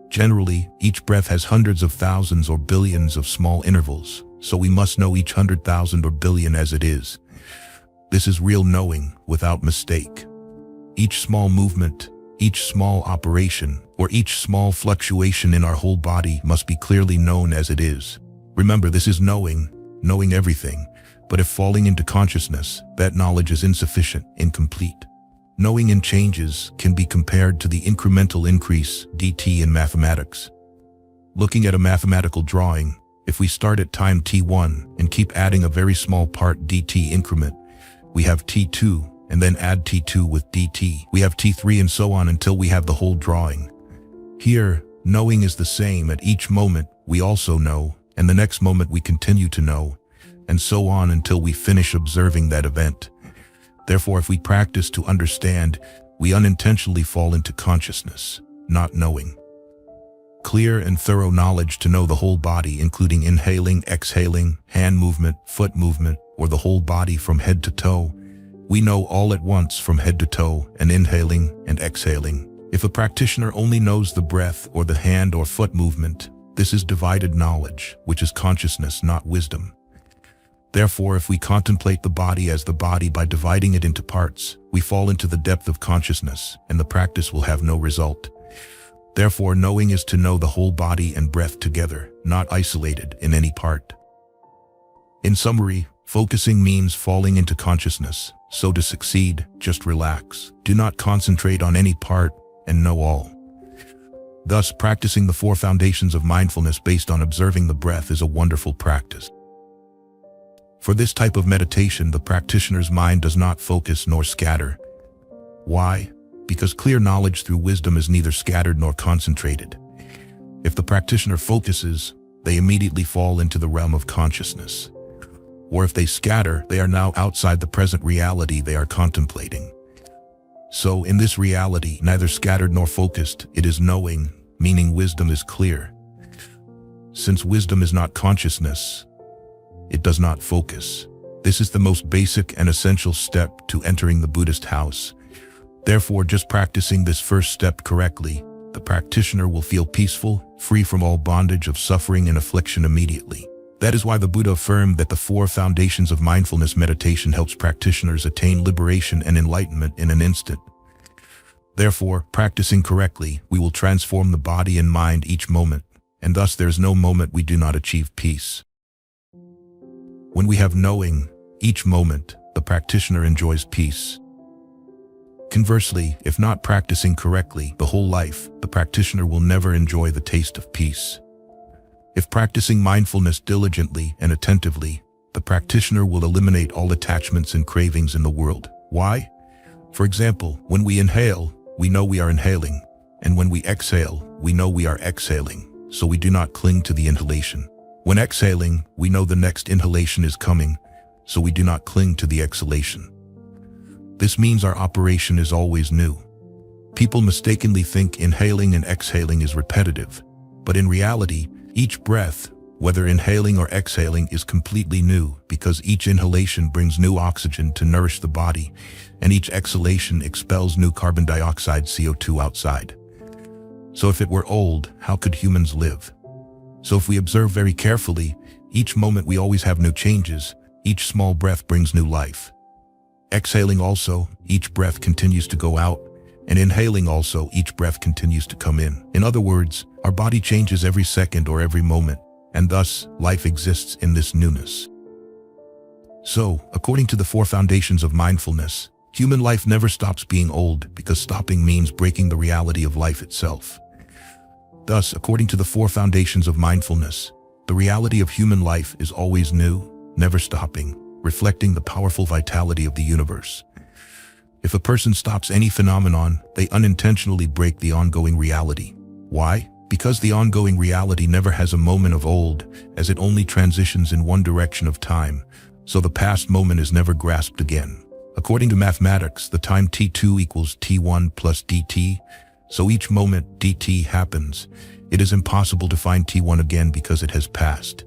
Generally, each breath has hundreds of thousands or billions of small intervals, so we must know each 100,000 or billion as it is. This is real knowing without mistake. Each small movement, each small operation, or each small fluctuation in our whole body must be clearly known as it is. Remember, this is knowing everything, but if falling into consciousness, that knowledge is insufficient, incomplete. Knowing in changes can be compared to the incremental increase, dt, in mathematics. Looking at a mathematical drawing, if we start at time t1 and keep adding a very small part dt increment, we have t2, and then add t2 with dt. We have t3 and so on until we have the whole drawing. Here, knowing is the same. At each moment, we also know, and the next moment we continue to know, and so on until we finish observing that event. Therefore, if we practice to understand, we unintentionally fall into consciousness, not knowing. Clear and thorough knowledge to know the whole body, including inhaling, exhaling, hand movement, foot movement, or the whole body from head to toe. We know all at once from head to toe, and inhaling and exhaling. If a practitioner only knows the breath or the hand or foot movement, this is divided knowledge, which is consciousness, not wisdom. Therefore, if we contemplate the body as the body by dividing it into parts, we fall into the depth of consciousness, and the practice will have no result. Therefore, knowing is to know the whole body and breath together, not isolated in any part. In summary, focusing means falling into consciousness. So to succeed, just relax. Do not concentrate on any part and know all. Thus, practicing the 4 foundations of mindfulness based on observing the breath is a wonderful practice. For this type of meditation, the practitioner's mind does not focus nor scatter. Why? Because clear knowledge through wisdom is neither scattered nor concentrated. If the practitioner focuses, they immediately fall into the realm of consciousness. Or if they scatter, they are now outside the present reality they are contemplating. So in this reality, neither scattered nor focused, it is knowing, meaning wisdom is clear. Since wisdom is not consciousness, it does not focus. This is the most basic and essential step to entering the Buddhist house. Therefore, just practicing this first step correctly, the practitioner will feel peaceful, free from all bondage of suffering and affliction immediately. That is why the Buddha affirmed that the 4 foundations of mindfulness meditation helps practitioners attain liberation and enlightenment in an instant. Therefore, practicing correctly, we will transform the body and mind each moment, and thus there is no moment we do not achieve peace. When we have knowing, each moment, the practitioner enjoys peace. Conversely, if not practicing correctly the whole life, the practitioner will never enjoy the taste of peace. If practicing mindfulness diligently and attentively, the practitioner will eliminate all attachments and cravings in the world. Why? For example, when we inhale, we know we are inhaling, and when we exhale, we know we are exhaling, so we do not cling to the inhalation. When exhaling, we know the next inhalation is coming, so we do not cling to the exhalation. This means our operation is always new. People mistakenly think inhaling and exhaling is repetitive, but in reality, each breath, whether inhaling or exhaling, is completely new because each inhalation brings new oxygen to nourish the body, and each exhalation expels new carbon dioxide CO2 outside. So if it were old, how could humans live? So if we observe very carefully, each moment we always have new changes, each small breath brings new life. Exhaling also, each breath continues to go out, And inhaling also, each breath continues to come in. In other words, our body changes every second or every moment, and thus life exists in this newness. So, according to the 4 foundations of mindfulness, human life never stops being old because stopping means breaking the reality of life itself. Thus, according to the 4 foundations of mindfulness, the reality of human life is always new, never stopping, reflecting the powerful vitality of the universe. If a person stops any phenomenon, they unintentionally break the ongoing reality. Why? Because the ongoing reality never has a moment of old, as it only transitions in one direction of time, so the past moment is never grasped again. According to mathematics, the time t2 equals t1 plus dt, so each moment dt happens, it is impossible to find t1 again because it has passed.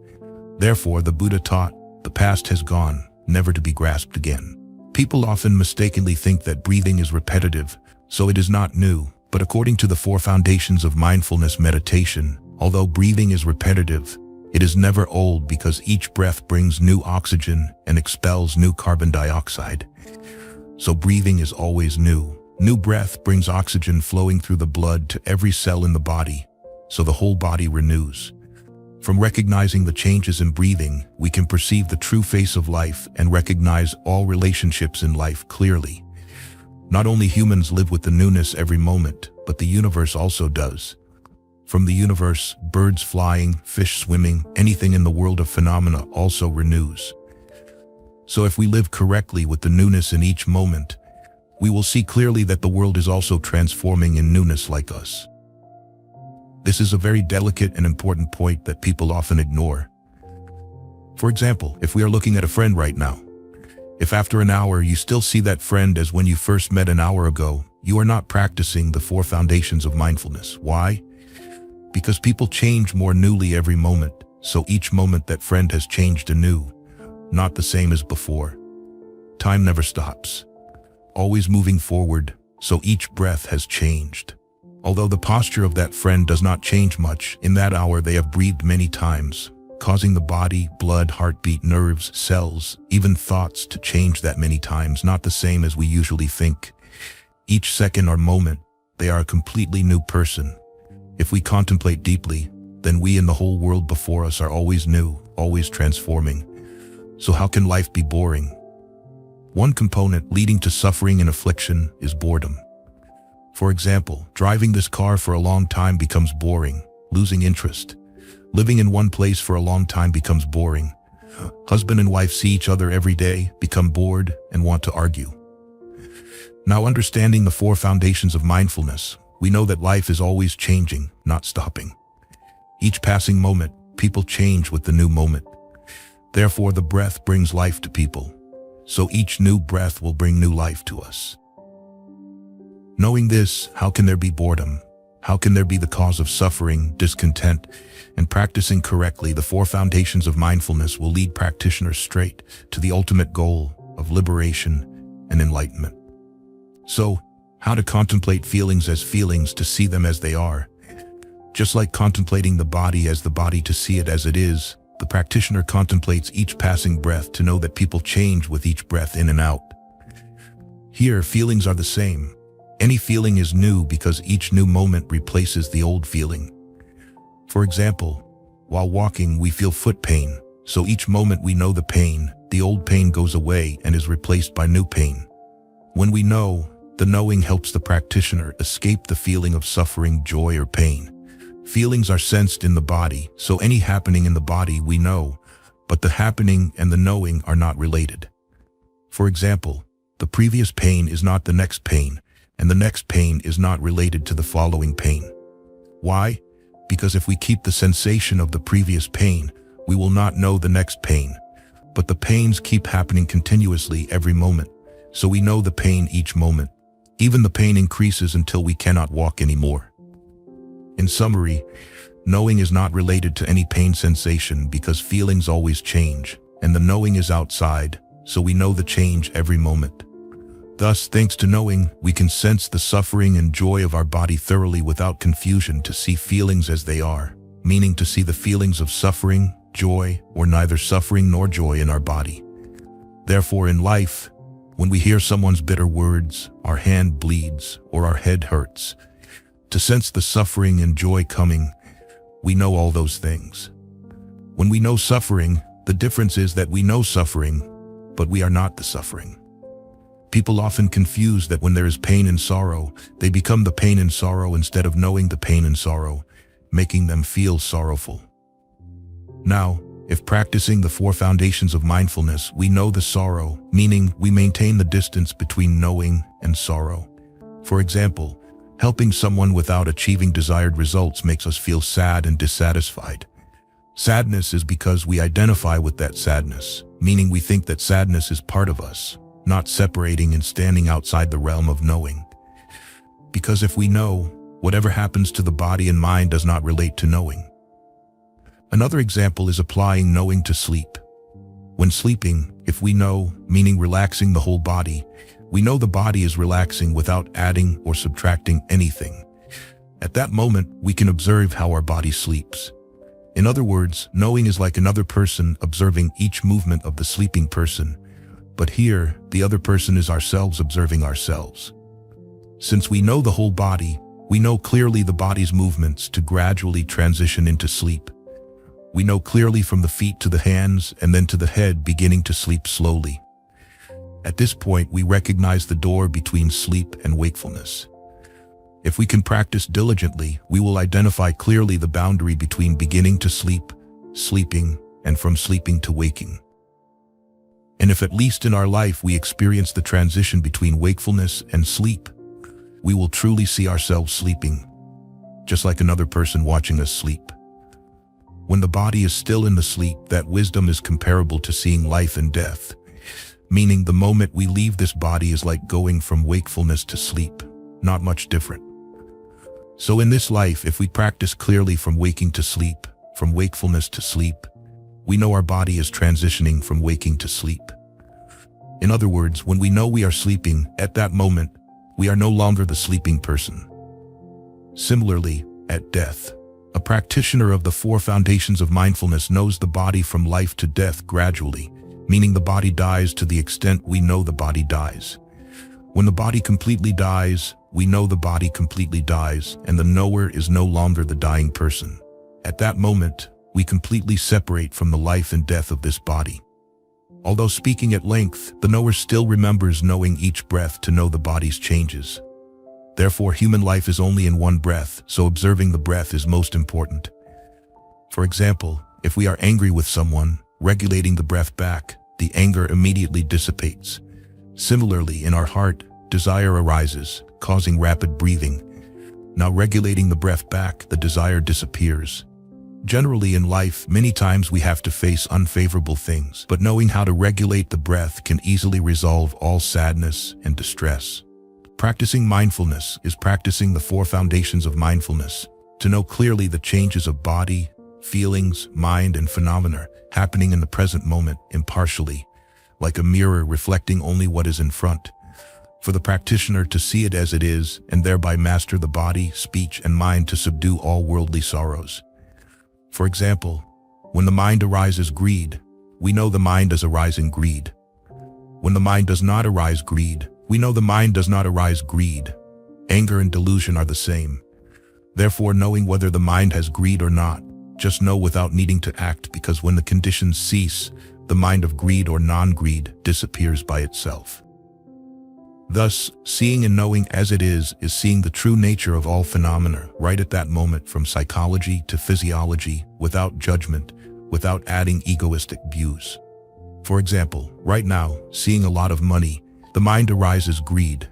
Therefore, the Buddha taught, the past has gone, never to be grasped again. People often mistakenly think that breathing is repetitive, so it is not new, but according to the 4 foundations of mindfulness meditation, although breathing is repetitive, it is never old because each breath brings new oxygen and expels new carbon dioxide. So breathing is always new. New breath brings oxygen flowing through the blood to every cell in the body, so the whole body renews. From recognizing the changes in breathing, we can perceive the true face of life and recognize all relationships in life clearly. Not only humans live with the newness every moment, but the universe also does. From the universe, birds flying, fish swimming, anything in the world of phenomena also renews. So if we live correctly with the newness in each moment, we will see clearly that the world is also transforming in newness like us. This is a very delicate and important point that people often ignore. For example, if we are looking at a friend right now, if after an hour you still see that friend as when you first met an hour ago, you are not practicing the 4 foundations of mindfulness. Why? Because people change more newly every moment, so each moment that friend has changed anew, not the same as before. Time never stops, always moving forward, so each breath has changed. Although the posture of that friend does not change much, in that hour they have breathed many times, causing the body, blood, heartbeat, nerves, cells, even thoughts to change that many times, not the same as we usually think. Each second or moment, they are a completely new person. If we contemplate deeply, then we and the whole world before us are always new, always transforming. So how can life be boring? One component leading to suffering and affliction is boredom. For example, driving this car for a long time becomes boring, losing interest. Living in one place for a long time becomes boring. Husband and wife see each other every day, become bored, and want to argue. Now, understanding the 4 foundations of mindfulness, we know that life is always changing, not stopping. Each passing moment, people change with the new moment. Therefore, the breath brings life to people. So each new breath will bring new life to us. Knowing this, how can there be boredom? How can there be the cause of suffering, discontent? And practicing correctly, the 4 foundations of mindfulness will lead practitioners straight to the ultimate goal of liberation and enlightenment. So, how to contemplate feelings as feelings to see them as they are. Just like contemplating the body as the body to see it as it is, the practitioner contemplates each passing breath to know that people change with each breath in and out. Here, feelings are the same. Any feeling is new because each new moment replaces the old feeling. For example, while walking we feel foot pain, so each moment we know the pain, the old pain goes away and is replaced by new pain. When we know, the knowing helps the practitioner escape the feeling of suffering, joy, or pain. Feelings are sensed in the body, so any happening in the body we know, but the happening and the knowing are not related. For example, the previous pain is not the next pain, and the next pain is not related to the following pain. Why? Because if we keep the sensation of the previous pain, we will not know the next pain. But the pains keep happening continuously every moment, so we know the pain each moment. Even the pain increases until we cannot walk anymore. In summary, knowing is not related to any pain sensation because feelings always change, and the knowing is outside, so we know the change every moment. Thus, thanks to knowing, we can sense the suffering and joy of our body thoroughly without confusion to see feelings as they are, meaning to see the feelings of suffering, joy, or neither suffering nor joy in our body. Therefore, in life, When we hear someone's bitter words, our hand bleeds or our head hurts. To sense the suffering and joy coming, we know all those things. When we know suffering, the difference is that we know suffering, but we are not the suffering. People often confuse that when there is pain and sorrow, they become the pain and sorrow instead of knowing the pain and sorrow, making them feel sorrowful. Now, if practicing the 4 foundations of mindfulness, we know the sorrow, meaning we maintain the distance between knowing and sorrow. For example, helping someone without achieving desired results makes us feel sad and dissatisfied. Sadness is because we identify with that sadness, meaning we think that sadness is part of us, not separating and standing outside the realm of knowing. Because if we know, whatever happens to the body and mind does not relate to knowing. Another example is applying knowing to sleep. When sleeping, if we know, meaning relaxing the whole body, we know the body is relaxing without adding or subtracting anything. At that moment, we can observe how our body sleeps. In other words, knowing is like another person observing each movement of the sleeping person, but here, the other person is ourselves observing ourselves. Since we know the whole body, we know clearly the body's movements to gradually transition into sleep. We know clearly from the feet to the hands and then to the head beginning to sleep slowly. At this point, we recognize the door between sleep and wakefulness. If we can practice diligently, we will identify clearly the boundary between beginning to sleep, sleeping, and from sleeping to waking. And if at least in our life we experience the transition between wakefulness and sleep, we will truly see ourselves sleeping, just like another person watching us sleep. When the body is still in the sleep, that wisdom is comparable to seeing life and death, meaning the moment we leave this body is like going from wakefulness to sleep, not much different. So in this life, if we practice clearly from waking to sleep, from wakefulness to sleep, we know our body is transitioning from waking to sleep. In other words, when we know we are sleeping, at that moment, we are no longer the sleeping person. Similarly, at death, a practitioner of the 4 foundations of mindfulness knows the body from life to death gradually, meaning the body dies to the extent we know the body dies. When the body completely dies, we know the body completely dies, and the knower is no longer the dying person. At that moment, we completely separate from the life and death of this body. Although speaking at length, the knower still remembers knowing each breath to know the body's changes. Therefore, human life is only in one breath, so observing the breath is most important. For example, if we are angry with someone, regulating the breath back, the anger immediately dissipates. Similarly, in our heart, desire arises, causing rapid breathing. Now regulating the breath back, the desire disappears. Generally in life, many times we have to face unfavorable things, but knowing how to regulate the breath can easily resolve all sadness and distress. Practicing mindfulness is practicing the 4 foundations of mindfulness, to know clearly the changes of body, feelings, mind, and phenomena happening in the present moment impartially, like a mirror reflecting only what is in front. For the practitioner to see it as it is and thereby master the body, speech, and mind to subdue all worldly sorrows. For example, when the mind arises greed, we know the mind is arising greed. When the mind does not arise greed, we know the mind does not arise greed. Anger and delusion are the same. Therefore, knowing whether the mind has greed or not, just know without needing to act, because when the conditions cease, the mind of greed or non-greed disappears by itself. Thus, seeing and knowing as it is seeing the true nature of all phenomena right at that moment, from psychology to physiology, without judgment, without adding egoistic views. For example, right now, seeing a lot of money, the mind arises greed.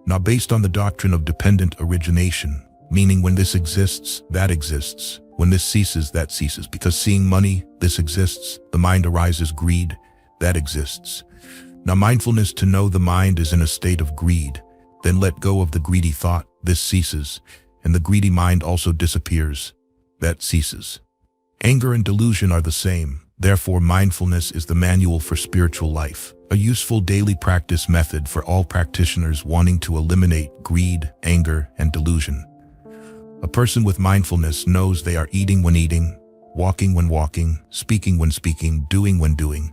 Now, based on the doctrine of dependent origination, meaning when this exists, that exists. When this ceases, that ceases. Because seeing money, this exists, the mind arises greed, that exists. Now, mindfulness to know the mind is in a state of greed, then let go of the greedy thought, this ceases, and the greedy mind also disappears, that ceases. Anger and delusion are the same, therefore mindfulness is the manual for spiritual life, a useful daily practice method for all practitioners wanting to eliminate greed, anger, and delusion. A person with mindfulness knows they are eating when eating, walking when walking, speaking when speaking, doing when doing.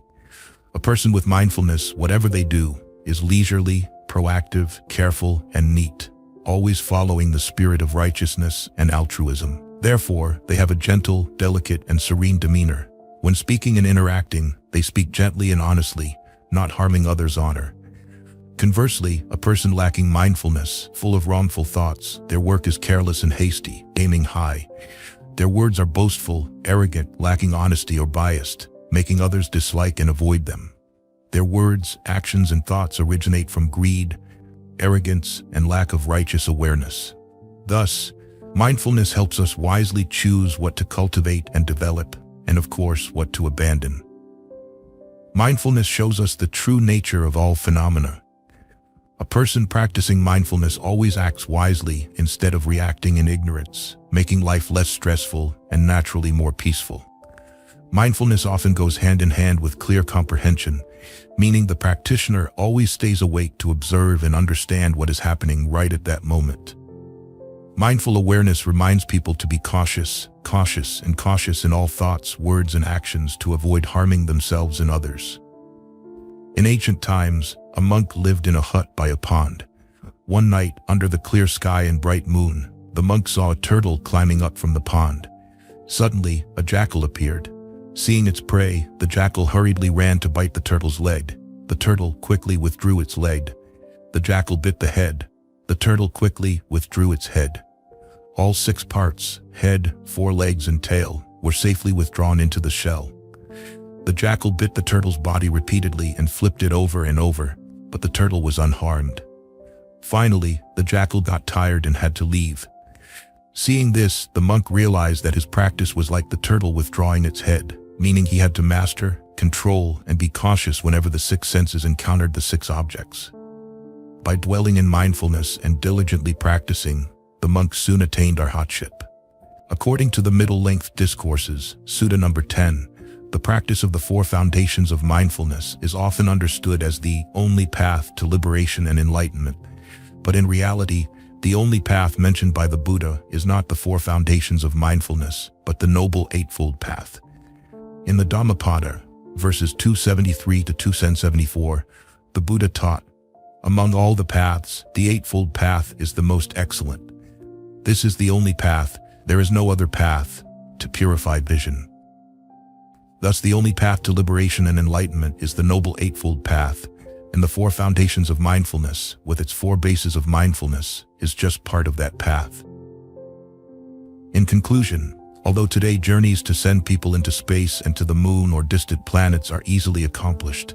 A person with mindfulness, whatever they do, is leisurely, proactive, careful, and neat, always following the spirit of righteousness and altruism. Therefore, they have a gentle, delicate, and serene demeanor. When speaking and interacting, they speak gently and honestly, not harming others' honor. Conversely, a person lacking mindfulness, full of wrongful thoughts, their work is careless and hasty, aiming high. Their words are boastful, arrogant, lacking honesty or biased, making others dislike and avoid them. Their words, actions, and thoughts originate from greed, arrogance, and lack of righteous awareness. Thus, mindfulness helps us wisely choose what to cultivate and develop, and of course, what to abandon. Mindfulness shows us the true nature of all phenomena. A person practicing mindfulness always acts wisely instead of reacting in ignorance, making life less stressful and naturally more peaceful. Mindfulness often goes hand in hand with clear comprehension, meaning the practitioner always stays awake to observe and understand what is happening right at that moment. Mindful awareness reminds people to be cautious in all thoughts, words, and actions to avoid harming themselves and others. In ancient times, a monk lived in a hut by a pond. One night, under the clear sky and bright moon, the monk saw a turtle climbing up from the pond. Suddenly, a jackal appeared. Seeing its prey, the jackal hurriedly ran to bite the turtle's leg. The turtle quickly withdrew its leg. The jackal bit the head. The turtle quickly withdrew its head. All 6 parts, head, 4 legs, and tail, were safely withdrawn into the shell. The jackal bit the turtle's body repeatedly and flipped it over and over, but the turtle was unharmed. Finally, the jackal got tired and had to leave. Seeing this, the monk realized that his practice was like the turtle withdrawing its head, meaning he had to master, control, and be cautious whenever the 6 senses encountered the 6 objects. By dwelling in mindfulness and diligently practicing, the monk soon attained arhatship. According to the middle-length discourses, Sutta number 10, the practice of the 4 foundations of mindfulness is often understood as the only path to liberation and enlightenment. But in reality, the only path mentioned by the Buddha is not the 4 foundations of mindfulness, but the Noble Eightfold Path. In the Dhammapada, verses 273 to 274, the Buddha taught, "Among all the paths, the Eightfold Path is the most excellent. This is the only path, there is no other path, to purify vision." Thus, the only path to liberation and enlightenment is the Noble Eightfold Path, and the 4 foundations of mindfulness, with its 4 bases of mindfulness, is just part of that path. In conclusion, although today journeys to send people into space and to the moon or distant planets are easily accomplished,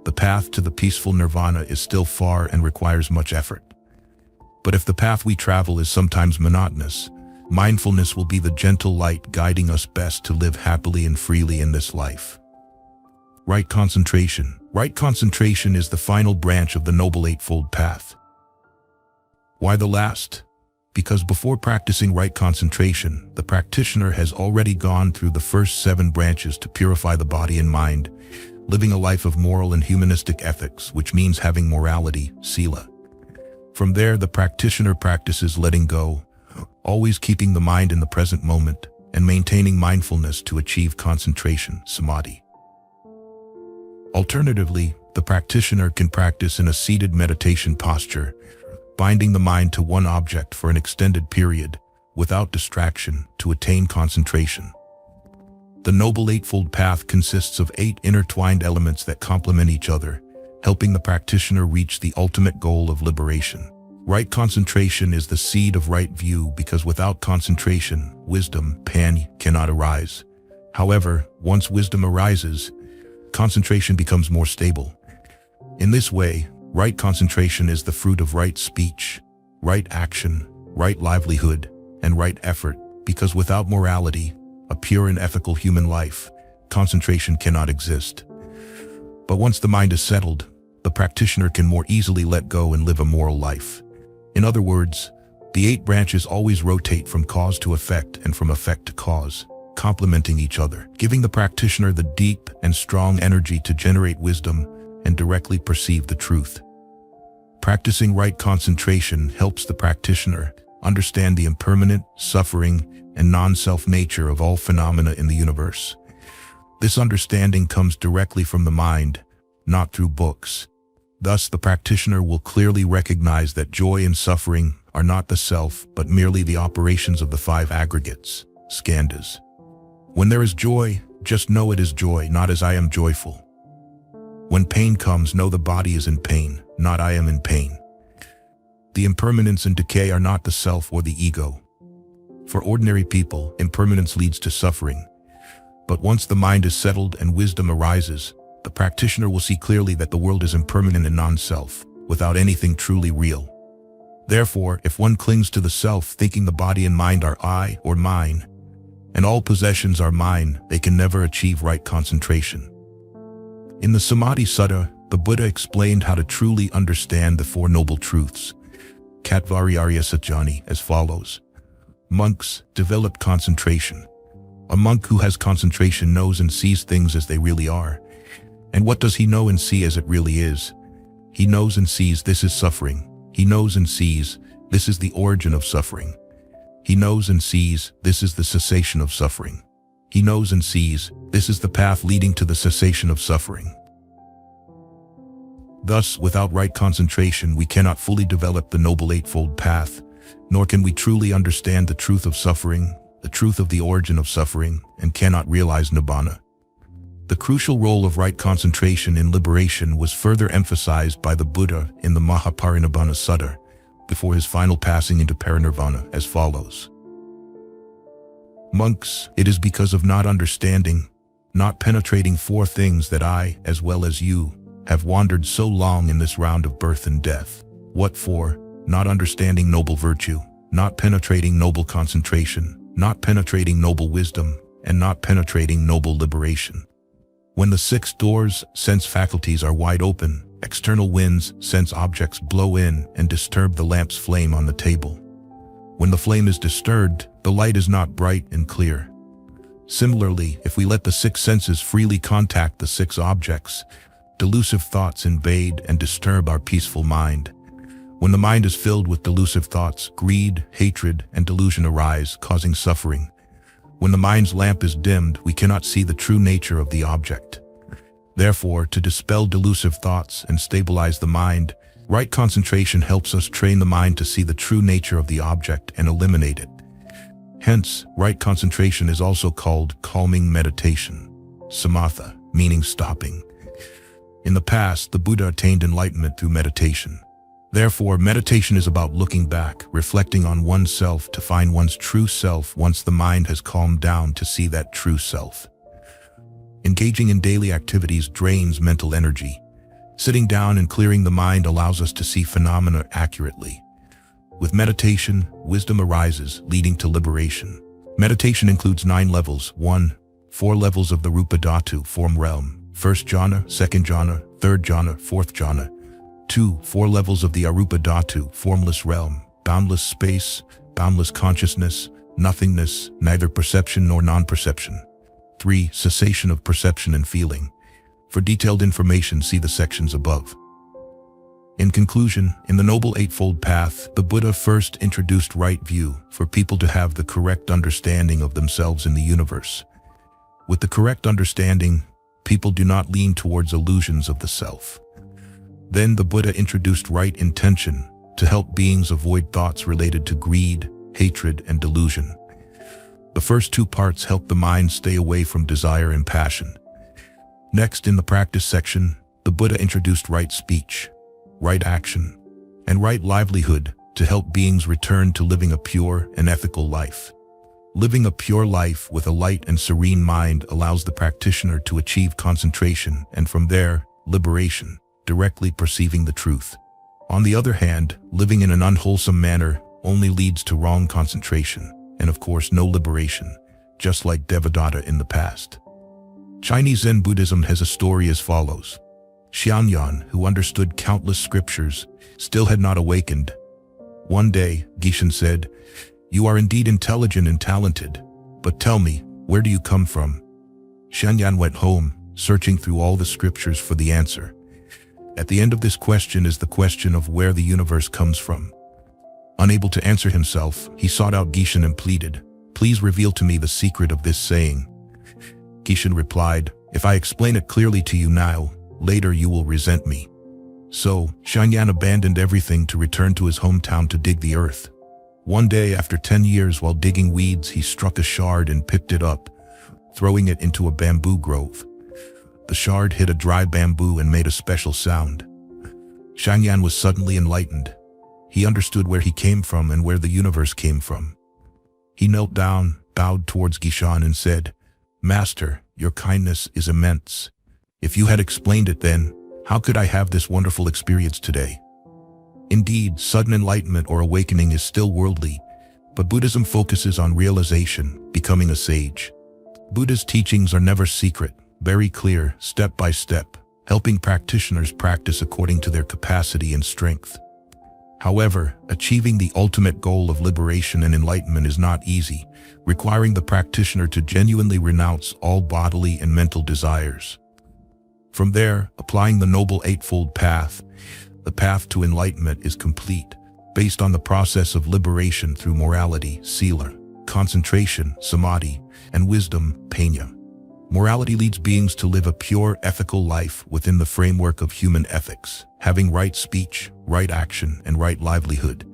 the path to the peaceful nirvana is still far and requires much effort. But if the path we travel is sometimes monotonous, mindfulness will be the gentle light guiding us best to live happily and freely in this life. Right concentration. Right concentration is the final branch of the Noble Eightfold Path. Why the last? Because before practicing right concentration, the practitioner has already gone through the first 7 branches to purify the body and mind, living a life of moral and humanistic ethics, which means having morality, sila. From there, the practitioner practices letting go, always keeping the mind in the present moment, and maintaining mindfulness to achieve concentration, samadhi. Alternatively, the practitioner can practice in a seated meditation posture, binding the mind to one object for an extended period, without distraction, to attain concentration. The Noble Eightfold Path consists of 8 intertwined elements that complement each other, helping the practitioner reach the ultimate goal of liberation. Right concentration is the seed of right view because without concentration, wisdom, pan, cannot arise. However, once wisdom arises, concentration becomes more stable. In this way, right concentration is the fruit of right speech, right action, right livelihood, and right effort, because without morality, a pure and ethical human life, concentration cannot exist. But once the mind is settled, the practitioner can more easily let go and live a moral life. In other words, the 8 branches always rotate from cause to effect and from effect to cause, complementing each other, giving the practitioner the deep and strong energy to generate wisdom and directly perceive the truth. Practicing right concentration helps the practitioner understand the impermanent, suffering, and non-self nature of all phenomena in the universe. This understanding comes directly from the mind, not through books. Thus, the practitioner will clearly recognize that joy and suffering are not the self, but merely the operations of the five aggregates, skandhas. When there is joy, just know it is joy, not as I am joyful. When pain comes, know the body is in pain, not I am in pain. The impermanence and decay are not the self or the ego. For ordinary people, impermanence leads to suffering. But once the mind is settled and wisdom arises, the practitioner will see clearly that the world is impermanent and non-self, without anything truly real. Therefore, if one clings to the self, thinking the body and mind are I or mine, and all possessions are mine, they can never achieve right concentration. In the Samadhi Sutta, the Buddha explained how to truly understand the Four Noble Truths, Katvariyarya Satjani, as follows. Monks develop concentration. A monk who has concentration knows and sees things as they really are. And what does he know and see as it really is? He knows and sees this is suffering. He knows and sees this is the origin of suffering. He knows and sees this is the cessation of suffering. He knows and sees this is the path leading to the cessation of suffering. Thus, without right concentration, we cannot fully develop the Noble Eightfold Path, nor can we truly understand the truth of suffering, the truth of the origin of suffering, and cannot realize Nirvana. The crucial role of right concentration in liberation was further emphasized by the Buddha in the Mahaparinibbana Sutta, before his final passing into parinirvana, as follows. Monks, it is because of not understanding, not penetrating four things that I, as well as you, have wandered so long in this round of birth and death. What for? Not understanding noble virtue, not penetrating noble concentration, not penetrating noble wisdom, and not penetrating noble liberation. When the six doors, sense faculties, are wide open, external winds, sense objects, blow in and disturb the lamp's flame on the table. When the flame is disturbed, the light is not bright and clear. Similarly, if we let the six senses freely contact the six objects, delusive thoughts invade and disturb our peaceful mind. When the mind is filled with delusive thoughts, greed, hatred, and delusion arise, causing suffering. When the mind's lamp is dimmed, we cannot see the true nature of the object. Therefore, to dispel delusive thoughts and stabilize the mind, right concentration helps us train the mind to see the true nature of the object and eliminate it. Hence, right concentration is also called calming meditation, samatha, meaning stopping. In the past, the Buddha attained enlightenment through meditation. Therefore, meditation is about looking back, reflecting on oneself to find one's true self once the mind has calmed down to see that true self. Engaging in daily activities drains mental energy. Sitting down and clearing the mind allows us to see phenomena accurately. With meditation, wisdom arises, leading to liberation. Meditation includes 9 levels. 1. 4 levels of the Rupa Dhatu, form realm. 1st jhana, 2nd jhana, 3rd jhana, 4th jhana. 2. 4 levels of the Arupa Dhatu, formless realm, boundless space, boundless consciousness, nothingness, neither perception nor non-perception. 3. Cessation of perception and feeling. For detailed information, see the sections above. In conclusion, in the Noble Eightfold Path, the Buddha first introduced right view for people to have the correct understanding of themselves in the universe. With the correct understanding, people do not lean towards illusions of the self. Then the Buddha introduced right intention to help beings avoid thoughts related to greed, hatred, and delusion. The first 2 parts help the mind stay away from desire and passion. Next, in the practice section, the Buddha introduced right speech, right action, and right livelihood to help beings return to living a pure and ethical life. Living a pure life with a light and serene mind allows the practitioner to achieve concentration and from there, liberation, directly perceiving the truth. On the other hand, living in an unwholesome manner only leads to wrong concentration and of course no liberation, just like Devadatta in the past. Chinese Zen Buddhism has a story as follows. Xianyan, who understood countless scriptures, still had not awakened. One day, Gishin said, "You are indeed intelligent and talented, but tell me, where do you come from?" Xianyan went home, searching through all the scriptures for the answer. At the end of this question is the question of where the universe comes from. Unable to answer himself, he sought out Gishin and pleaded, "Please reveal to me the secret of this saying." Gishin replied, "If I explain it clearly to you now, later you will resent me." So, Shangyan abandoned everything to return to his hometown to dig the earth. One day, after 10 years while digging weeds, he struck a shard and picked it up, throwing it into a bamboo grove. The shard hit a dry bamboo and made a special sound. Shangyan was suddenly enlightened. He understood where he came from and where the universe came from. He knelt down, bowed towards Gishan and said, "Master, your kindness is immense. If you had explained it then, how could I have this wonderful experience today?" Indeed, sudden enlightenment or awakening is still worldly, but Buddhism focuses on realization, becoming a sage. Buddha's teachings are never secret, very clear, step by step, helping practitioners practice according to their capacity and strength. However, achieving the ultimate goal of liberation and enlightenment is not easy, requiring the practitioner to genuinely renounce all bodily and mental desires. From there, applying the Noble Eightfold Path, the path to enlightenment is complete, based on the process of liberation through morality, sila, concentration, samadhi, and wisdom, panya. Morality leads beings to live a pure, ethical life within the framework of human ethics, having right speech, right action, and right livelihood.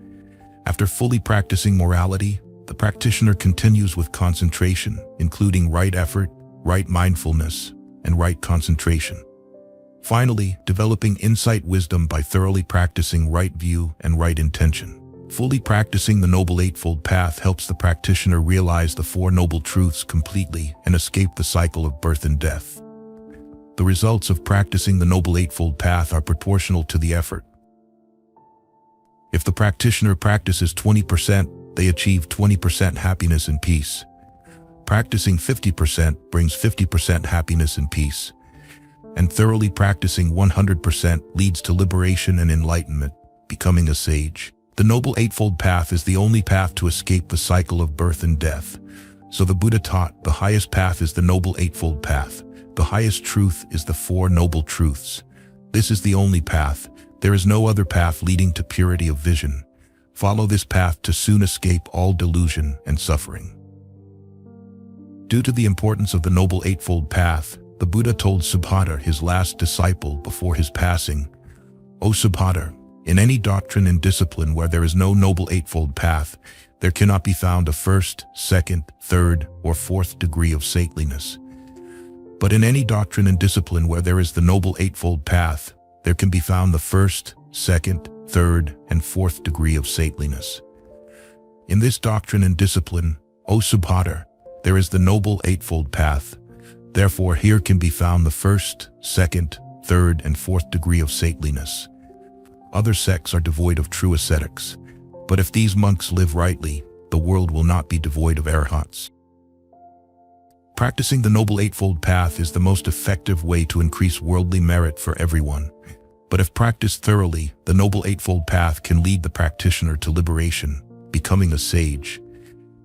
After fully practicing morality, the practitioner continues with concentration, including right effort, right mindfulness, and right concentration. Finally, developing insight wisdom by thoroughly practicing right view and right intention. Fully practicing the Noble Eightfold Path helps the practitioner realize the Four Noble Truths completely and escape the cycle of birth and death. The results of practicing the Noble Eightfold Path are proportional to the effort. If the practitioner practices 20%, they achieve 20% happiness and peace. Practicing 50% brings 50% happiness and peace. And thoroughly practicing 100% leads to liberation and enlightenment, becoming a sage. The Noble Eightfold Path is the only path to escape the cycle of birth and death. So the Buddha taught the highest path is the Noble Eightfold Path. The highest truth is the Four Noble Truths. This is the only path. There is no other path leading to purity of vision. Follow this path to soon escape all delusion and suffering. Due to the importance of the Noble Eightfold Path, the Buddha told Subhadra, his last disciple before his passing, "O Subhadra, in any doctrine and discipline where there is no Noble Eightfold Path, there cannot be found a first, second, third, or fourth degree of saintliness. But in any doctrine and discipline where there is the Noble Eightfold Path, there can be found the first, second, third, and fourth degree of saintliness. In this doctrine and discipline, O Subhadra, there is the Noble Eightfold Path. Therefore here can be found the first, second, third, and fourth degree of saintliness. Other sects are devoid of true ascetics, but if these monks live rightly, the world will not be devoid of arahats." Practicing the Noble Eightfold Path is the most effective way to increase worldly merit for everyone. But if practiced thoroughly, the Noble Eightfold Path can lead the practitioner to liberation, becoming a sage.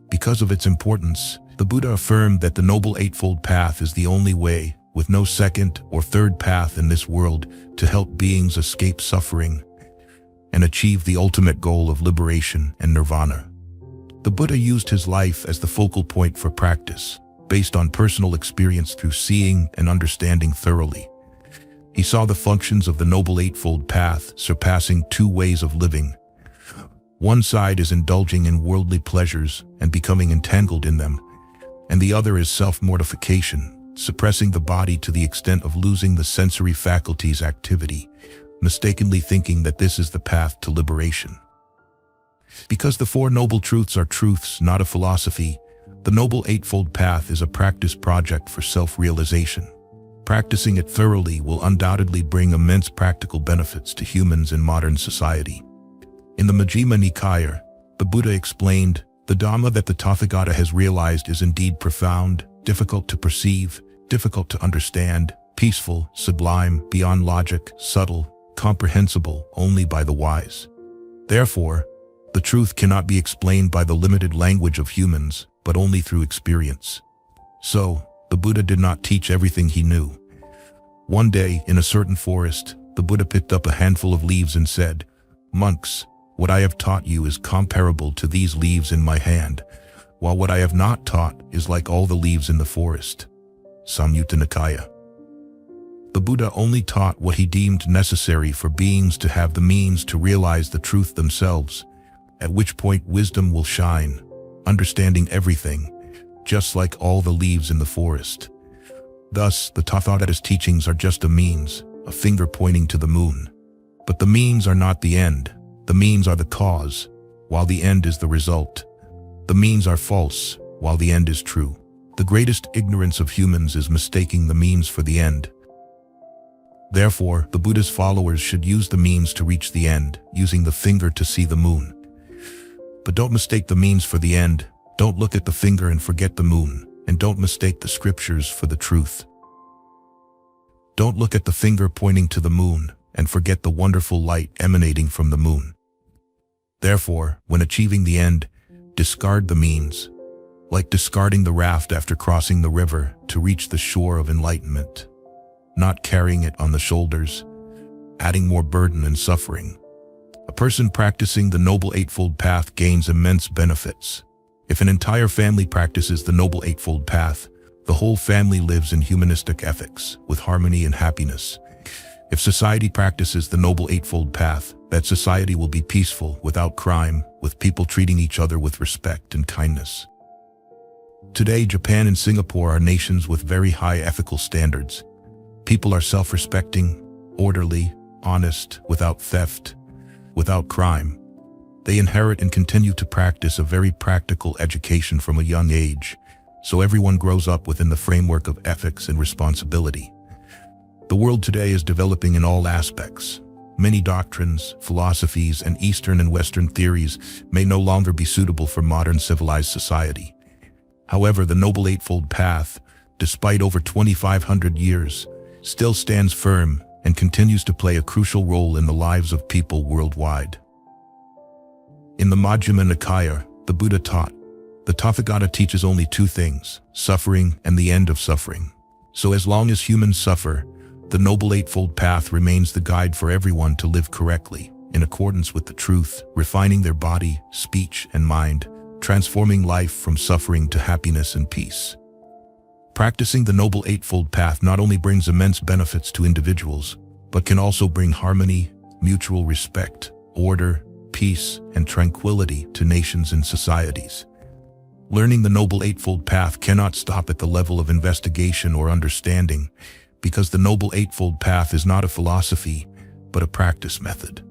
Because of its importance, the Buddha affirmed that the Noble Eightfold Path is the only way, with no second or third path in this world, to help beings escape suffering and achieve the ultimate goal of liberation and nirvana. The Buddha used his life as the focal point for practice, based on personal experience through seeing and understanding thoroughly. He saw the functions of the Noble Eightfold Path surpassing two ways of living. One side is indulging in worldly pleasures and becoming entangled in them, and the other is self-mortification, suppressing the body to the extent of losing the sensory faculties' activity, mistakenly thinking that this is the path to liberation. Because the Four Noble Truths are truths, not a philosophy, the Noble Eightfold Path is a practice project for self-realization. Practicing it thoroughly will undoubtedly bring immense practical benefits to humans in modern society. In the Majjhima Nikaya, the Buddha explained, "The Dhamma that the Tathagata has realized is indeed profound, difficult to perceive, difficult to understand, peaceful, sublime, beyond logic, subtle, comprehensible only by the wise. Therefore, the truth cannot be explained by the limited language of humans, but only through experience." So, the Buddha did not teach everything he knew. One day, in a certain forest, the Buddha picked up a handful of leaves and said, "Monks, what I have taught you is comparable to these leaves in my hand, while what I have not taught is like all the leaves in the forest." Samyutta Nikaya. The Buddha only taught what he deemed necessary for beings to have the means to realize the truth themselves, at which point wisdom will shine, understanding everything, just like all the leaves in the forest. Thus, the Tathagata's teachings are just a means, a finger pointing to the moon. But the means are not the end. The means are the cause, while the end is the result. The means are false, while the end is true. The greatest ignorance of humans is mistaking the means for the end. Therefore, the Buddha's followers should use the means to reach the end, using the finger to see the moon. But don't mistake the means for the end. Don't look at the finger and forget the moon, and don't mistake the scriptures for the truth. Don't look at the finger pointing to the moon and forget the wonderful light emanating from the moon. Therefore, when achieving the end, discard the means, like discarding the raft after crossing the river to reach the shore of enlightenment, not carrying it on the shoulders, adding more burden and suffering. A person practicing the Noble Eightfold Path gains immense benefits. If an entire family practices the Noble Eightfold Path, the whole family lives in humanistic ethics, with harmony and happiness. If society practices the Noble Eightfold Path, that society will be peaceful, without crime, with people treating each other with respect and kindness. Today, Japan and Singapore are nations with very high ethical standards. People are self-respecting, orderly, honest, without theft, without crime. They inherit and continue to practice a very practical education from a young age, so everyone grows up within the framework of ethics and responsibility. The world today is developing in all aspects. Many doctrines, philosophies, and Eastern and Western theories may no longer be suitable for modern civilized society. However, the Noble Eightfold Path, despite over 2,500 years, still stands firm and continues to play a crucial role in the lives of people worldwide. In the Majjhima Nikaya, the Buddha taught, the Tathagata teaches only two things, suffering and the end of suffering. So as long as humans suffer, the Noble Eightfold Path remains the guide for everyone to live correctly, in accordance with the truth, refining their body, speech, and mind, transforming life from suffering to happiness and peace. Practicing the Noble Eightfold Path not only brings immense benefits to individuals, but can also bring harmony, mutual respect, order, peace, and tranquility to nations and societies. Learning the Noble Eightfold Path cannot stop at the level of investigation or understanding, because the Noble Eightfold Path is not a philosophy, but a practice method.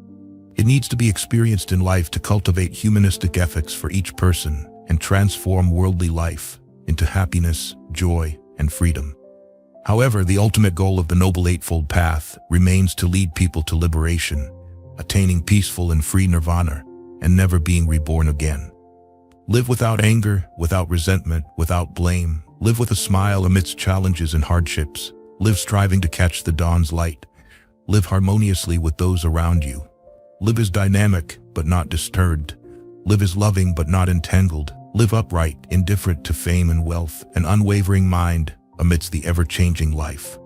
It needs to be experienced in life to cultivate humanistic ethics for each person and transform worldly life into happiness, joy, and freedom. However, the ultimate goal of the Noble Eightfold Path remains to lead people to liberation, attaining peaceful and free nirvana, and never being reborn again. Live without anger, without resentment, without blame. Live with a smile amidst challenges and hardships. Live striving to catch the dawn's light. Live harmoniously with those around you. Live as dynamic, but not disturbed. Live as loving, but not entangled. Live upright, indifferent to fame and wealth, an unwavering mind amidst the ever-changing life.